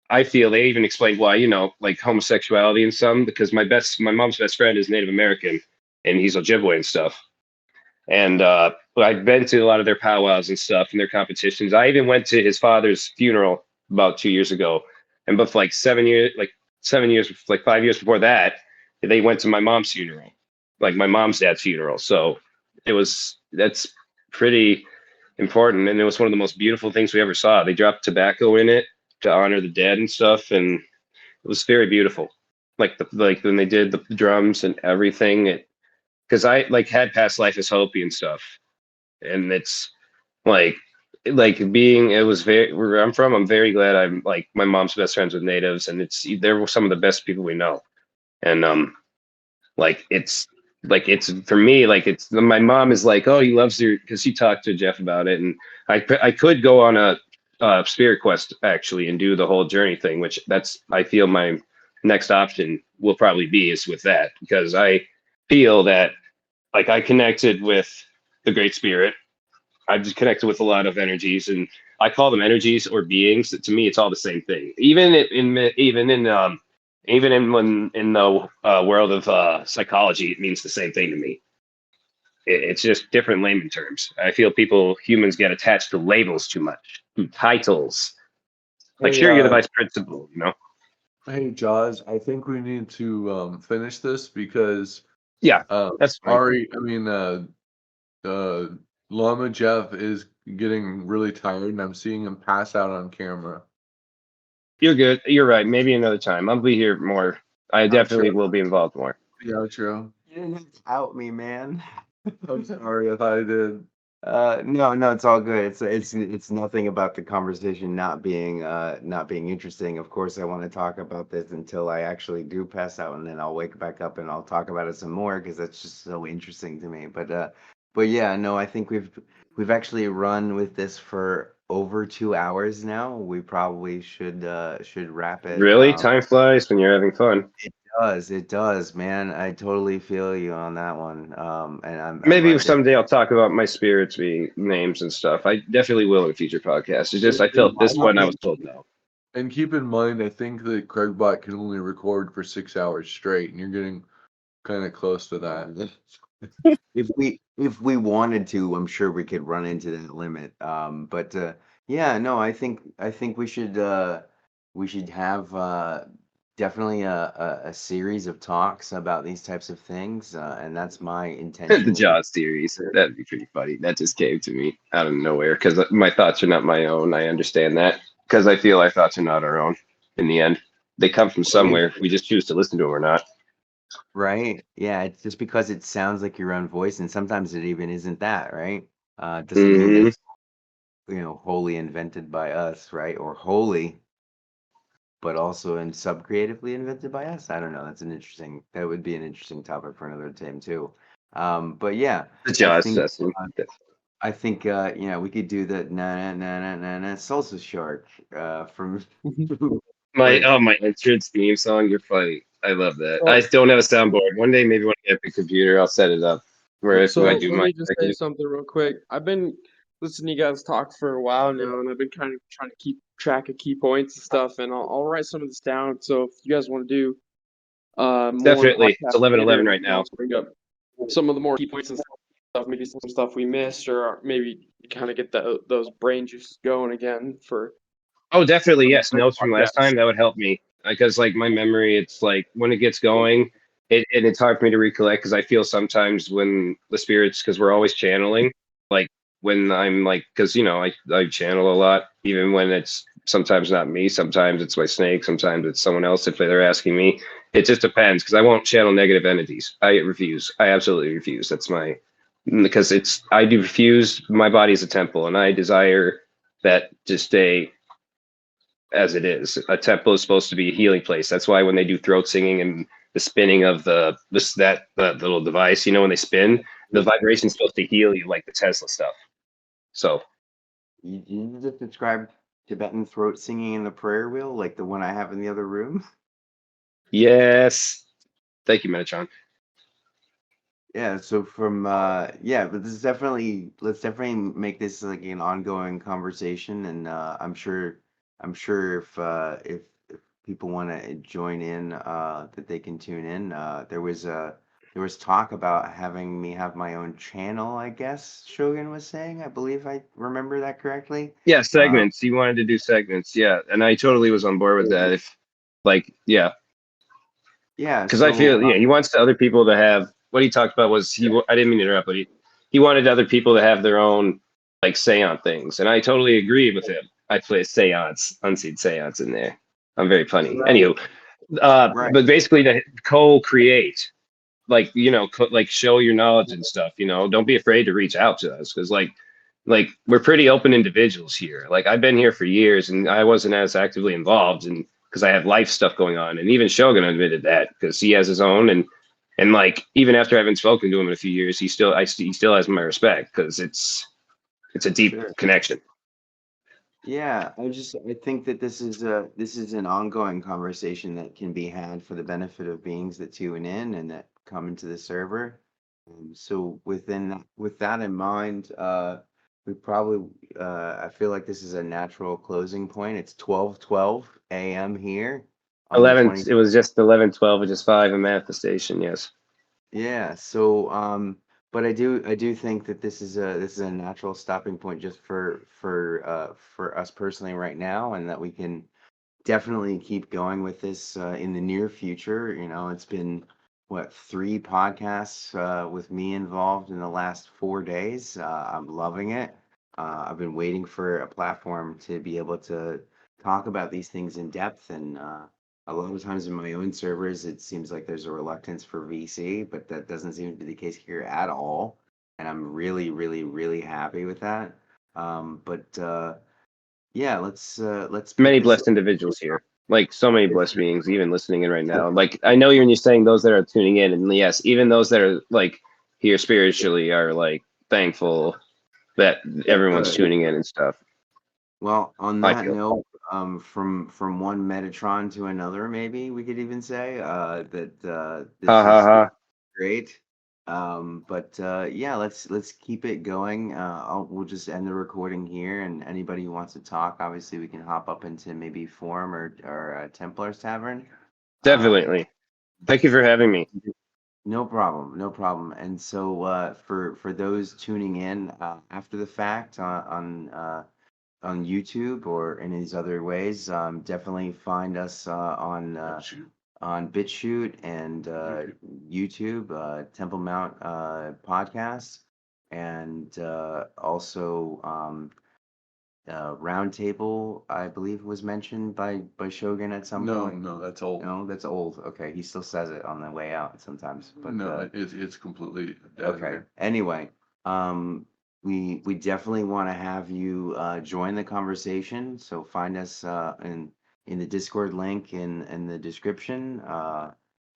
B: I feel they even explained why, like homosexuality in some, because my mom's best friend is Native American, and he's Ojibwe and stuff. And I've been to a lot of their powwows and stuff and their competitions. I even went to his father's funeral about 2 years ago. And but for like 7 years, like 5 years before that, they went to my mom's funeral, like my mom's dad's funeral. So that's pretty important. And it was one of the most beautiful things we ever saw. They dropped tobacco in it to honor the dead and stuff. And it was very beautiful. Like when they did the drums and everything, because I like had past life as Hopi and stuff, and it's like being it was very where I'm from. I'm very glad I'm like my mom's best friends with natives, and they're some of the best people we know, and like it's for me like it's my mom is like, oh, he loves your, because she talked to Jeff about it, and I could go on a spirit quest actually and do the whole journey thing, which I feel my next option will probably be is with that, because I feel that like I connected with the Great Spirit. I've just connected with a lot of energies, and I call them energies or beings. To me, it's all the same thing. Even in the world of psychology, it means the same thing to me. It's just different layman terms. I feel humans get attached to labels too much, to titles. Like,
C: Hey,
B: sure, you're the vice principal.
C: hey, Jaws, I think we need to finish this because
B: Yeah, that's fine.
C: Llama Jeff is getting really tired, and I'm seeing him pass out on camera.
B: You're good. You're right. Maybe another time. I'll be here more. I definitely will be involved more.
C: The outro.
A: You didn't have to out me, man.
C: I'm sorry if I did.
A: No, it's all good. It's nothing about the conversation not being interesting. Of course, I want to talk about this until I actually do pass out, and then I'll wake back up and I'll talk about it some more because that's just so interesting to me. But yeah, no, I think we've actually run with this for over 2 hours now. We probably should wrap it.
B: Really? Time flies when you're having fun.
A: It does, man. I totally feel you on that one. And I'm
B: Maybe
A: right there.
B: someday I'll talk about my spirits being names and stuff. I definitely will in a future podcast. It's just I felt this one I was told no.
C: And keep in mind, I think that Craigbot can only record for 6 hours straight, and you're getting kind of close to that.
A: If we wanted to, I'm sure we could run into that limit. But yeah, no, I think we should have definitely a series of talks about these types of things, and that's my intention.
B: The Jaws series. That'd be pretty funny. That just came to me out of nowhere because my thoughts are not my own. I understand that because I feel our thoughts are not our own in the end. They come from somewhere. We just choose to listen to them or not.
A: Right. Yeah, it's just because it sounds like your own voice, and sometimes it even isn't that, right? Doesn't mean it's, wholly invented by us, right? Or wholly, but also and sub-creatively invented by us. I don't know. That would be an interesting topic for another time too. But yeah,
B: The Jaws
A: think,
B: session.
A: I think we could do the na na na na na salsa shark from
B: My entrance theme song. You're funny. I love that. I don't have a soundboard. One day, maybe when I get the computer, I'll set it up. Where if I do
E: let
B: my.
E: me just say something real quick. I've been listening to you guys talk for a while now, and I've been kind of trying to keep track of key points and stuff, and I'll write some of this down. So if you guys want to do more
B: Definitely. It's
E: podcasts
B: 11:11
E: later,
B: right now.
E: I'll bring up some of the more key points and stuff, maybe some stuff we missed, or maybe kind of get those brain juices going again for.
B: Oh, definitely. Yes. Notes from last time. That would help me because like my memory, it's like when it gets going, it's hard for me to recollect because I feel sometimes when the spirits, because we're always channeling, like when I'm like, because, I channel a lot, even when it's sometimes not me, sometimes it's my snake, sometimes it's someone else if they're asking me. It just depends because I won't channel negative entities. I refuse. I absolutely refuse. Because I do refuse. My body is a temple and I desire that to stay as it is. A temple is supposed to be a healing place. That's why when they do throat singing and the spinning of the little device. You know, when they spin, the vibration's supposed to heal you, like the Tesla stuff. So
A: You just described Tibetan throat singing in the prayer wheel, like the one I have in the other room.
B: yes, thank you, Metatron.
A: Yeah, so from yeah, but this is definitely let's definitely make this like an ongoing conversation, and I'm sure if people want to join in, that they can tune in. There was talk about having me have my own channel, I guess Shogun was saying. I believe I remember that correctly.
B: Yeah,
A: Um,
B: segments. He wanted to do segments. Yeah, and I totally was on board with that. If like, yeah,
A: yeah,
B: because I
A: so
B: feel he wants other people to have what he talked about was I didn't mean to interrupt, but he wanted other people to have their own like seance things, and I totally agree with him. I play seance, unseen seance in there. I'm very funny.
A: right,
B: Anywho,
A: right.
B: but basically to co-create, like like show your knowledge and stuff. Don't be afraid to reach out to us because like we're pretty open individuals here. Like I've been here for years and I wasn't as actively involved and because I have life stuff going on. And even Shogun admitted that because he has his own and like even after I haven't spoken to him in a few years, he still has my respect because it's a deep
A: Sure.
B: connection.
A: Yeah, I think that this is an ongoing conversation that can be had for the benefit of beings that tune in and that come into the server. So with that in mind, we probably I feel like this is a natural closing point. It's 12:12 a.m. here on the
B: 11.
A: 20.
B: It was just 11:12, which is 5 in manifestation. Yes.
A: Yeah, so but I do think that this is a natural stopping point just for us personally right now, and that we can definitely keep going with this in the near future. It's been what, 3 podcasts with me involved in the last 4 days. I'm loving it. I've been waiting for a platform to be able to talk about these things in depth, and a lot of times in my own servers, it seems like there's a reluctance for VC, but that doesn't seem to be the case here at all. And I'm really, really, really happy with that. But yeah, let's pick
B: Many
A: this.
B: blessed individuals here. Like so many blessed beings, even listening in right now. Like I know you're saying those that are tuning in, and yes, even those that are like here spiritually are like thankful that everyone's
A: Good.
B: tuning in and stuff.
A: Well, on
B: I
A: that
B: feel.
A: note, from one Metatron to another, maybe we could even say that
B: Ha
A: this
B: ha
A: is
B: ha.
A: great. But yeah, let's keep it going. We'll just end the recording here, and anybody who wants to talk, obviously, we can hop up into maybe Forum or Templar's Tavern. Um,
B: Definitely. Thank you for having me.
A: no problem, no problem. And so for those tuning in after the fact on YouTube or in these other ways, definitely find us on BitChute and YouTube, Temple Mount podcast, and also Roundtable, I believe was mentioned by Shogun at some
C: No,
A: point.
C: no, that's old.
A: No, that's old. Okay, he still says it on the way out sometimes, but
C: No, it's completely dead in
A: okay.
C: there.
A: Anyway, we definitely want to have you join the conversation. So find us in the Discord link in the description.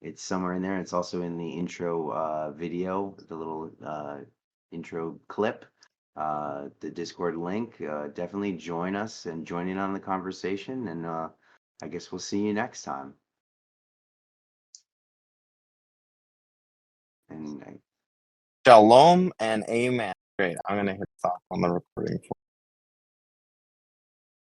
A: It's somewhere in there. It's also in the intro video, the little intro clip. The Discord link. Definitely join us and join in on the conversation. And I guess we'll see you next time. And
D: Shalom and amen. Great. I'm gonna hit stop on the recording.